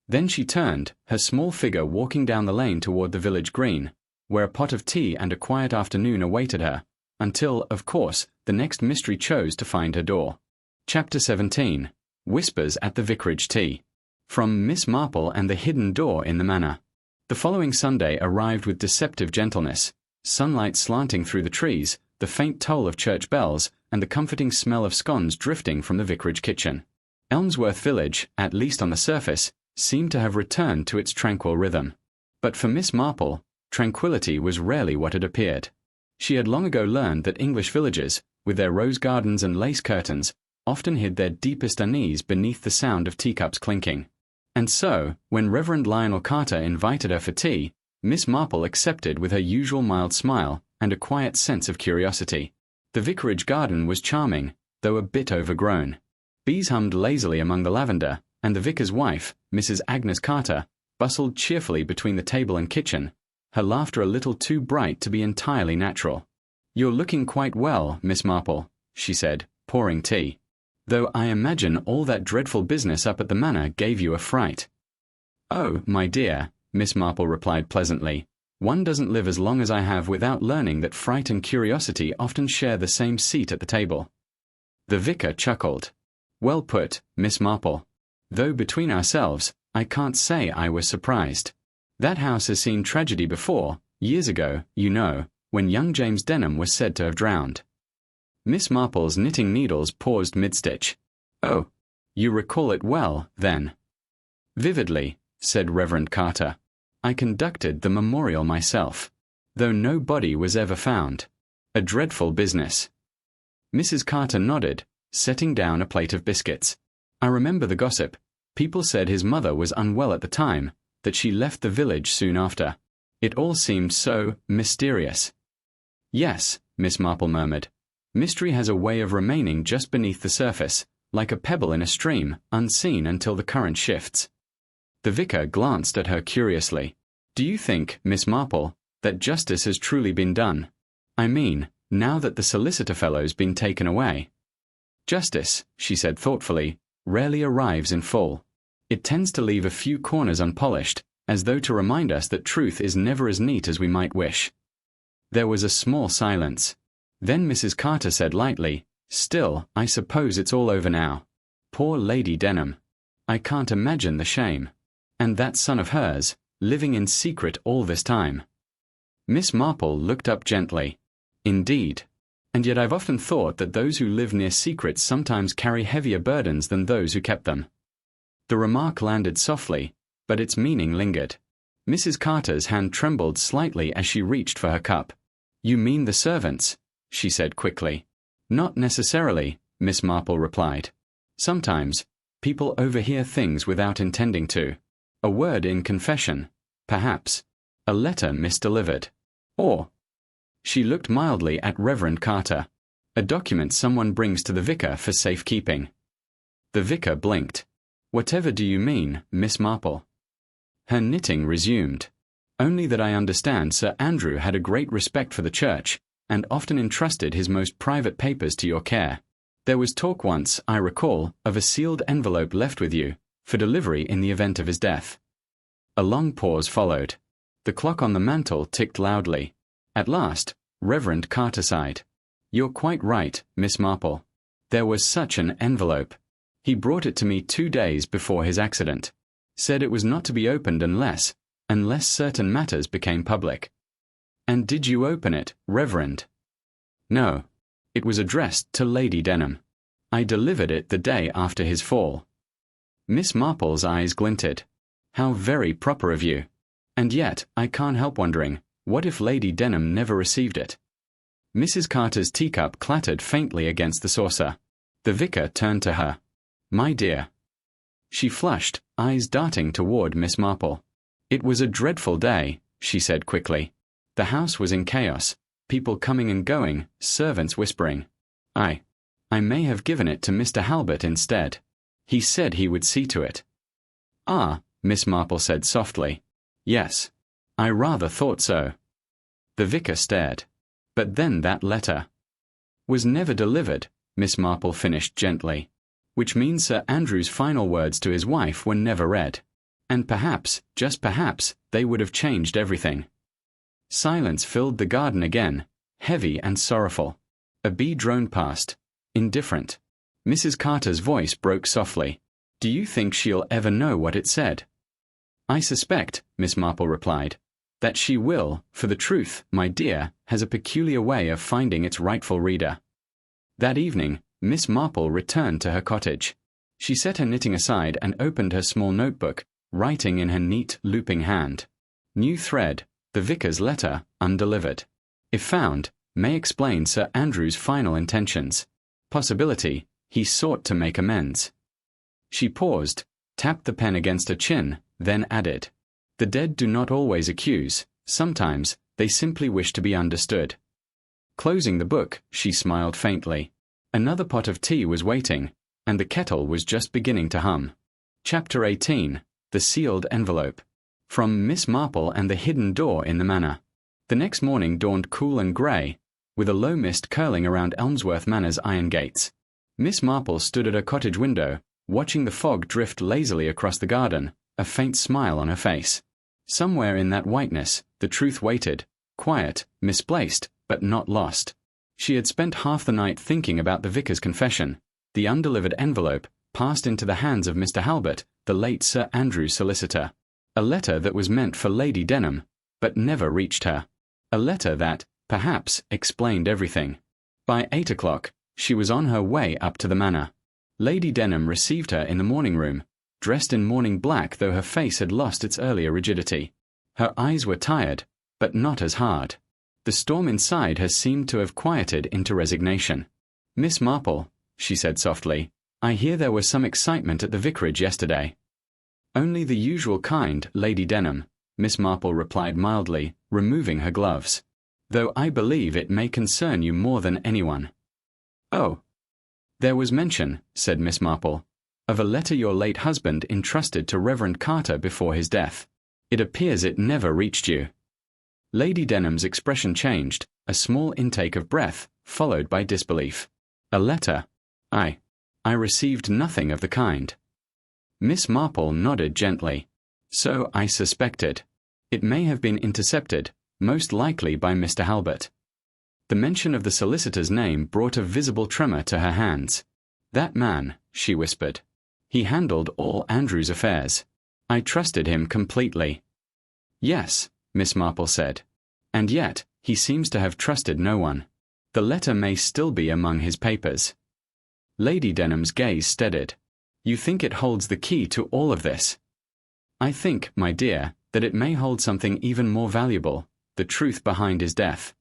Then she turned, her small figure walking down the lane toward the village green, where a pot of tea and a quiet afternoon awaited her, until, of course, the next mystery chose to find her door. Chapter 17. Whispers at the Vicarage Tea. From Miss Marple and the Hidden Door in the Manor. The following Sunday arrived with deceptive gentleness, sunlight slanting through the trees, the faint toll of church bells, and the comforting smell of scones drifting from the vicarage kitchen. Elmsworth village, at least on the surface, seemed to have returned to its tranquil rhythm. But for Miss Marple, tranquility was rarely what it appeared. She had long ago learned that English villages, with their rose gardens and lace curtains, often hid their deepest unease beneath the sound of teacups clinking. And so, when Reverend Lionel Carter invited her for tea, Miss Marple accepted with her usual mild smile and a quiet sense of curiosity. The vicarage garden was charming, though a bit overgrown. Bees hummed lazily among the lavender, and the vicar's wife, Mrs. Agnes Carter, bustled cheerfully between the table and kitchen, her laughter a little too bright to be entirely natural. "You're looking quite well, Miss Marple," she said, pouring tea. "Though I imagine all that dreadful business up at the manor gave you a fright." "Oh, my dear," Miss Marple replied pleasantly, "one doesn't live as long as I have without learning that fright and curiosity often share the same seat at the table." The vicar chuckled. "Well put, Miss Marple. Though between ourselves, I can't say I was surprised. That house has seen tragedy before, years ago, you know, when young James Denham was said to have drowned." Miss Marple's knitting needles paused mid-stitch. "Oh, you recall it well, then?" "Vividly," said Reverend Carter. "I conducted the memorial myself, though no body was ever found. A dreadful business." Mrs. Carter nodded, setting down a plate of biscuits. "I remember the gossip. People said his mother was unwell at the time, that she left the village soon after. It all seemed so mysterious." "Yes," Miss Marple murmured. "Mystery has a way of remaining just beneath the surface, like a pebble in a stream, unseen until the current shifts." The vicar glanced at her curiously. "Do you think, Miss Marple, that justice has truly been done? I mean, now that the solicitor fellow's been taken away." "Justice," she said thoughtfully, "rarely arrives in full. It tends to leave a few corners unpolished, as though to remind us that truth is never as neat as we might wish." There was a small silence. Then Mrs. Carter said lightly, "Still, I suppose it's all over now. Poor Lady Denham. I can't imagine the shame. And that son of hers, living in secret all this time." Miss Marple looked up gently. "Indeed. And yet I've often thought that those who live near secrets sometimes carry heavier burdens than those who kept them." The remark landed softly, but its meaning lingered. Mrs. Carter's hand trembled slightly as she reached for her cup. "You mean the servants?" she said quickly. "Not necessarily," Miss Marple replied. "Sometimes, people overhear things without intending to. A word in confession, perhaps. A letter misdelivered. Or—" she looked mildly at Reverend Carter. "A document someone brings to the vicar for safekeeping." The vicar blinked. "Whatever do you mean, Miss Marple?" Her knitting resumed. "Only that I understand Sir Andrew had a great respect for the church, and often entrusted his most private papers to your care. There was talk once, I recall, of a sealed envelope left with you, for delivery in the event of his death." A long pause followed. The clock on the mantel ticked loudly. At last, Reverend Carter sighed. "You're quite right, Miss Marple. There was such an envelope. He brought it to me 2 days before his accident. Said it was not to be opened unless certain matters became public." "And did you open it, Reverend?" "No. It was addressed to Lady Denham. I delivered it the day after his fall." Miss Marple's eyes glinted. "How very proper of you. And yet, I can't help wondering, what if Lady Denham never received it?" Mrs. Carter's teacup clattered faintly against the saucer. The vicar turned to her. "My dear." She flushed, eyes darting toward Miss Marple. "It was a dreadful day," she said quickly. "The house was in chaos, people coming and going, servants whispering. I may have given it to Mr. Halbert instead. He said he would see to it." "Ah," Miss Marple said softly. "Yes. I rather thought so." The vicar stared. "But then that letter—" "Was never delivered," Miss Marple finished gently. "Which means Sir Andrew's final words to his wife were never read. And perhaps, just perhaps, they would have changed everything." Silence filled the garden again, heavy and sorrowful. A bee droned past, indifferent. Mrs. Carter's voice broke softly. "Do you think she'll ever know what it said?" "I suspect," Miss Marple replied, "that she will, for the truth, my dear, has a peculiar way of finding its rightful reader." That evening, Miss Marple returned to her cottage. She set her knitting aside and opened her small notebook, writing in her neat, looping hand. New thread, the vicar's letter, undelivered. If found, may explain Sir Andrew's final intentions. Possibility, he sought to make amends. She paused, tapped the pen against her chin, then added, "The dead do not always accuse, sometimes they simply wish to be understood." Closing the book, she smiled faintly. Another pot of tea was waiting, and the kettle was just beginning to hum. Chapter 18. The Sealed Envelope. From Miss Marple and the Hidden Door in the Manor. The next morning dawned cool and grey, with a low mist curling around Elmsworth Manor's iron gates. Miss Marple stood at her cottage window, watching the fog drift lazily across the garden, a faint smile on her face. Somewhere in that whiteness, the truth waited, quiet, misplaced, but not lost. She had spent half the night thinking about the vicar's confession. The undelivered envelope passed into the hands of Mr. Halbert, the late Sir Andrew's solicitor. A letter that was meant for Lady Denham, but never reached her. A letter that, perhaps, explained everything. By 8 o'clock, she was on her way up to the manor. Lady Denham received her in the morning room, dressed in morning black though her face had lost its earlier rigidity. Her eyes were tired, but not as hard. The storm inside her seemed to have quieted into resignation. "Miss Marple," she said softly, "I hear there was some excitement at the vicarage yesterday." "Only the usual kind, Lady Denham," Miss Marple replied mildly, removing her gloves. "Though I believe it may concern you more than anyone." "Oh." "There was mention," said Miss Marple, "of a letter your late husband entrusted to Reverend Carter before his death. It appears it never reached you." Lady Denham's expression changed, a small intake of breath, followed by disbelief. "A letter? I received nothing of the kind." Miss Marple nodded gently. "So I suspected. It may have been intercepted, most likely by Mr. Halbert." The mention of the solicitor's name brought a visible tremor to her hands. "That man," she whispered. "He handled all Andrew's affairs. I trusted him completely." "Yes," Miss Marple said. "And yet, he seems to have trusted no one. The letter may still be among his papers." Lady Denham's gaze steadied. "You think it holds the key to all of this?" "I think, my dear, that it may hold something even more valuable, the truth behind his death."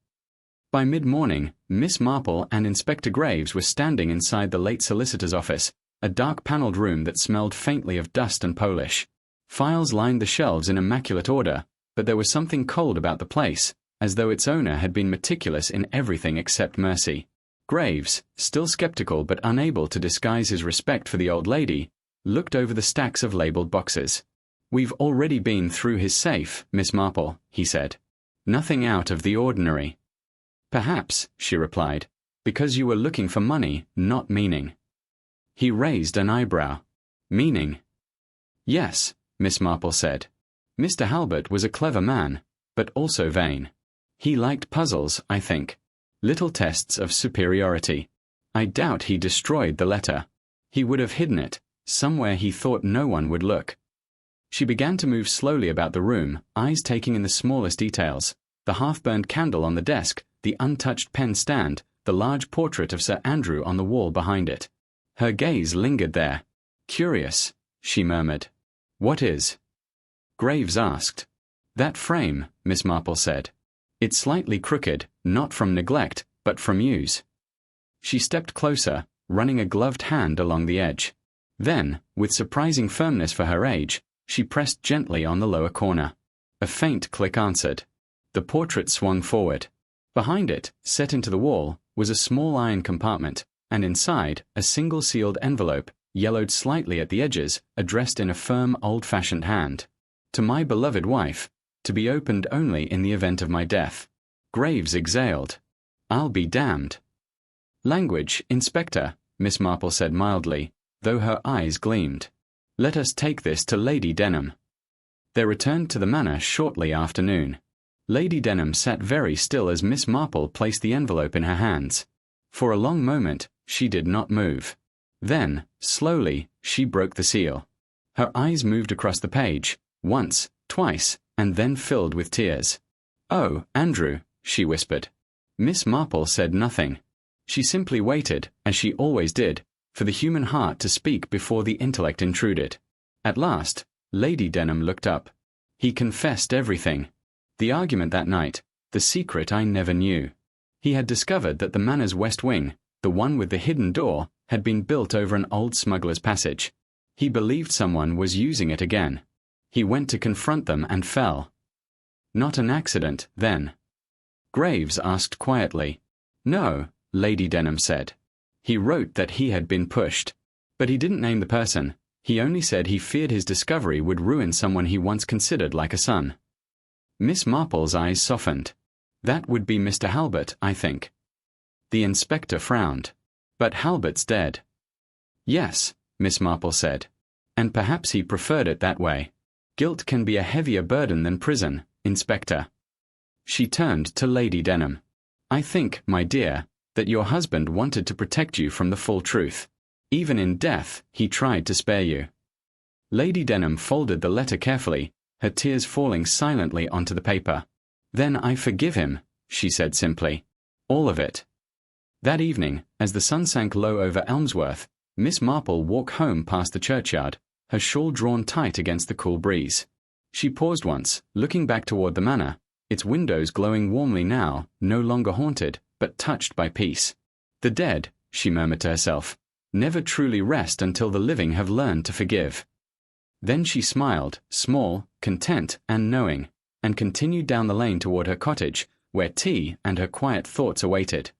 By mid-morning, Miss Marple and Inspector Graves were standing inside the late solicitor's office, a dark-panelled room that smelled faintly of dust and polish. Files lined the shelves in immaculate order, but there was something cold about the place, as though its owner had been meticulous in everything except mercy. Graves, still skeptical but unable to disguise his respect for the old lady, looked over the stacks of labelled boxes. "We've already been through his safe, Miss Marple," he said. "Nothing out of the ordinary." "Perhaps," she replied, "because you were looking for money, not meaning." He raised an eyebrow. "Meaning?" "Yes," Miss Marple said. "Mr. Halbert was a clever man, but also vain. He liked puzzles, I think. Little tests of superiority. I doubt he destroyed the letter. He would have hidden it, somewhere he thought no one would look." She began to move slowly about the room, eyes taking in the smallest details: the half-burned candle on the desk, the untouched pen stand, the large portrait of Sir Andrew on the wall behind it. Her gaze lingered there. "Curious," she murmured. "What is?" Graves asked. "That frame," Miss Marple said. "It's slightly crooked, not from neglect, but from use." She stepped closer, running a gloved hand along the edge. Then, with surprising firmness for her age, she pressed gently on the lower corner. A faint click answered. The portrait swung forward. Behind it, set into the wall, was a small iron compartment, and inside, a single sealed envelope, yellowed slightly at the edges, addressed in a firm, old-fashioned hand. "To my beloved wife, to be opened only in the event of my death." Graves exhaled. "I'll be damned." "Language, Inspector," Miss Marple said mildly, though her eyes gleamed. "Let us take this to Lady Denham." They returned to the manor shortly after noon. Lady Denham sat very still as Miss Marple placed the envelope in her hands. For a long moment, she did not move. Then, slowly, she broke the seal. Her eyes moved across the page, once, twice, and then filled with tears. "Oh, Andrew," she whispered. Miss Marple said nothing. She simply waited, as she always did, for the human heart to speak before the intellect intruded. At last, Lady Denham looked up. "He confessed everything. The argument that night, the secret I never knew. He had discovered that the manor's west wing, the one with the hidden door, had been built over an old smuggler's passage. He believed someone was using it again. He went to confront them and fell." "Not an accident, then?" Graves asked quietly. "No," Lady Denham said. "He wrote that he had been pushed. But he didn't name the person. He only said he feared his discovery would ruin someone he once considered like a son." Miss Marple's eyes softened. "That would be Mr. Halbert, I think." The inspector frowned. "But Halbert's dead." "Yes," Miss Marple said. "And perhaps he preferred it that way. Guilt can be a heavier burden than prison, Inspector. She turned to Lady Denham. I think, my dear, that your husband wanted to protect you from the full truth. Even in death, he tried to spare you. Lady Denham folded the letter carefully, her tears falling silently onto the paper. Then I forgive him, she said simply. All of it. That evening, as the sun sank low over Elmsworth, Miss Marple walked home past the churchyard, her shawl drawn tight against the cool breeze. She paused once, looking back toward the manor, its windows glowing warmly now, no longer haunted, but touched by peace. The dead, she murmured to herself, never truly rest until the living have learned to forgive. Then she smiled, small, content, and knowing, and continued down the lane toward her cottage, where tea and her quiet thoughts awaited.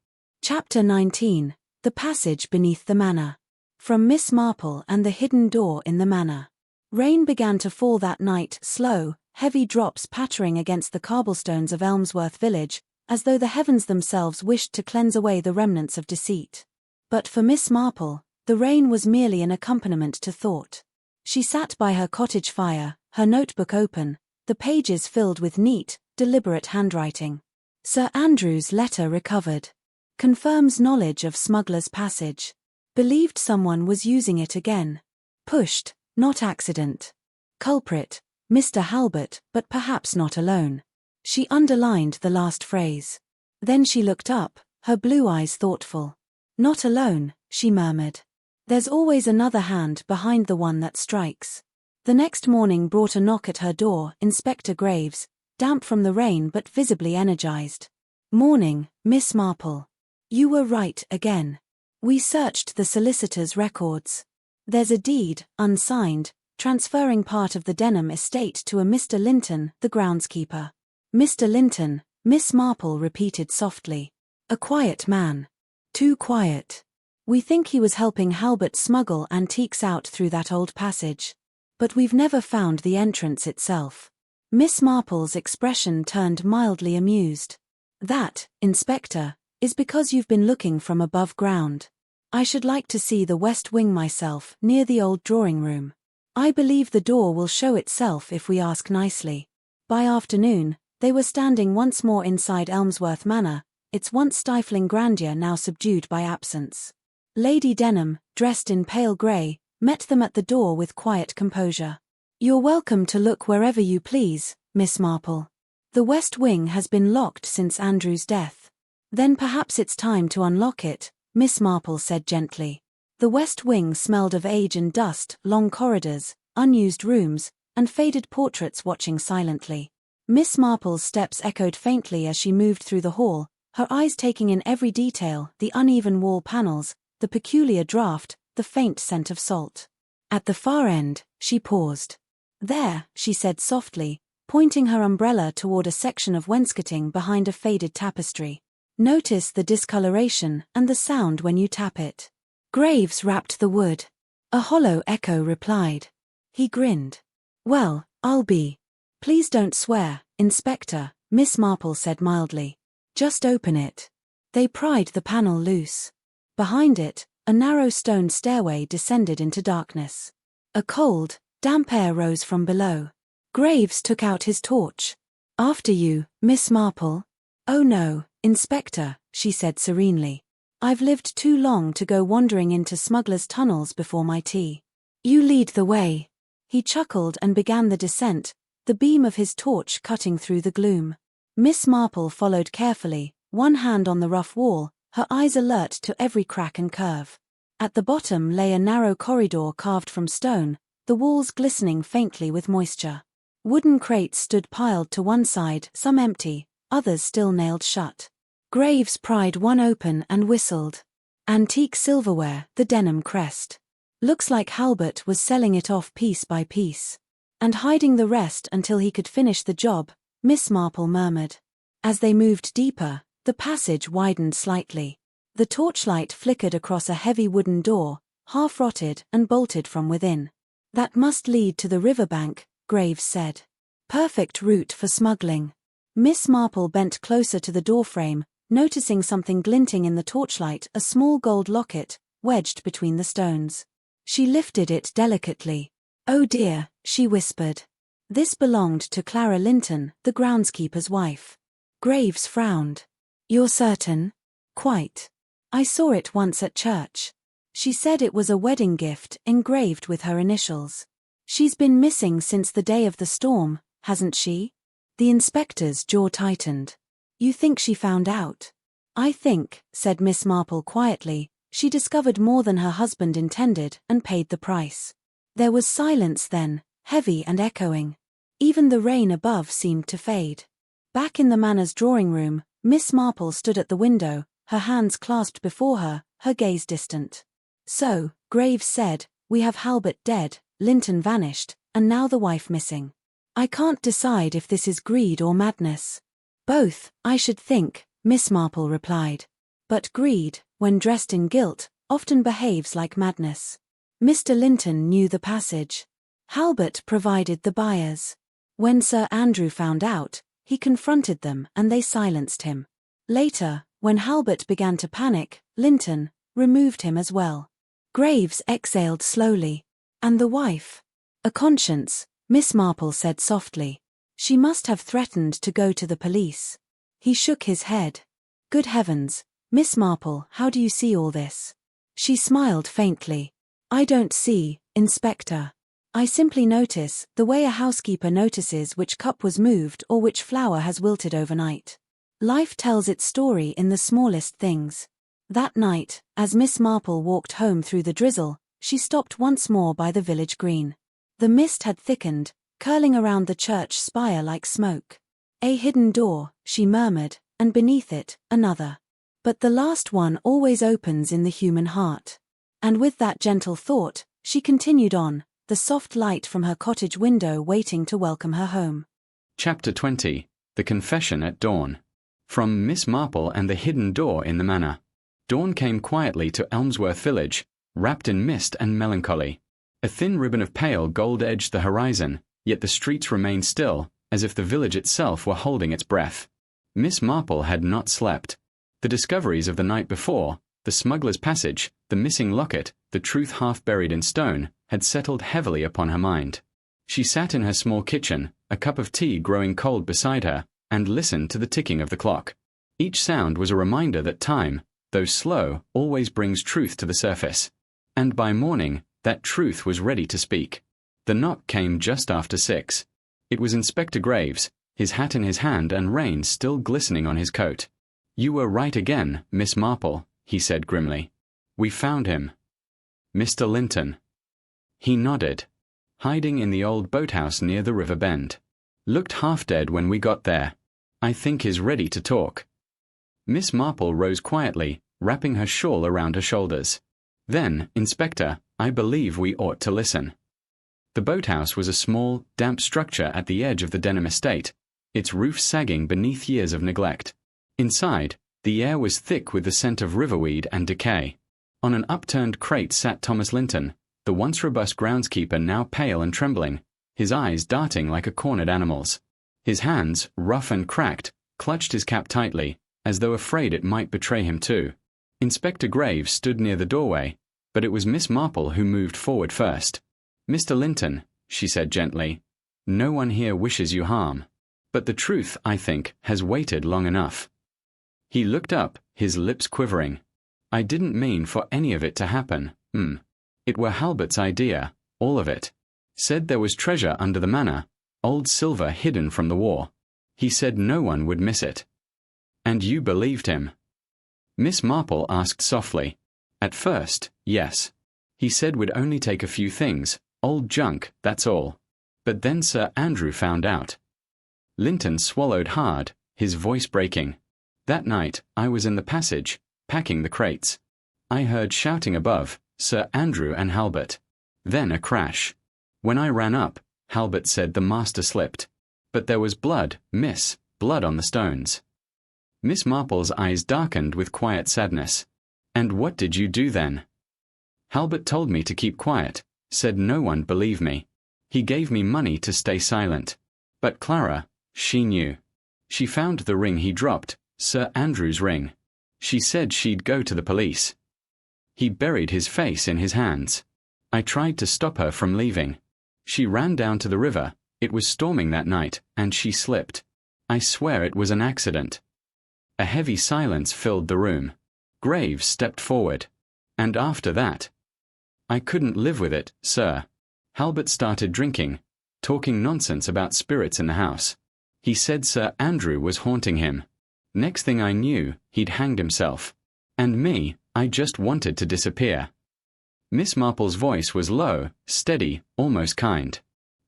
Chapter 19. The Passage Beneath the Manor. From Miss Marple and the Hidden Door in the Manor. Rain began to fall that night, slow, heavy drops pattering against the cobblestones of Elmsworth village, as though the heavens themselves wished to cleanse away the remnants of deceit. But for Miss Marple, the rain was merely an accompaniment to thought. She sat by her cottage fire, her notebook open, the pages filled with neat, deliberate handwriting. Sir Andrew's letter recovered. Confirms knowledge of Smuggler's Passage. Believed someone was using it again. Pushed, not accident. Culprit, Mr. Halbert, but perhaps not alone. She underlined the last phrase. Then she looked up, her blue eyes thoughtful. Not alone, she murmured. There's always another hand behind the one that strikes. The next morning brought a knock at her door, Inspector Graves, damp from the rain but visibly energized. Morning, Miss Marple. You were right again. We searched the solicitor's records. There's a deed, unsigned, transferring part of the Denham estate to a Mr. Linton, the groundskeeper. Mr. Linton, Miss Marple repeated softly. A quiet man. Too quiet. We think he was helping Halbert smuggle antiques out through that old passage. But we've never found the entrance itself. Miss Marple's expression turned mildly amused. That, Inspector, is because you've been looking from above ground. I should like to see the west wing myself, near the old drawing room. I believe the door will show itself if we ask nicely. By afternoon, they were standing once more inside Elmsworth Manor, its once stifling grandeur now subdued by absence. Lady Denham, dressed in pale grey, met them at the door with quiet composure. You're welcome to look wherever you please, Miss Marple. The west wing has been locked since Andrew's death. Then perhaps it's time to unlock it, Miss Marple said gently. The west wing smelled of age and dust, long corridors, unused rooms, and faded portraits watching silently. Miss Marple's steps echoed faintly as she moved through the hall, her eyes taking in every detail, the uneven wall panels, the peculiar draught, the faint scent of salt. At the far end, she paused. There, she said softly, pointing her umbrella toward a section of wainscoting behind a faded tapestry. Notice the discoloration and the sound when you tap it. Graves rapped the wood. A hollow echo replied. He grinned. Well, I'll be. Please don't swear, Inspector, Miss Marple said mildly. Just open it. They pried the panel loose. Behind it, a narrow stone stairway descended into darkness. A cold, damp air rose from below. Graves took out his torch. After you, Miss Marple. Oh no, Inspector, she said serenely. I've lived too long to go wandering into smugglers' tunnels before my tea. You lead the way. He chuckled and began the descent, the beam of his torch cutting through the gloom. Miss Marple followed carefully, one hand on the rough wall, her eyes alert to every crack and curve. At the bottom lay a narrow corridor carved from stone, the walls glistening faintly with moisture. Wooden crates stood piled to one side, some empty, others still nailed shut. Graves pried one open and whistled. Antique silverware, the Denham crest. Looks like Halbert was selling it off piece by piece. And hiding the rest until he could finish the job, Miss Marple murmured. As they moved deeper, the passage widened slightly. The torchlight flickered across a heavy wooden door, half-rotted and bolted from within. That must lead to the riverbank, Graves said. Perfect route for smuggling. Miss Marple bent closer to the doorframe, noticing something glinting in the torchlight, a small gold locket, wedged between the stones. She lifted it delicately. Oh dear, she whispered. This belonged to Clara Linton, the groundskeeper's wife. Graves frowned. You're certain? Quite. I saw it once at church. She said it was a wedding gift engraved with her initials. She's been missing since the day of the storm, hasn't she? The inspector's jaw tightened. You think she found out? I think, said Miss Marple quietly, she discovered more than her husband intended and paid the price. There was silence then, heavy and echoing. Even the rain above seemed to fade. Back in the Manor's drawing room, Miss Marple stood at the window, her hands clasped before her, her gaze distant. So, Graves said, we have Halbert dead, Linton vanished, and now the wife missing. I can't decide if this is greed or madness. Both, I should think, Miss Marple replied. But greed, when dressed in guilt, often behaves like madness. Mr. Linton knew the passage. Halbert provided the buyers. When Sir Andrew found out, he confronted them and they silenced him. Later, when Halbert began to panic, Linton removed him as well. Graves exhaled slowly. And the wife? A conscience, Miss Marple said softly. She must have threatened to go to the police. He shook his head. Good heavens, Miss Marple, how do you see all this? She smiled faintly. I don't see, Inspector. I simply notice, the way a housekeeper notices which cup was moved or which flower has wilted overnight. Life tells its story in the smallest things. That night, as Miss Marple walked home through the drizzle, she stopped once more by the village green. The mist had thickened, curling around the church spire like smoke. A hidden door, she murmured, and beneath it, another. But the last one always opens in the human heart. And with that gentle thought, she continued on, the soft light from her cottage window waiting to welcome her home. Chapter 20. The Confession at Dawn. From Miss Marple and the Hidden Door in the Manor. Dawn came quietly to Elmsworth village, wrapped in mist and melancholy. A thin ribbon of pale gold edged the horizon, yet the streets remained still, as if the village itself were holding its breath. Miss Marple had not slept. The discoveries of the night before, the smuggler's passage, the missing locket, the truth half buried in stone, had settled heavily upon her mind. She sat in her small kitchen, a cup of tea growing cold beside her, and listened to the ticking of the clock. Each sound was a reminder that time, though slow, always brings truth to the surface. And by morning, that truth was ready to speak. The knock came just after 6. It was Inspector Graves, his hat in his hand and reins still glistening on his coat. You were right again, Miss Marple, he said grimly. We found him. Mr. Linton. He nodded. Hiding in the old boathouse near the river bend. Looked half dead when we got there. I think is ready to talk. Miss Marple rose quietly, wrapping her shawl around her shoulders. Then, Inspector, I believe we ought to listen. The boathouse was a small, damp structure at the edge of the Denham estate, its roof sagging beneath years of neglect. Inside, the air was thick with the scent of riverweed and decay. On an upturned crate sat Thomas Linton, the once robust groundskeeper now pale and trembling, his eyes darting like a cornered animal's. His hands, rough and cracked, clutched his cap tightly, as though afraid it might betray him too. Inspector Graves stood near the doorway, but it was Miss Marple who moved forward first. Mr. Linton, she said gently, no one here wishes you harm. But the truth, I think, has waited long enough. He looked up, his lips quivering. I didn't mean for any of it to happen, It were Halbert's idea, all of it. Said there was treasure under the manor, old silver hidden from the war. He said no one would miss it. And you believed him? Miss Marple asked softly. At first, yes. He said we'd only take a few things, old junk, that's all. But then Sir Andrew found out. Linton swallowed hard, his voice breaking. That night, I was in the passage, packing the crates. I heard shouting above, Sir Andrew and Halbert. Then a crash. When I ran up, Halbert said the master slipped. But there was blood, miss, blood on the stones. Miss Marple's eyes darkened with quiet sadness. And what did you do then? Halbert told me to keep quiet, said no one believe me. He gave me money to stay silent. But Clara, she knew. She found the ring he dropped, Sir Andrew's ring. She said she'd go to the police. He buried his face in his hands. I tried to stop her from leaving. She ran down to the river, It was storming that night, and she slipped. I swear it was an accident. A heavy silence filled the room. Graves stepped forward. And after that? I couldn't live with it, sir. Halbert started drinking, talking nonsense about spirits in the house. He said Sir Andrew was haunting him. Next thing I knew, he'd hanged himself. And me, I just wanted to disappear. Miss Marple's voice was low, steady, almost kind.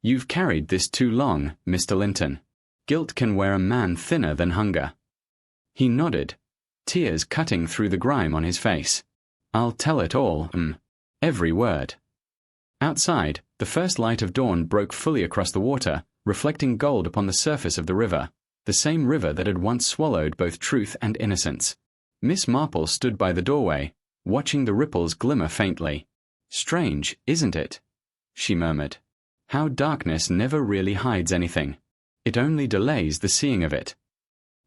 You've carried this too long, Mr. Linton. Guilt can wear a man thinner than hunger. He nodded, tears cutting through the grime on his face. I'll tell it all, every word. Outside, the first light of dawn broke fully across the water, reflecting gold upon the surface of the river, the same river that had once swallowed both truth and innocence. Miss Marple stood by the doorway, watching the ripples glimmer faintly. Strange, isn't it? She murmured. How darkness never really hides anything. It only delays the seeing of it.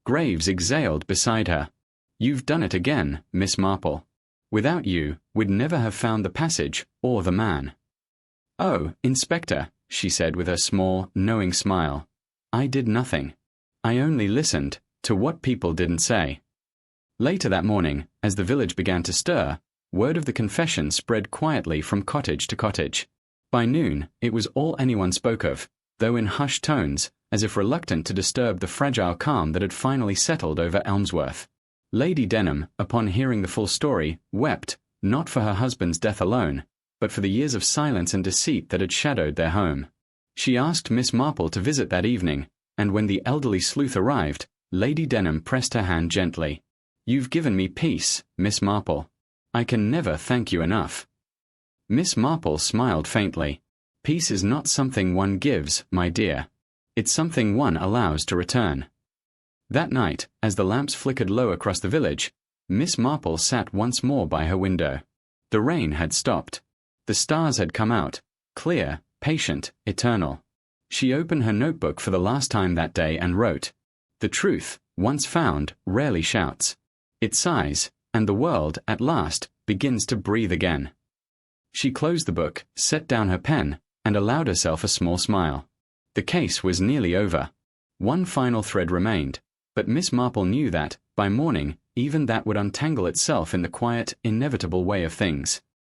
Graves exhaled beside her. You've done it again, Miss Marple. Without you, we'd never have found the passage or the man. Oh, Inspector, she said with her small, knowing smile. I did nothing. I only listened to what people didn't say. Later that morning, as the village began to stir, word of the confession spread quietly from cottage to cottage. By noon, it was all anyone spoke of, though in hushed tones, as if reluctant to disturb the fragile calm that had finally settled over Elmsworth. Lady Denham, upon hearing the full story, wept, not for her husband's death alone, but for the years of silence and deceit that had shadowed their home. She asked Miss Marple to visit that evening, and when the elderly sleuth arrived, Lady Denham pressed her hand gently. You've given me peace, Miss Marple. I can never thank you enough. Miss Marple smiled faintly. Peace is not something one gives, my dear. It's something one allows to return. That night, as the lamps flickered low across the village, Miss Marple sat once more by her window. The rain had stopped. The stars had come out, clear, patient, eternal. She opened her notebook for the last time that day and wrote, The truth, once found, rarely shouts. It sighs, and the world, at last, begins to breathe again. She closed the book, set down her pen, and allowed herself a small smile. The case was nearly over. One final thread remained, but Miss Marple knew that, by morning, even that would untangle itself in the quiet, inevitable way of things.